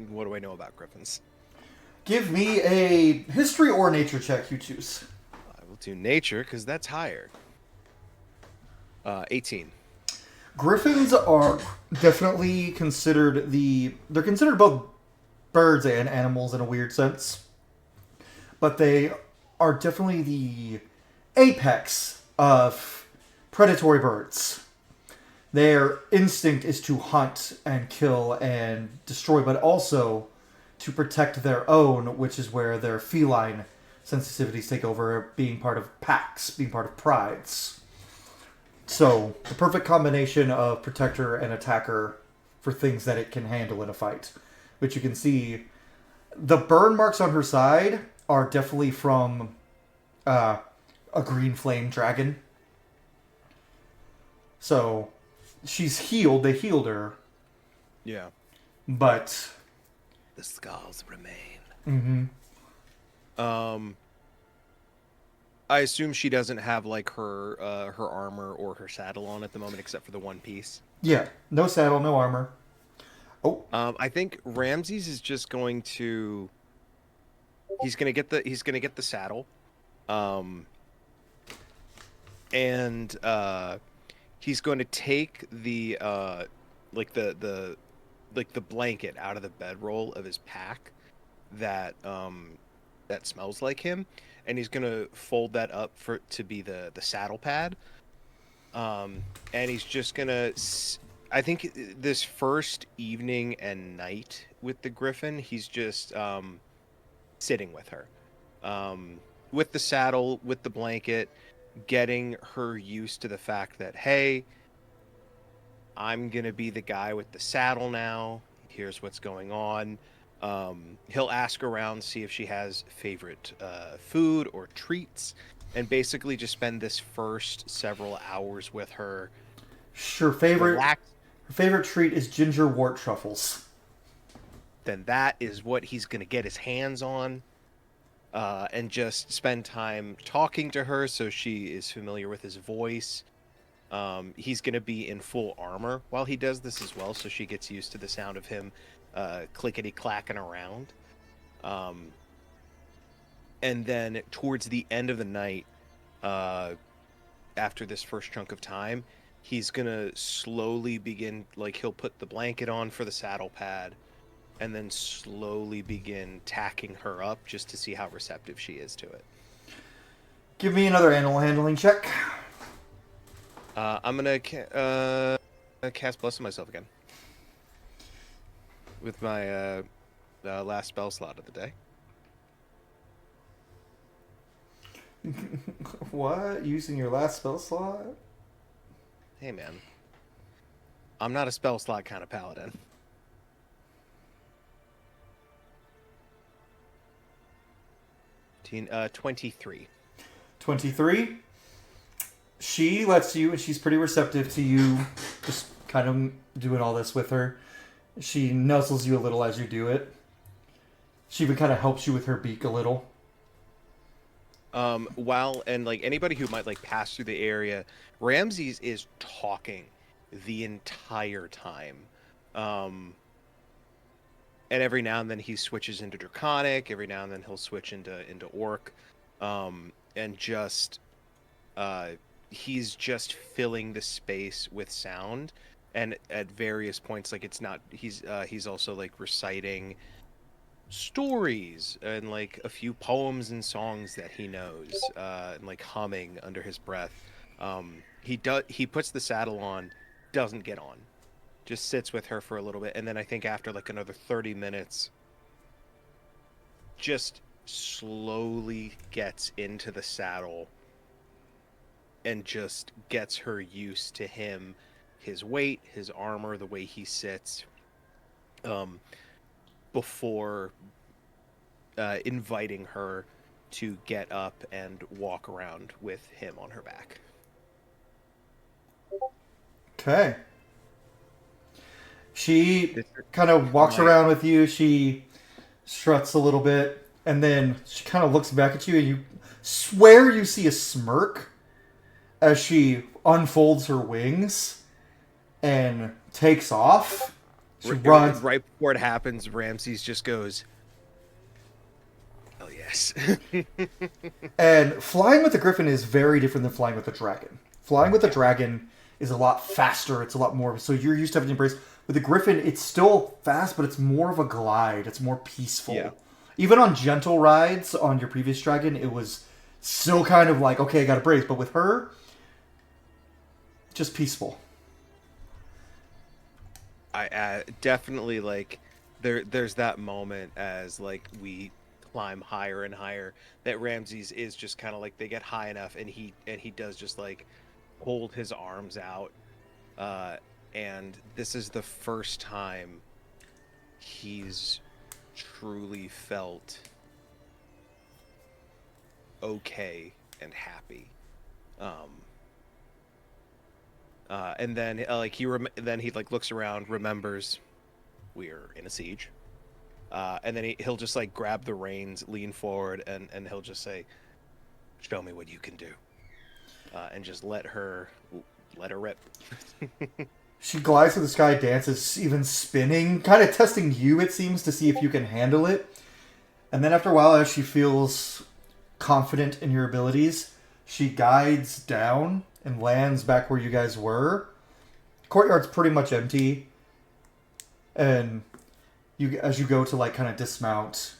S4: what do I know about griffins?
S1: Give me a history or nature check, you choose.
S4: I will do nature because that's higher. 18.
S1: Griffins are definitely considered they're considered both birds and animals in a weird sense. But they are definitely the apex of predatory birds. Their instinct is to hunt and kill and destroy, but also to protect their own, which is where their feline sensitivities take over, being part of packs, being part of prides. So, the perfect combination of protector and attacker for things that it can handle in a fight. Which you can see, the burn marks on her side are definitely from a green flame dragon. So, she's healed, they healed her.
S4: Yeah.
S1: But
S4: The scars remain.
S1: Mm-hmm.
S4: I assume she doesn't have like her armor or her saddle on at the moment, except for the one piece.
S1: Yeah, no saddle, no armor. Oh,
S4: I think Ramses is just going to. He's gonna get the saddle, and he's going to take the the blanket out of the bedroll of his pack that smells like him, and he's gonna fold that up to be the saddle pad, and he's just gonna. I think this first evening and night with the griffin, he's just sitting with her, with the saddle, with the blanket, getting her used to the fact that, hey, I'm gonna be the guy with the saddle now. Here's what's going on. He'll ask around, see if she has favorite food or treats, and basically just spend this first several hours with her,
S1: Her favorite
S4: relax,
S1: her favorite treat is ginger wort truffles.
S4: then that is what he's going to get his hands on, and just spend time talking to her so she is familiar with his voice. He's going to be in full armor while he does this as well, so she gets used to the sound of him clickety-clacking around. And then towards the end of the night, after this first chunk of time, he's going to slowly begin, like, he'll put the blanket on for the saddle pad, and then slowly begin tacking her up just to see how receptive she is to it.
S1: Give me another animal handling check.
S4: I'm gonna cast Bless on myself again with my last spell slot of the day.
S1: What? Using your last spell slot?
S4: Hey man, I'm not a spell slot kind of paladin. Teen, 23.
S1: 23. She lets you, and she's pretty receptive to you just kind of doing all this with her. She nuzzles you a little as you do it. She even kind of helps you with her beak a little.
S4: And like anybody who might like pass through the area, Ramses is talking the entire time. And every now and then he switches into Draconic, every now and then he'll switch into Orc. And just he's just filling the space with sound, and at various points, like it's not he's also like reciting stories and like a few poems and songs that he knows, and like humming under his breath. He puts the saddle on, doesn't get on, just sits with her for a little bit, and then I think after like another 30 minutes, just slowly gets into the saddle and just gets her used to him, his weight, his armor, the way he sits, before inviting her to get up and walk around with him on her back.
S1: Okay. She kind of walks around with you. She struts a little bit, and then she kind of looks back at you, and you swear you see a smirk as she unfolds her wings and takes off. She runs.
S4: Right before it happens, Ramses just goes, "Oh yes."
S1: And flying with the griffin is very different than flying with the dragon. Flying with the dragon is a lot faster. It's a lot more. So you're used to having to embrace. With the griffin, it's still fast, but it's more of a glide. It's more peaceful.
S4: Yeah.
S1: Even on gentle rides on your previous dragon, it was still kind of like, okay, I got to brace. But with her, just peaceful.
S4: I definitely like there's that moment as like we climb higher and higher that Ramses is just kind of like they get high enough and he does just like hold his arms out, and this is the first time he's truly felt okay and happy. And then like he like looks around, remembers we're in a siege, and then he'll just like grab the reins, lean forward, and he'll just say, "Show me what you can do," and just let her rip.
S1: She glides through the sky, dances, even spinning, kind of testing you, it seems, to see if you can handle it. And then after a while, as she feels confident in your abilities, she guides down and lands back where you guys were. Courtyard's pretty much empty. And you, as you go to like kind of dismount,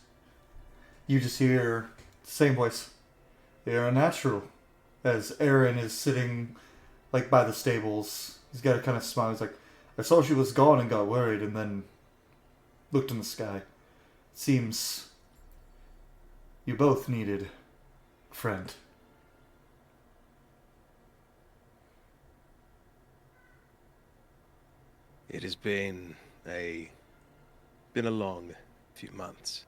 S1: you just hear the same voice. "You're unnatural." As Aaron is sitting like by the stables. He's got a kind of smile. He's like, "I saw she was gone and got worried and then looked in the sky. Seems you both needed a friend."
S4: It has been a long few months.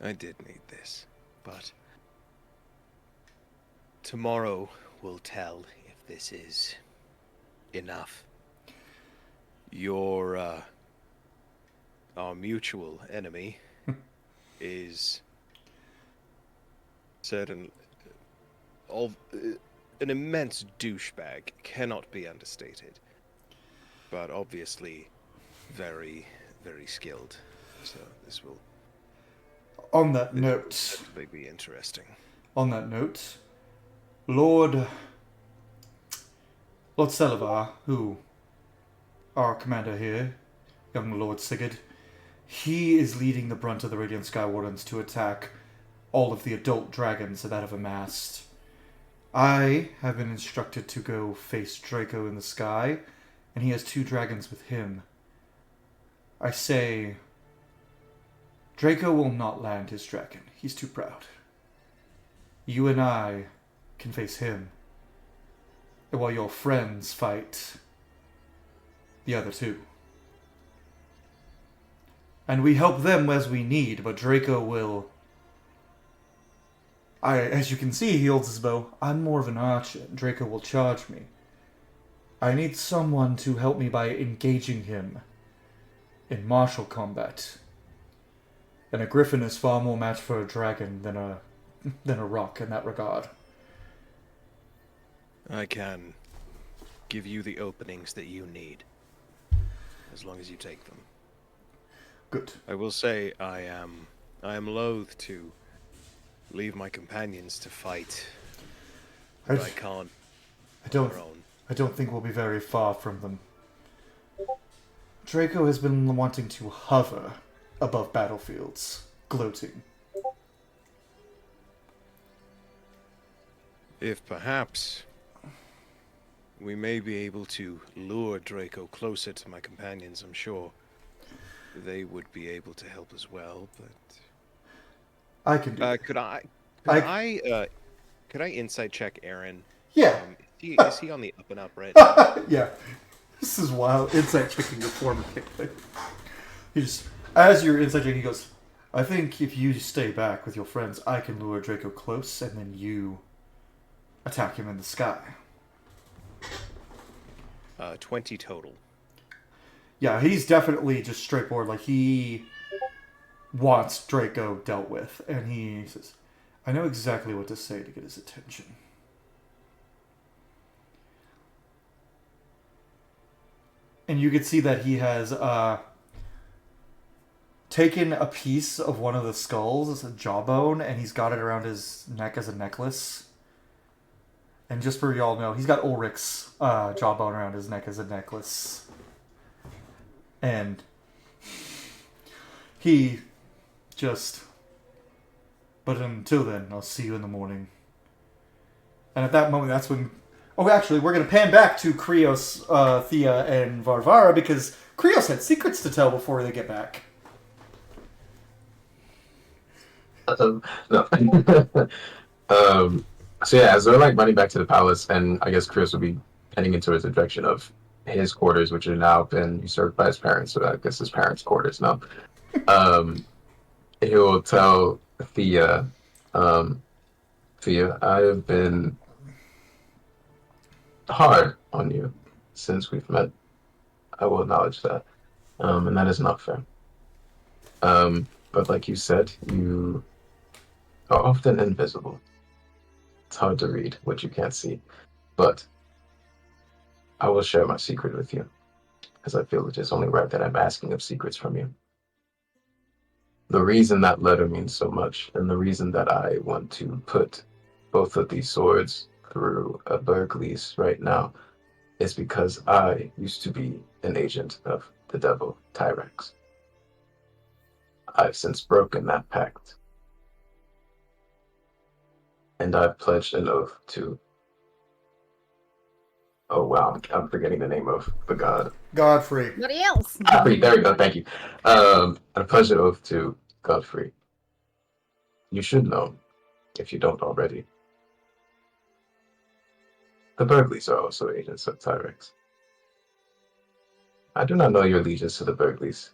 S4: I did need this, but tomorrow will tell if this is enough. Our mutual enemy is certain of an immense douchebag, cannot be understated, but obviously very, very skilled. So this will
S1: On that note,
S4: definitely be interesting.
S1: On that note, Lord Sylvaron, who our commander here, young Lord Sigurd, he is leading the brunt of the Radiant Sky Wardens to attack all of the adult dragons that have amassed. I have been instructed to go face Draco in the sky, and he has 2 dragons with him. I say, Draco will not land his dragon. He's too proud. You and I can face him, and while your friends fight the other 2. And we help them as we need, but Draco will... as you can see, he holds his bow. I'm more of an archer. Draco will charge me. I need someone to help me by engaging him in martial combat. And a griffin is far more match for a dragon than a rock in that regard.
S4: I can give you the openings that you need, as long as you take them.
S1: Good.
S4: I will say I am loath to leave my companions to fight, but I can't.
S1: I don't think we'll be very far from them. Draco has been wanting to hover above battlefields, gloating.
S4: If perhaps we may be able to lure Draco closer to my companions, I'm sure they would be able to help as well, but
S1: I can do that.
S4: Could I insight check Aaron?
S1: Yeah.
S4: Is he on the up and up right now?
S1: Yeah. This is wild. Insight checking your former kickback. He just, as you're insight checking, he goes, I think if you stay back with your friends, I can lure Draco close, and then you attack him in the sky.
S4: 20 total.
S1: Yeah, he's definitely just straightforward. Like, he wants Draco dealt with. And he says, I know exactly what to say to get his attention. And you can see that he has taken a piece of one of the skulls as a jawbone, and he's got it around his neck as a necklace. And just for y'all know, he's got Ulrich's jawbone around his neck as a necklace. And he just... But until then, I'll see you in the morning. And at that moment, that's when... Oh, actually, we're going to pan back to Cryeos, Thea, and Varvara, because Cryeos had secrets to tell before they get back.
S5: No. So yeah, as they're like running back to the palace, and I guess Cryeos will be heading into the direction of his quarters, which have now been usurped by his parents, so I guess his parents' quarters now. He will tell Thea, Thea, I have been hard on you since we've met. I will acknowledge that. And that is not fair. But like you said, you are often invisible. It's hard to read what you can't see. But I will share my secret with you, because I feel it is only right that I'm asking of secrets from you. The reason that letter means so much, and the reason that I want to put both of these swords through a Burgleys right now, is because I used to be an agent of the devil, Tyrex. I've since broken that pact. And I've pledged an oath to... Oh wow, I'm forgetting the name of the god.
S1: Godfrey.
S7: Nobody else.
S5: Godfrey, there we go, thank you. I pledged an oath to Godfrey. You should know, if you don't already. The Burgleys are also agents of Tyrex. I do not know your allegiance to the Burgleys.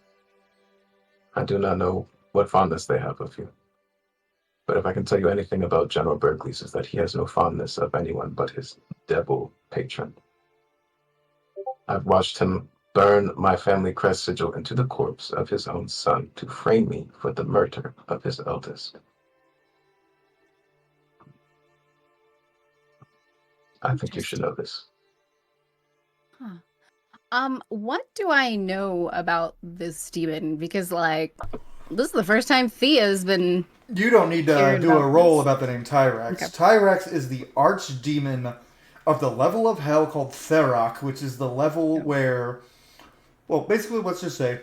S5: I do not know what fondness they have of you. But if I can tell you anything about General Berkeley's, is that he has no fondness of anyone but his devil patron. I've watched him burn my family crest sigil into the corpse of his own son to frame me for the murder of his eldest. I think you should know this.
S7: What do I know about this demon? Because, like, this is the first time Thea's been...
S1: You don't need to
S7: Hearing
S1: do a
S7: about
S1: roll
S7: this.
S1: about the name Tyrax.
S7: Okay.
S1: Tyrax is the archdemon of the level of hell called Therak, which is the level where... Well, basically, let's just say...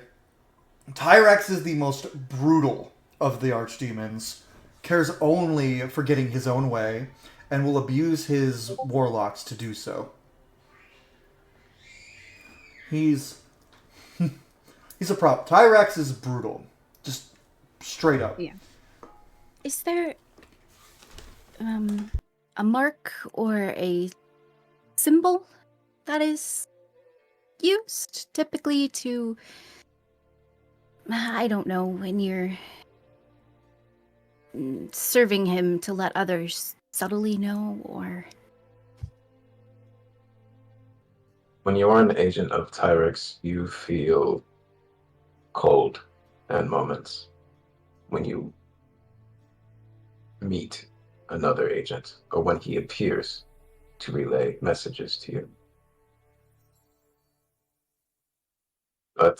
S1: Tyrax is the most brutal of the archdemons, cares only for getting his own way, and will abuse his warlocks to do so. He's a prop. Tyrax is brutal. Just straight up.
S7: Yeah. Is there a mark or a symbol that is used typically to, I don't know, when you're serving him to let others subtly know, or...
S5: When you are an agent of Tyrex, you feel cold at moments. When you meet another agent, or when he appears to relay messages to you. But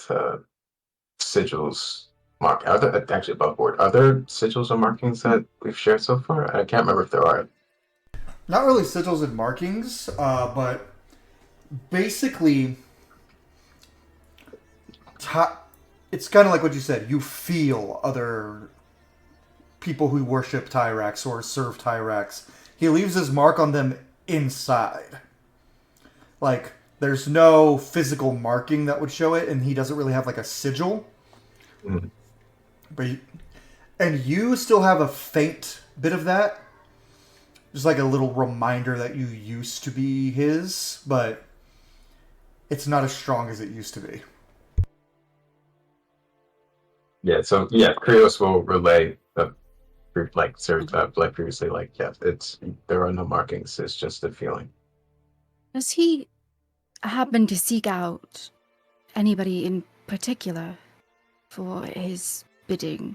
S5: sigils mark, are there, actually above board, are there sigils or markings that we've shared so far? I can't remember if there are.
S1: Not really sigils and markings, but basically, it's kind of like what you said. You feel other people who worship Tyrax or serve Tyrax. He leaves his mark on them inside. Like, there's no physical marking that would show it, and he doesn't really have like a sigil.
S5: Mm.
S1: And you still have a faint bit of that. Just like a little reminder that you used to be his, but it's not as strong as it used to be.
S5: Yeah, so yeah, Cryeos will relay like previously, like, yeah, there are no markings, it's just a feeling.
S7: Does he happen to seek out anybody in particular for his bidding?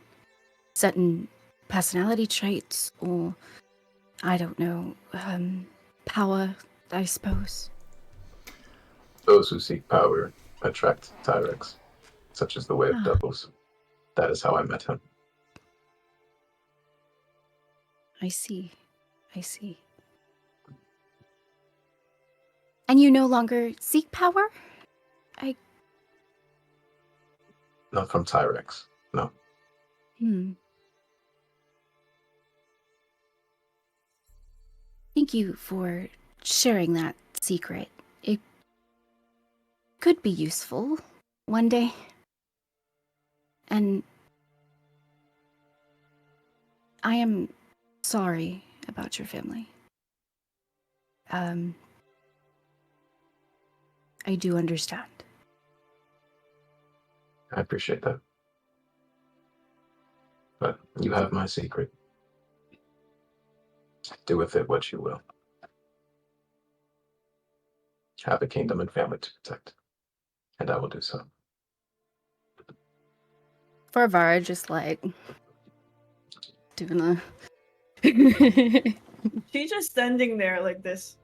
S7: Certain personality traits, or, I don't know, power, I suppose?
S5: Those who seek power attract Tyrex, such as the Way of Devils. That is how I met him.
S7: I see. And you no longer seek power?
S5: Not from Tyrex, no.
S7: Thank you for sharing that secret. It could be useful one day. And I am sorry about your family. I do understand.
S5: I appreciate that. But you have my secret. Do with it what you will. Have a kingdom and family to protect. And I will do so.
S7: Varvara just like doing a
S6: She's just standing there like this,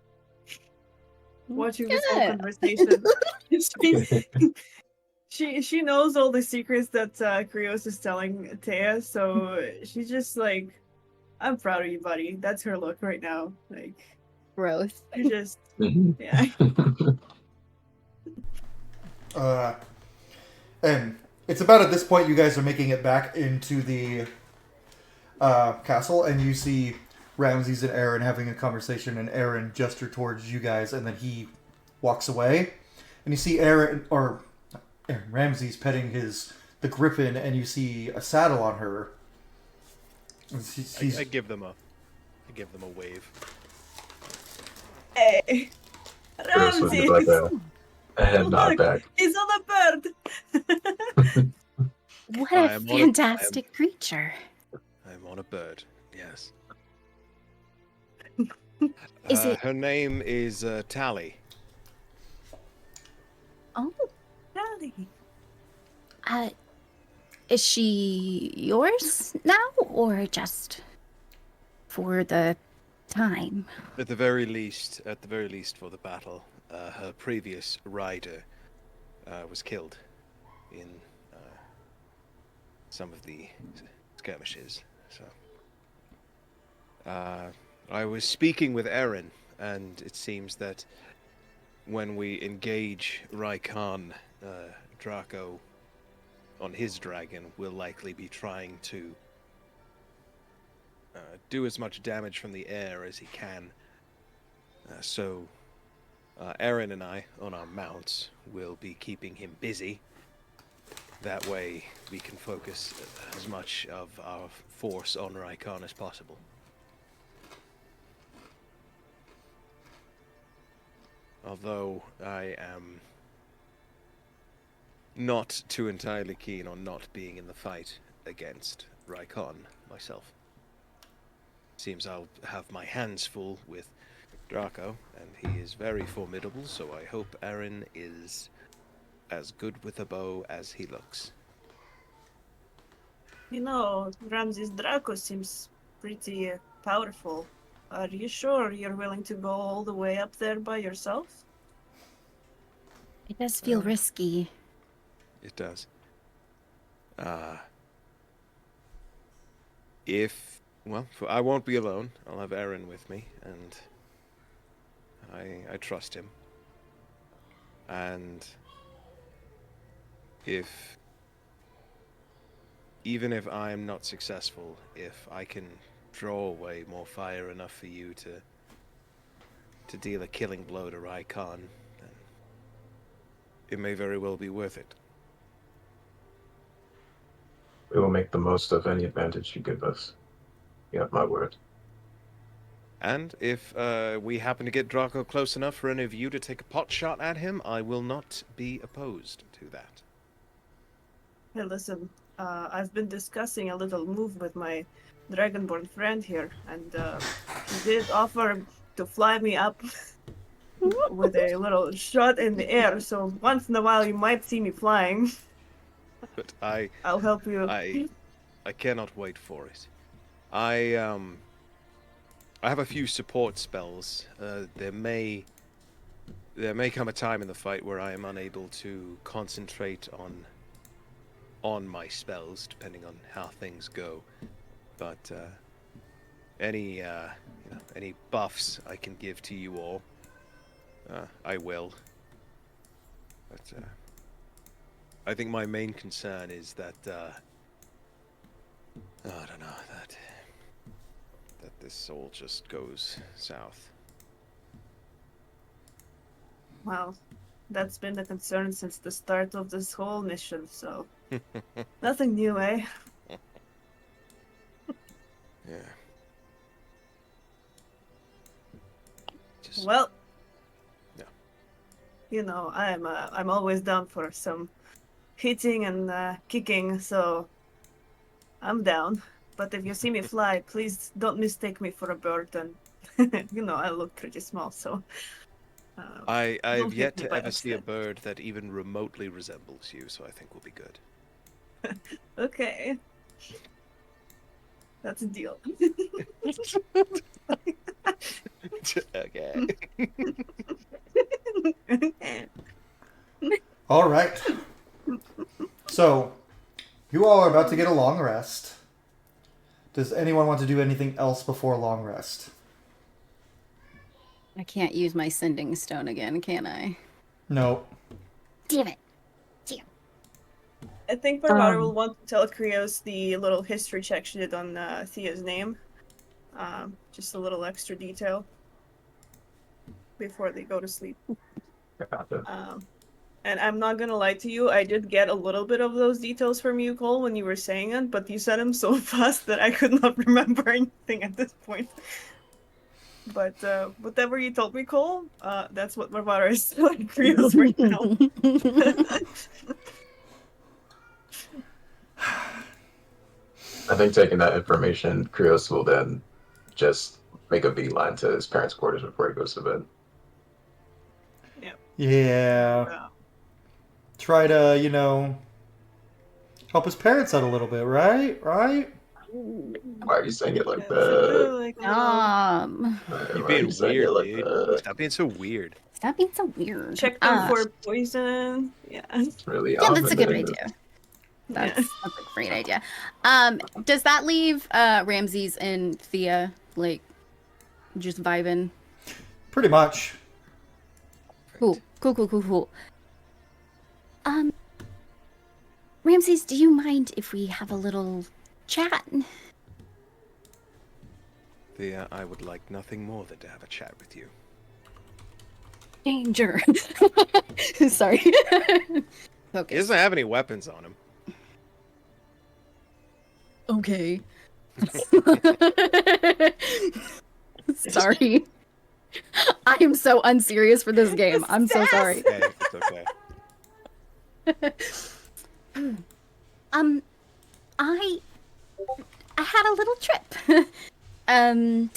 S6: watching this whole
S7: Yeah.
S6: conversation. She knows all the secrets that Cryeos is telling Thea, so she's just like, I'm proud of you, buddy. That's her look right now. Like,
S7: growth.
S6: she just, yeah.
S1: And it's about at this point you guys are making it back into the castle, and you see Ramses and Aaron having a conversation, and Aaron gesture towards you guys, and then he walks away, and you see Ramses petting the griffin, and you see a saddle on her.
S4: I give them a wave.
S6: Hey,
S5: Cryeos will give
S6: Ramses!
S5: like a head nod back.
S6: He's on a bird!
S7: What
S4: I
S7: a
S4: am on a-
S7: fantastic creature.
S4: I'm on a bird. Yes.
S7: Is it-
S4: Her name is Tally.
S7: Oh,
S6: Daddy.
S7: is she yours now, or just for the time?
S4: At the very least for the battle, her previous rider was killed in some of the skirmishes. So I was speaking with Erin, and it seems that when we engage Raikan, Draco on his dragon will likely be trying to do as much damage from the air as he can. So Erin and I, on our mounts, will be keeping him busy. That way we can focus as much of our force on Raikan as possible. Although I am not too entirely keen on not being in the fight against Raikan myself. Seems I'll have my hands full with Draco, and he is very formidable, so I hope Erin is as good with a bow as he looks.
S6: You know, Ramses Draco seems pretty powerful. Are you sure you're willing to go all the way up there by yourself?
S7: It does feel risky.
S4: It does. I won't be alone. I'll have Erin with me, and I trust him. And even if I'm not successful, if I can draw away more fire enough for you to deal a killing blow to Raikan, then it may very well be worth it.
S5: We will make the most of any advantage you give us. You have my word.
S4: And if we happen to get Draco close enough for any of you to take a pot shot at him, I will not be opposed to that.
S6: Hey, listen, I've been discussing a little move with my Dragonborn friend here, and he did offer to fly me up with a little shot in the air, so once in a while you might see me flying.
S4: But
S6: I'll help you.
S4: I cannot wait for it. I have a few support spells. There may come a time in the fight where I am unable to concentrate on my spells, depending on how things go. But any buffs I can give to you all, I will. But I think my main concern is that I don't know, that this all just goes south.
S6: Well, that's been the concern since the start of this whole mission, so nothing new, eh?
S4: Yeah.
S6: Well,
S4: yeah.
S6: You know, I'm always down for some hitting and kicking, so I'm down. But if you see me fly, please don't mistake me for a bird. And you know, I look pretty small, so.
S4: I've
S6: don't
S4: yet
S6: hit me
S4: to
S6: by
S4: ever see a
S6: accident.
S4: bird that even remotely resembles you, so I think we'll be good.
S6: Okay. That's a deal.
S4: Okay.
S1: All right. So, you all are about to get a long rest. Does anyone want to do anything else before long rest?
S7: I can't use my sending stone again, can I?
S1: No.
S7: Damn it.
S6: I think Varvara will want to tell Cryeos the little history check she did on Thea's name. Just a little extra detail before they go to sleep. And I'm not gonna lie to you, I did get a little bit of those details from you, Cole, when you were saying it, but you said them so fast that I could not remember anything at this point. But whatever you told me, Cole, that's what Varvara is telling Cryeos right now.
S5: I think taking that information, Cryeos will then just make a beeline to his parents' quarters before he goes to bed.
S1: Yeah.
S6: Wow.
S1: Try to, help his parents out a little bit, right? Right?
S5: Why are you saying it like
S6: Yeah, it's a bit
S5: that?
S6: like a little-
S5: Why
S4: You're
S5: are
S4: being
S5: you saying
S4: weird,
S5: it like
S4: dude.
S5: that?
S4: Stop being so weird.
S7: Stop being so weird.
S6: Check them for poison. Yeah.
S5: It's really
S7: Yeah, that's a good
S5: ominous.
S7: idea. That's a great idea. Does that leave Ramses and Thea like just vibing?
S1: Pretty much.
S7: Cool. Ramses, do you mind if we have a little chat?
S4: Thea, I would like nothing more than to have a chat with you.
S7: Danger. Sorry.
S4: He
S7: Focus.
S4: doesn't have any weapons on him.
S7: Okay. Sorry. I am so unserious for this game. I'm so sorry.
S4: Okay, it's okay.
S7: I had a little trip. And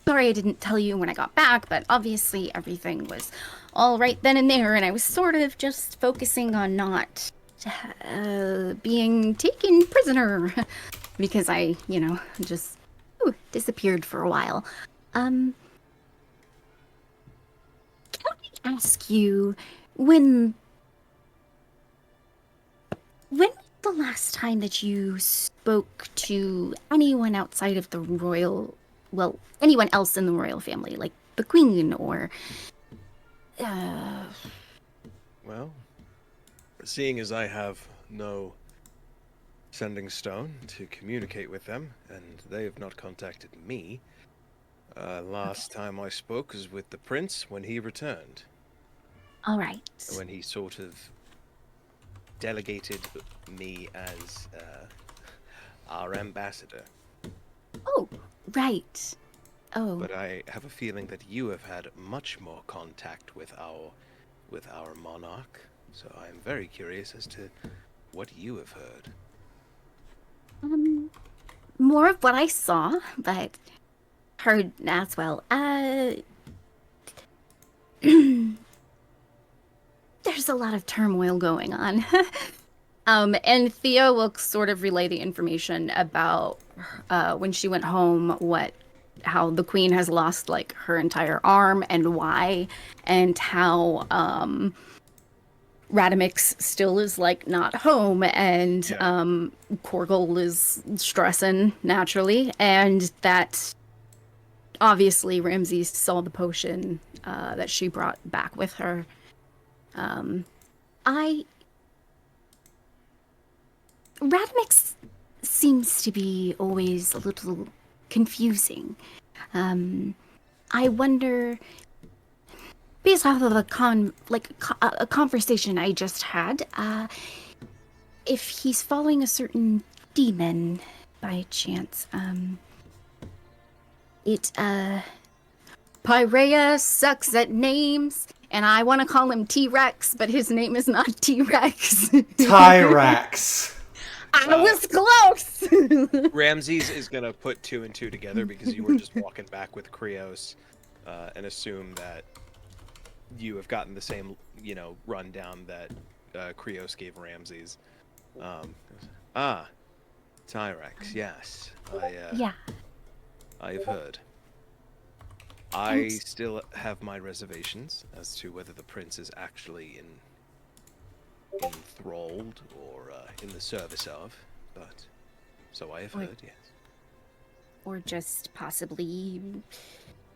S7: sorry I didn't tell you when I got back, but obviously everything was all right then and there, and I was sort of just focusing on not being taken prisoner because I, just disappeared for a while. Can I ask you when was the last time that you spoke to anyone outside of the royal, well, anyone else in the royal family, like the queen or
S4: Well, seeing as I have no sending stone to communicate with them, and they have not contacted me, last time I spoke was with the prince when he returned.
S7: all right.
S4: When he sort of delegated me as our ambassador.
S7: Oh, right. Oh,
S4: But I have a feeling that you have had much more contact with our monarch, so I am very curious as to what you have heard.
S7: more of what I saw, but heard as well. There's a lot of turmoil going on. And Thea will sort of relay the information about when she went home, how the queen has lost like her entire arm and why, and how Radamix still is like not home, and Korgel is stressing naturally, and that obviously Ramses saw the potion that she brought back with her. Radamix seems to be always a little confusing. I wonder, based off of a conversation I just had, if he's following a certain demon by chance. Pyrea sucks at names, and I want to call him T-Rex, but his name is not T-Rex.
S1: Tyrax.
S7: I was close!
S4: Ramses is gonna put 2 and 2 together because you were just walking back with Cryeos, and assume that you have gotten the same, rundown that Cryeos gave Ramses. Tyrax, yes.
S7: Yeah.
S4: I've heard. I still have my reservations as to whether the prince is actually enthralled or in the service of, but so I have heard, yes.
S7: Or just possibly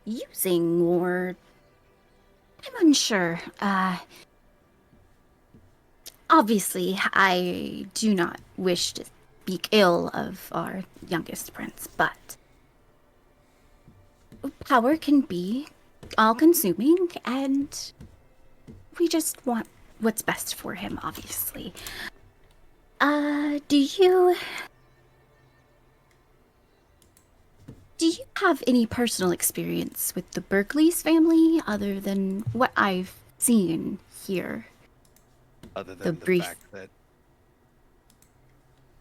S7: using, or I'm unsure. Obviously, I do not wish to speak ill of our youngest prince, but power can be all-consuming, and we just want what's best for him, obviously. Do you have any personal experience with the Berkeley's family other than what I've seen here?
S4: Other than the
S7: brief-
S4: fact that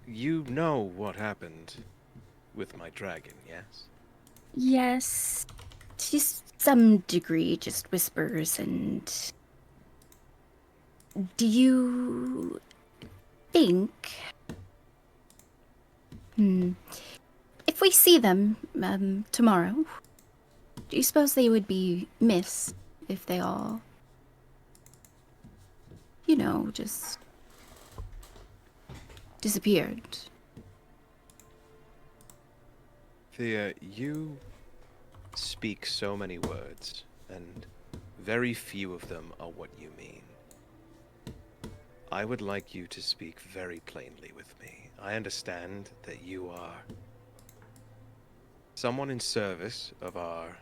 S4: You know what happened with my dragon, yes?
S7: Yes, to some degree, just whispers. And do you think, if we see them tomorrow, do you suppose they would be missed if they all, just disappeared?
S4: Thea, you speak so many words, and very few of them are what you mean. I would like you to speak very plainly with me. I understand that you are someone in service of our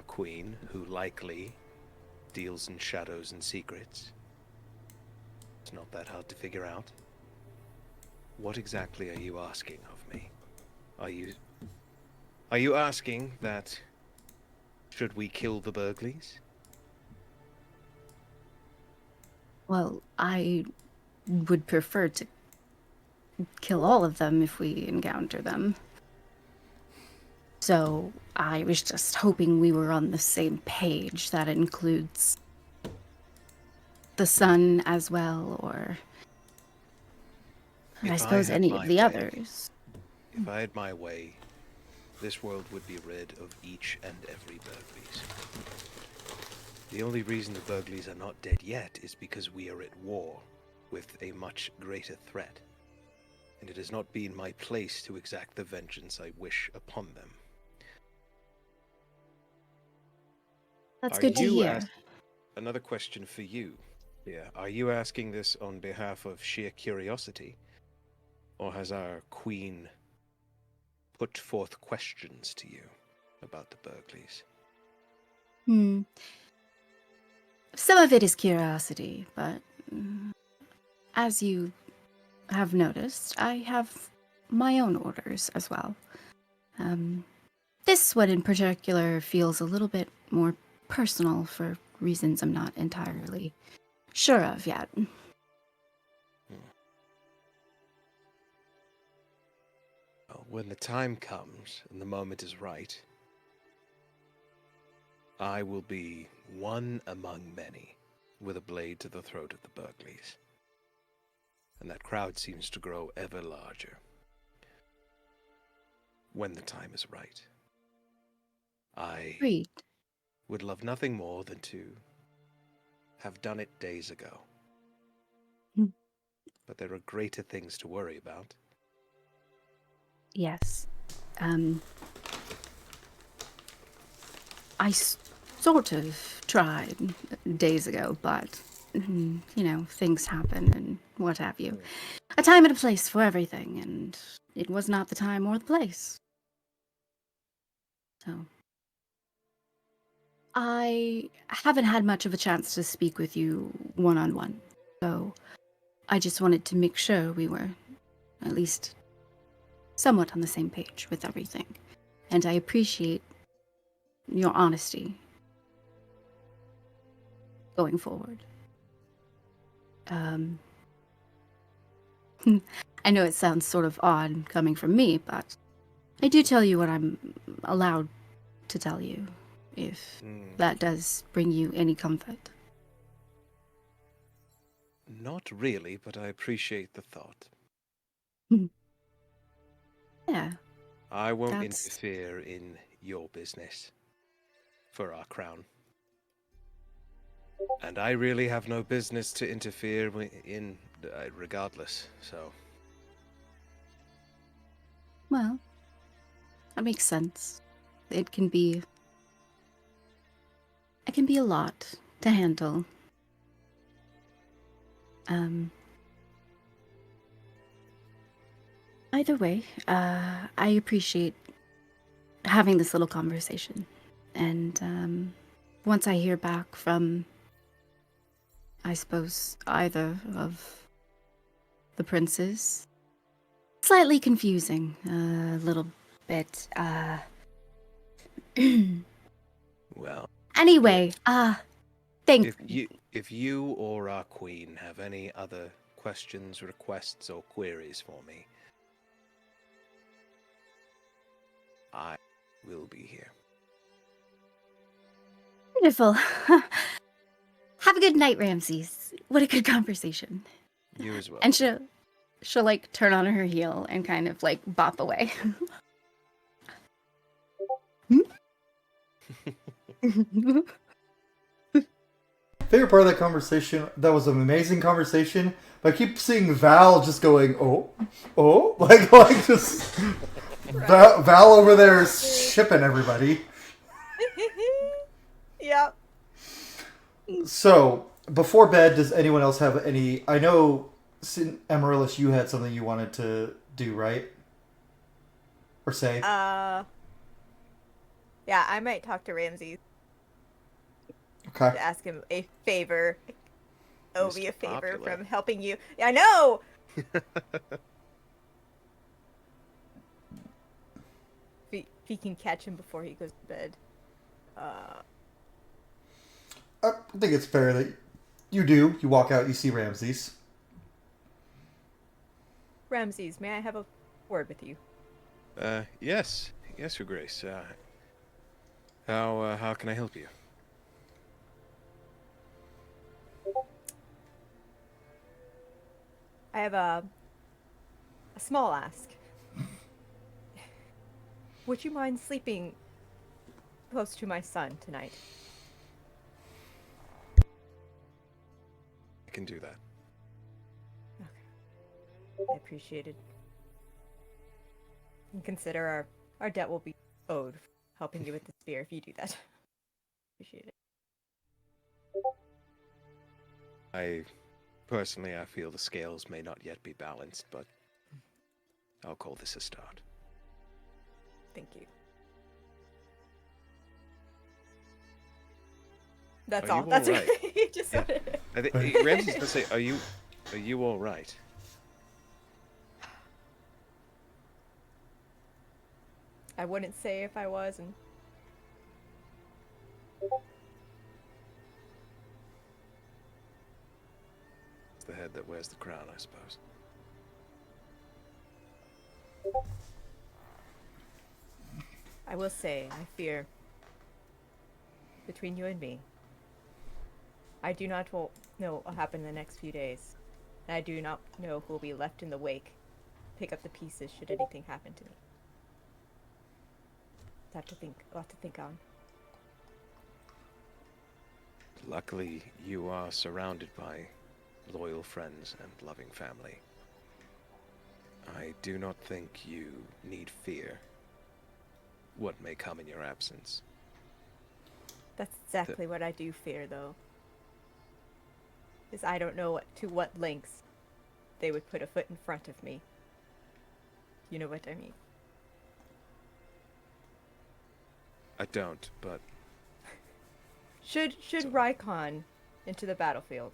S4: queen, who likely deals in shadows and secrets. It's not that hard to figure out. What exactly are you asking of me? Are you asking that should we kill the Burgleys?
S7: Well, I would prefer to kill all of them if we encounter them. So I was just hoping we were on the same page. That includes the sun as well, or I suppose any of the others.
S4: If I had my way, this world would be rid of each and every Burgleys. The only reason the Burgleys are not dead yet is because we are at war with a much greater threat, and it has not been my place to exact the vengeance I wish upon them.
S7: That's good to hear.
S4: Another question for you. Yeah, are you asking this on behalf of sheer curiosity, or has our queen put forth questions to you about the Burgleys?
S7: Some of it is curiosity, but as you have noticed, I have my own orders as well. This one in particular feels a little bit more personal for reasons I'm not entirely sure of yet.
S4: Well, when the time comes and the moment is right, I will be one among many with a blade to the throat of the Burgleys. And that crowd seems to grow ever larger. When the time is right. I
S7: Agreed.
S4: would love nothing more than to have done it days ago. But there are greater things to worry about.
S7: Yes. I sort of tried days ago, but, things happen and what have you. A time and a place for everything, and it was not the time or the place. So, I haven't had much of a chance to speak with you one-on-one, so I just wanted to make sure we were at least somewhat on the same page with everything. And I appreciate your honesty going forward. I know it sounds sort of odd coming from me, but I do tell you what I'm allowed to tell you, if that does bring you any comfort.
S4: Not really, but I appreciate the thought.
S7: Yeah.
S4: I won't interfere in your business for our crown. And I really have no business to interfere in regardless, so...
S7: Well, that makes sense. It can be a lot to handle. Either way, I appreciate having this little conversation. And once I hear back from, I suppose, either of the princes, slightly confusing, a little bit,
S4: Well...
S7: Anyway, thank
S4: you. If you or our queen have any other questions, requests, or queries for me, I will be here.
S7: Wonderful. Have a good night, Ramses. What a good conversation.
S4: You as well.
S7: And she'll like turn on her heel and kind of like bop away.
S1: Favorite part of that conversation, that was an amazing conversation, but I keep seeing Val just going, oh, like just Val over there shipping everybody.
S3: Yep.
S1: So, before bed, does anyone else have any... I know, Amaryllis, you had something you wanted to do, right? Or say?
S3: Yeah, I might talk to Ramses
S1: Okay.
S3: to ask him a favor. Owe me a
S4: Mr.
S3: favor
S4: Popular.
S3: from helping you. I know! If he can catch him before he goes to bed.
S1: I think it's fair that you do. You walk out, you see Ramses.
S3: Ramses, may I have a word with you?
S4: Yes, Your Grace. How can I help you?
S3: I have a small ask. Would you mind sleeping close to my son tonight?
S4: I can do that.
S3: I appreciate it. And consider our debt will be owed for helping you with the spear if you do that. Appreciate it.
S4: Personally, I feel the scales may not yet be balanced, but I'll call this a start.
S3: Thank you. That's
S4: Are
S3: all.
S4: you
S3: That's
S4: all right?
S3: okay. You just wanted
S4: I think Ramses gonna say, "Are you all right?"
S3: I wouldn't say if I was, and
S4: It's the head that wears the crown, I suppose.
S3: I will say, I fear, between you and me, I do not know what will happen in the next few days. And I do not know who will be left in the wake. Pick up the pieces should anything happen to me. I have to think, a lot to think on.
S4: Luckily, you are surrounded by loyal friends and loving family. I do not think you need fear what may come in your absence.
S3: That's exactly what I do fear, though. Is I don't know to what lengths they would put a foot in front of me. You know what I mean?
S4: I don't, but
S3: Should Rykon into the battlefield,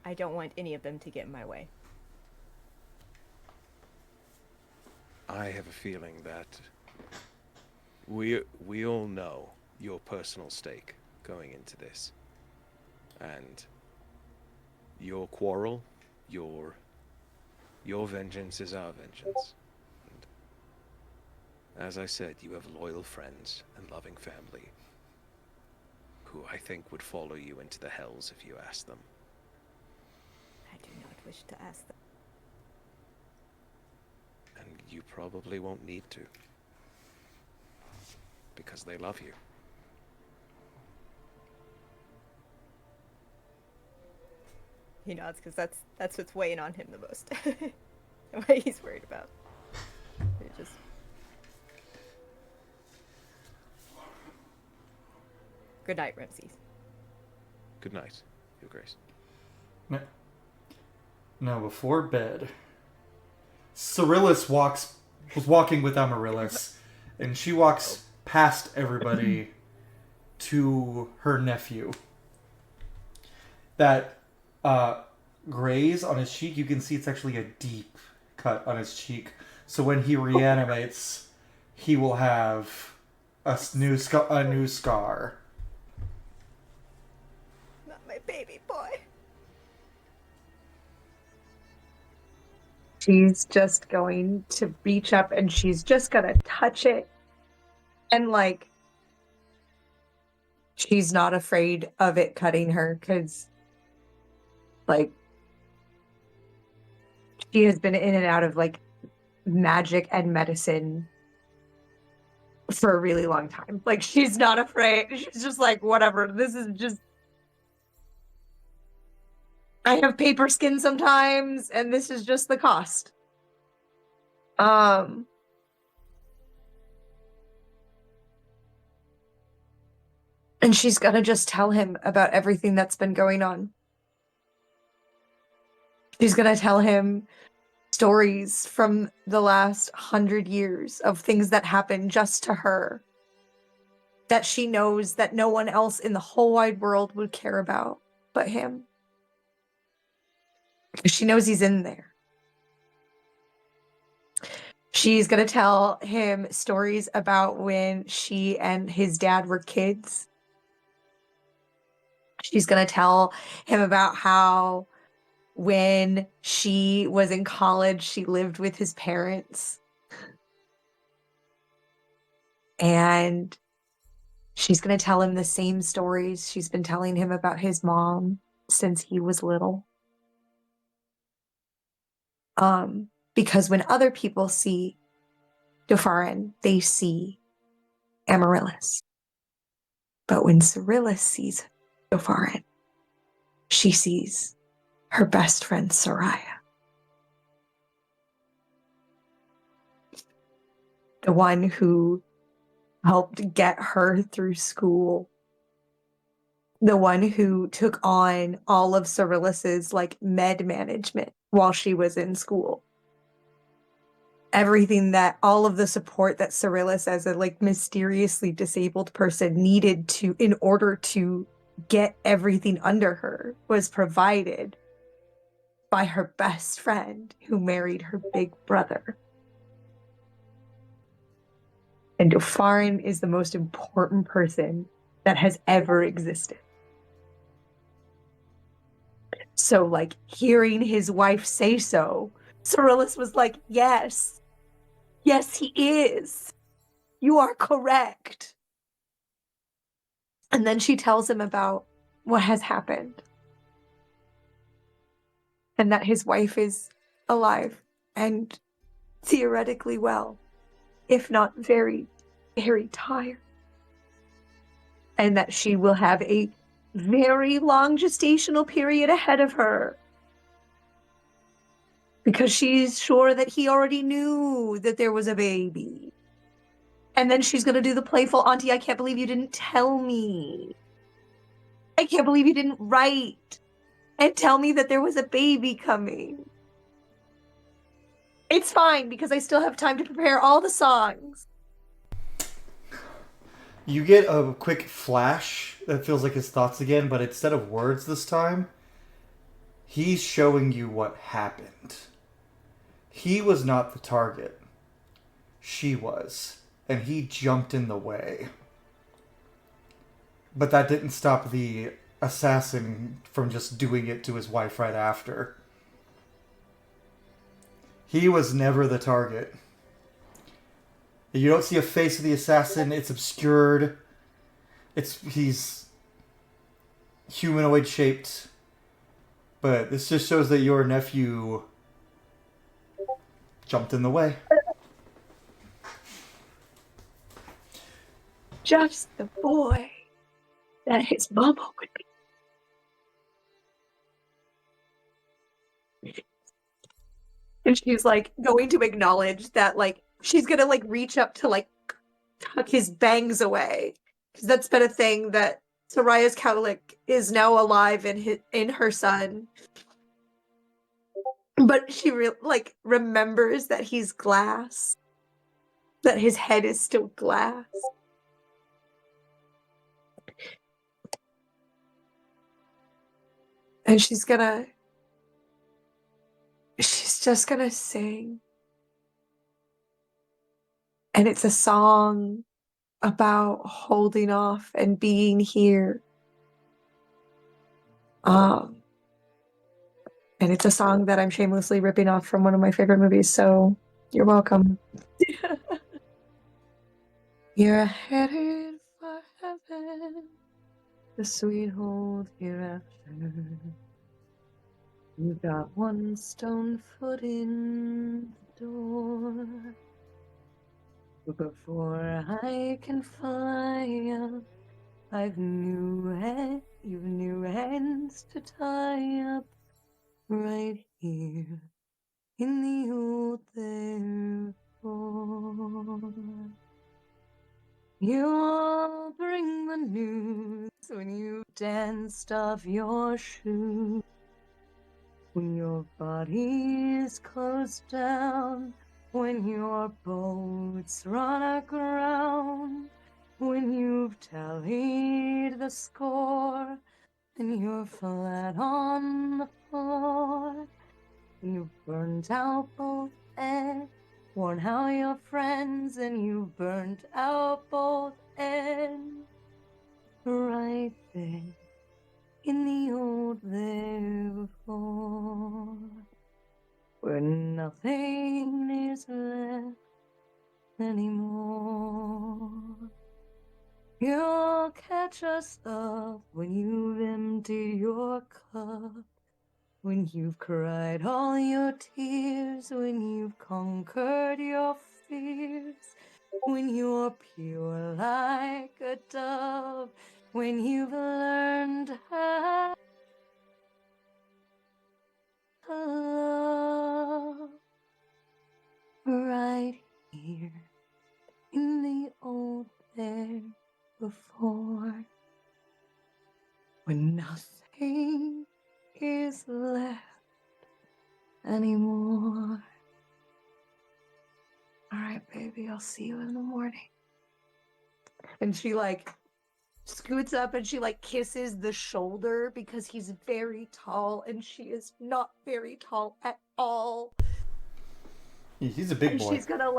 S3: I don't want any of them to get in my way.
S4: I have a feeling that we all know your personal stake going into this. And your quarrel, your vengeance is our vengeance. And as I said, you have loyal friends and loving family who I think would follow you into the hells if you asked them.
S3: I do not wish to ask them.
S4: And you probably won't need to. Because they love you.
S3: He nods because that's what's weighing on him the most. What he's worried about. It just. Good night, Ramses.
S4: Good night, Your Grace.
S1: Now, before bed, Syryllis was walking with Amaryllis, and she walks past everybody to her nephew. That graze on his cheek, you can see it's actually a deep cut on his cheek. So when he reanimates, he will have a new scar.
S3: Not my baby boy.
S2: she's just going to reach up and she's just gonna touch it. And like, she's not afraid of it cutting her because, like, she has been in and out of like magic and medicine for a really long time. Like, she's not afraid. She's just like, whatever. This is just. I have paper skin sometimes, and this is just the cost. And she's gonna just tell him about everything that's been going on. She's gonna tell him stories from the last 100 years of things that happened just to her, that she knows that no one else in the whole wide world would care about but him. Because she knows he's in there. She's going to tell him stories about when she and his dad were kids. She's going to tell him about how when she was in college, she lived with his parents. And she's going to tell him the same stories she's been telling him about his mom since he was little. Because when other people see Dofarin, they see Amaryllis. But when Syryllis sees Dofarin, she sees her best friend Soraya. The one who helped get her through school. The one who took on all of Syryllis's like med management while she was in school. Everything that, all of the support that Syryllis as a like mysteriously disabled person needed to, in order to get everything under her, was provided by her best friend who married her big brother. And Dofarin is the most important person that has ever existed. So, like, hearing his wife say so, Syryllis was like, yes, he is. You are correct. And then she tells him about what has happened. And that his wife is alive and theoretically well, if not very, very tired. And that she will have a very long gestational period ahead of her. Because she's sure that he already knew that there was a baby. And then she's going to do the playful, Auntie, I can't believe you didn't tell me. I can't believe you didn't write and tell me that there was a baby coming. It's fine, because I still have time to prepare all the songs.
S1: You get a quick flash that feels like his thoughts again, but instead of words this time, he's showing you what happened. He was not the target. She was. And he jumped in the way. But that didn't stop the assassin from just doing it to his wife right after. He was never the target. You don't see a face of the assassin. It's obscured. He's humanoid shaped. But this just shows that your nephew jumped in the way.
S2: Just the boy that his mama would be. And she's like going to acknowledge that, like, she's gonna like reach up to like tuck his bangs away, because that's been a thing that Soraya's Cowlick is now alive in her son. But she remembers that he's glass, that his head is still glass. And she's just gonna sing. And it's a song about holding off and being here. And it's a song that I'm shamelessly ripping off from one of my favorite movies, so you're welcome. You're headed for heaven, the sweet hold hereafter. You got one stone foot in the door. But before I can fly up, you've new hands to tie up right here in the old therefore. You'll bring the news when you've danced off your shoes. When your body is closed down, when your boats run aground, when you've tallied the score, and you're flat on the floor, and you've burnt out both ends, worn out your friends, and you've burnt out both ends, right there in the old therefore, where nothing is left anymore. You'll catch us up when you've emptied your cup, when you've cried all your tears, when you've conquered your fears, when you're pure like a dove, when you've learned how to love, right here in the old there before, when nothing is left anymore. All right, baby, I'll see you in the morning. And she scoots up and she kisses the shoulder because he's very tall and she is not very tall at all.
S1: He's a big
S2: And
S1: boy.
S2: she's gonna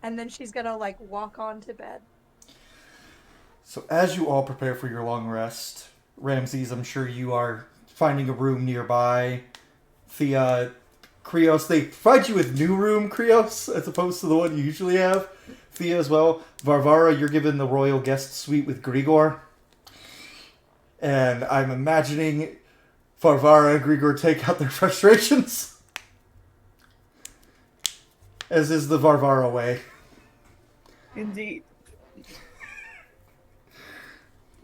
S2: and then she's gonna walk on to bed.
S1: So as you all prepare for your long rest, Ramses, I'm sure you are finding a room nearby. Thea, Cryeos, they provide you with new room, Cryeos, as opposed to the one you usually have. Thea as well. Varvara, you're given the royal guest suite with Grigor. And I'm imagining Varvara and Grigor take out their frustrations. As is the Varvara way.
S6: Indeed.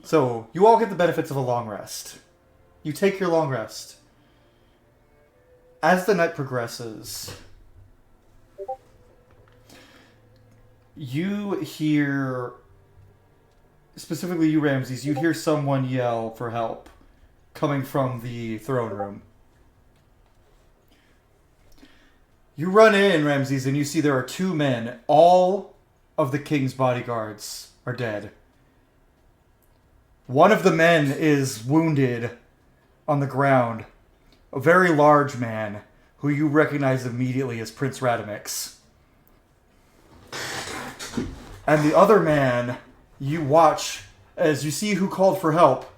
S1: So, you all get the benefits of a long rest. You take your long rest. As the night progresses, you hear, specifically you, Ramses, you hear someone yell for help coming from the throne room. You run in, Ramses, and you see there are two men. All of the king's bodyguards are dead. One of the men is wounded on the ground. A very large man who you recognize immediately as Prince Radamix. And the other man, you watch as you see who called for help.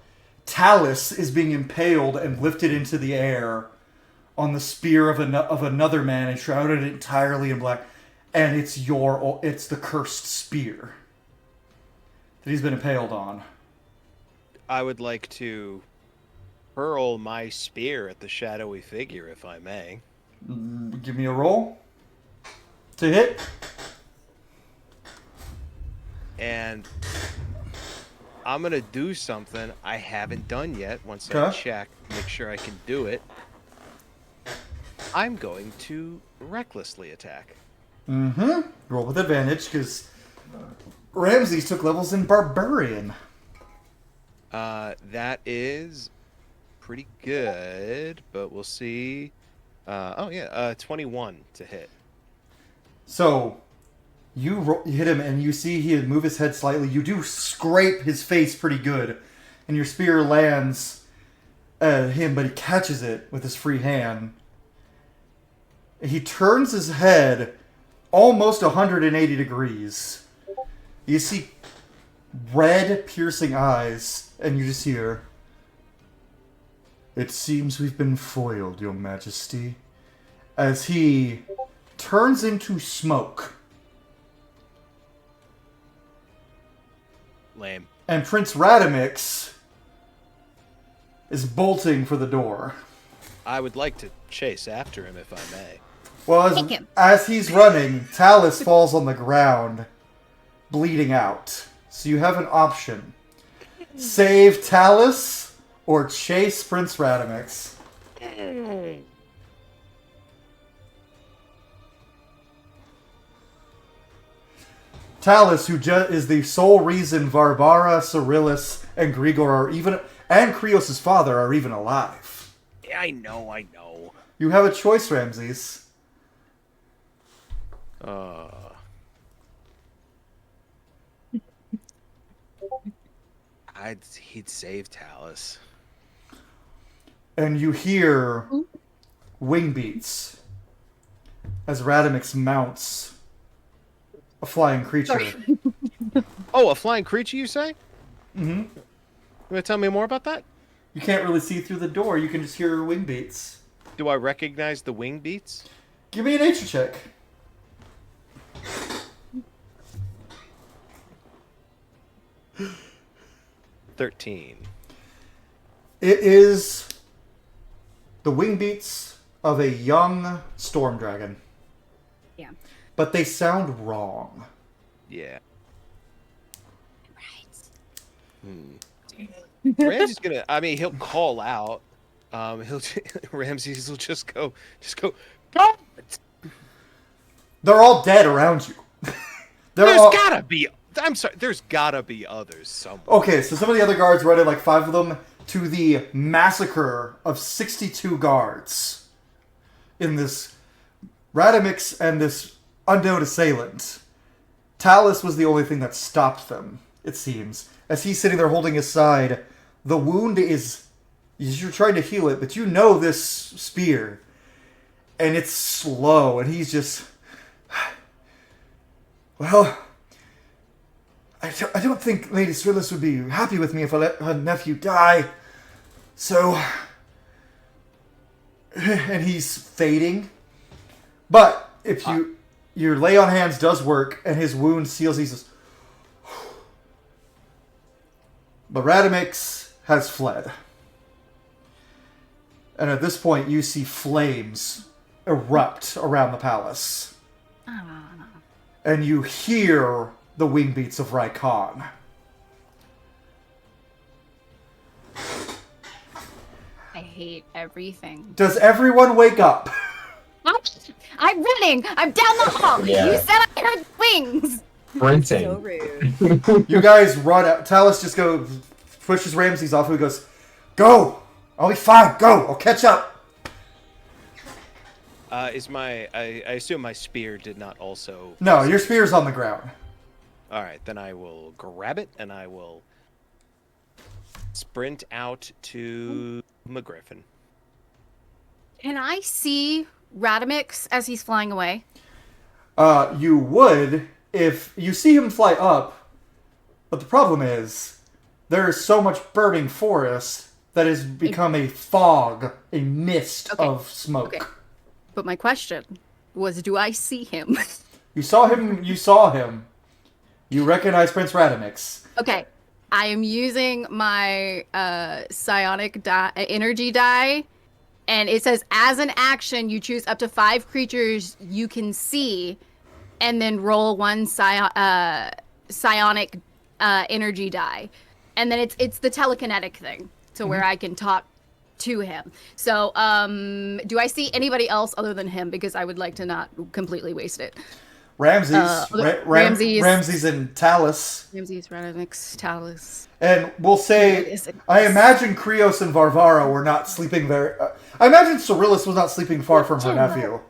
S1: Tallus is being impaled and lifted into the air on the spear of another man, enshrouded entirely in black. And it's the cursed spear that he's been impaled on.
S4: I would like to hurl my spear at the shadowy figure, if I may.
S1: Give me a roll to hit.
S4: And I'm going to do something I haven't done yet once I
S1: Okay.
S4: check, make sure I can do it. I'm going to recklessly attack.
S1: Mm-hmm. Roll with advantage, because Ramses took levels in Barbarian.
S4: That is pretty good, but we'll see. 21 to hit.
S1: So, you hit him, and you see he move his head slightly. You do scrape his face pretty good, and your spear lands at him, but he catches it with his free hand. He turns his head almost 180 degrees. You see red, piercing eyes, and you just hear, It seems we've been foiled, Your Majesty. As he turns into smoke.
S4: Lame.
S1: And Prince Radamix is bolting for the door.
S4: I would like to chase after him if I may.
S1: Well,
S7: Take him.
S1: as he's running, Tallus falls on the ground, bleeding out. So you have an option. Save Tallus or chase Prince Radamix. Tallus, who is the sole reason Varvara, Syryllis, and Grigor are even, and Cryeos' father are even alive.
S4: Yeah, I know.
S1: You have a choice, Ramses.
S4: He'd save Tallus.
S1: And you hear wing beats as Radamix mounts a flying creature.
S4: Oh, a flying creature, you say?
S1: Mm-hmm.
S4: You want to tell me more about that?
S1: You can't really see through the door. You can just hear wing beats.
S4: Do I recognize the wing beats?
S1: Give me a nature check.
S4: 13.
S1: It is the wing beats of a young storm dragon.
S7: Yeah.
S1: But they sound wrong.
S4: Yeah.
S7: Right.
S4: Ramses gonna. I mean, he'll call out. Ramses will just go. Go!
S1: They're all dead around you.
S4: There's gotta be. I'm sorry. There's gotta be others somewhere.
S1: Okay, so some of the other guards run in, like 5 of them, to the massacre of 62 guards in this Radamix and this unknown assailant. Tallus was the only thing that stopped them, it seems. As he's sitting there holding his side, the wound is... You're trying to heal it, but you know this spear. And it's slow, and he's just... Well... I don't think Lady Syryllis would be happy with me if I let her nephew die. So... And he's fading. But if your lay on hands does work, and his wound seals, he says... But Radamix has fled. And at this point, you see flames erupt around the palace. And you hear the wing beats of Raikon.
S7: I hate everything.
S1: Does everyone wake up?
S7: I'm running! I'm down the hall!
S5: Yeah.
S7: You said I heard wings!
S5: Sprinting.
S3: So rude.
S1: You guys run out. Tallus just pushes Ramses off, who goes, "Go! I'll be fine. Go! I'll catch up."
S4: I assume my spear did not also...
S1: No, your spear's on the ground.
S4: Alright, then I will grab it, and I will sprint out to McGriffin.
S7: Can I see Radamix as he's flying away?
S1: You would if you see him fly up, but the problem is there is so much burning forest that has become a fog, a mist of smoke.
S7: Okay. But my question was, do I see him?
S1: You saw him. You recognize Prince Radamix.
S7: Okay. I am using my psionic energy die, and it says, as an action, you choose up to 5 creatures you can see, and then roll 1 psionic energy die. And then it's the telekinetic thing, so where I can talk to him. So, do I see anybody else other than him? Because I would like to not completely waste it.
S1: Ramses,
S7: Ramses.
S1: Ramses and Tallus.
S7: Ramses, Radamix, Tallus.
S1: And we'll say, I imagine Cryeos and Varvara were not sleeping very... I imagine Syryllis was not sleeping far from her nephew.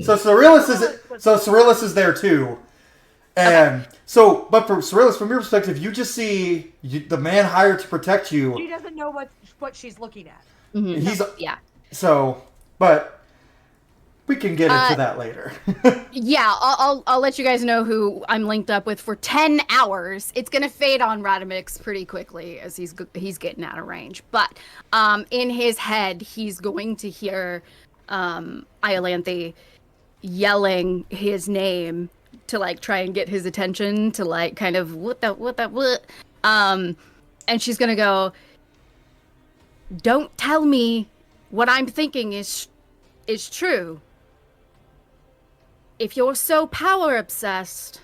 S1: So Syryllis is there too. And but for Syryllis, from your perspective, you just see the man hired to protect you.
S2: She doesn't know what she's looking at.
S7: Mm-hmm.
S1: He's
S7: yeah.
S1: So, but We can get into that later.
S7: Yeah, I'll let you guys know who I'm linked up with for 10 hours. It's gonna fade on Radamix pretty quickly as he's getting out of range. But in his head, he's going to hear Iolanthe yelling his name to like try and get his attention to like kind of what. And she's gonna go, "Don't tell me what I'm thinking is true. If you're so power obsessed,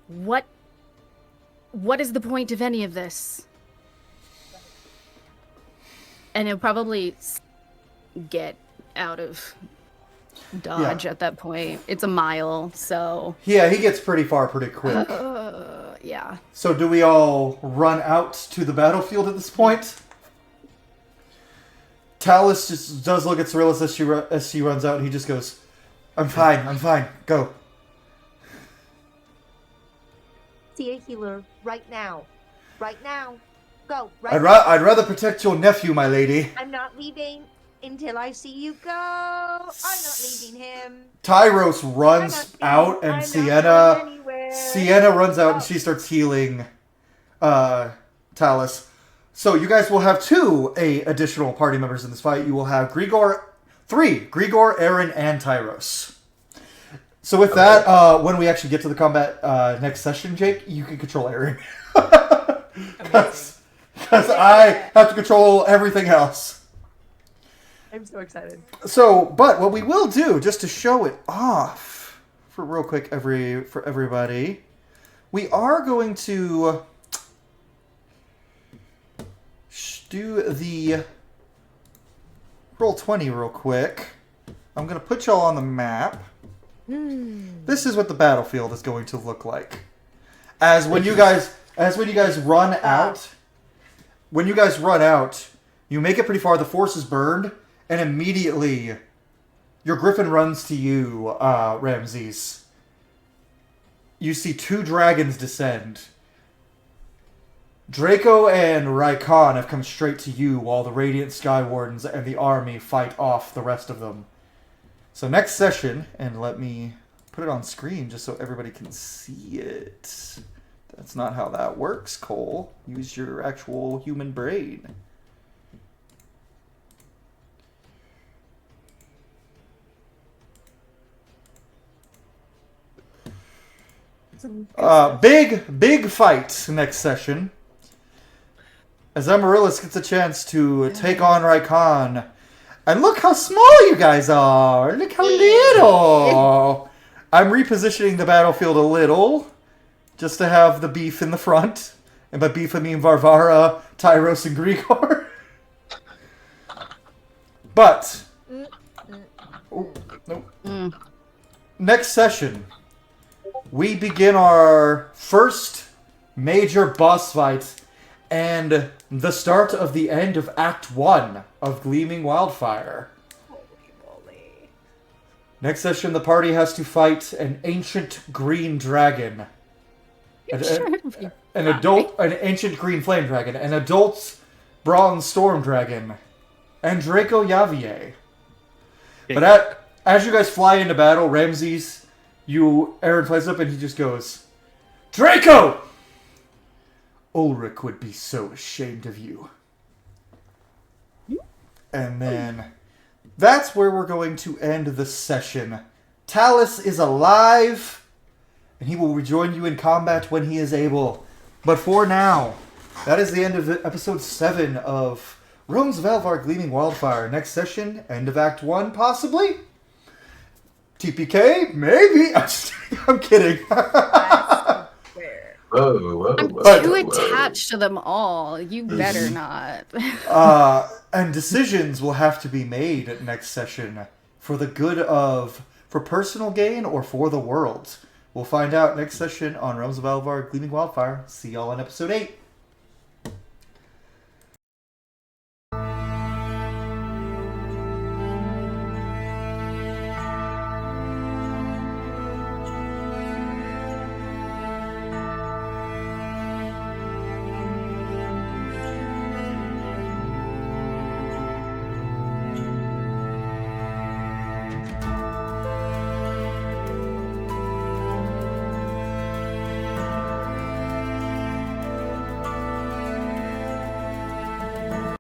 S7: what is the point of any of this?" And he'll probably get out of dodge at that point. It's a mile, so...
S1: Yeah, he gets pretty far pretty quick.
S7: Yeah.
S1: So do we all run out to the battlefield at this point? Tallus just does look at Syryllis as she runs out, and he just goes, I'm fine, go.
S8: See a healer right now. Go,
S1: I'd rather protect your nephew, my lady.
S8: I'm not leaving until I see you go. I'm not leaving him.
S1: Tyros runs out, and Sienna runs out, and she starts healing Tallus. So you guys will have two additional party members in this fight. You will have Grigor, Aaron, and Tyros. So with that, when we actually get to the combat next session, Jake, you can control Aaron. Because I have to control everything else.
S2: I'm so excited.
S1: So, but what we will do, just to show it off, for real quick, for everybody, we are going to do the Roll20 real quick. I'm going to put y'all on the map. This is what the battlefield is going to look like. When you guys run out, you make it pretty far, the force is burned, and immediately your griffin runs to you, Ramses. You see two dragons descend. Draco and Raikon have come straight to you while the Radiant Skywardens and the army fight off the rest of them. So next session, and let me put it on screen just so everybody can see it. That's not how that works, Cole. Use your actual human brain. Big fight next session. As Amaryllis gets a chance to take on Raikon. And look how small you guys are! Look how little! I'm repositioning the battlefield a little, just to have the beef in the front. And by beef I mean Varvara, Tyros, and Grigor. But... next session, we begin our first major boss fight and the start of the end of Act 1 of Gleaming Wildfire.
S3: Holy moly.
S1: Next session, the party has to fight an ancient green dragon. An ancient green flame dragon, an adult bronze storm dragon, and Draco Yavier. But as you guys fly into battle, Ramses, Aaron flies up and he just goes, Draco! Ulrich would be so ashamed of you. And then that's where we're going to end the session. Tallus is alive, and he will rejoin you in combat when he is able. But for now, that is the end of episode 7 of Realms of Alovar Gleaming Wildfire. Next session, end of Act 1, possibly? TPK? Maybe? I'm kidding.
S7: I'm too attached to them all. You better not.
S1: And decisions will have to be made at next session for the good of, for personal gain or for the world. We'll find out next session on Realms of Alovar Gleaming Wildfire. See y'all in episode 8.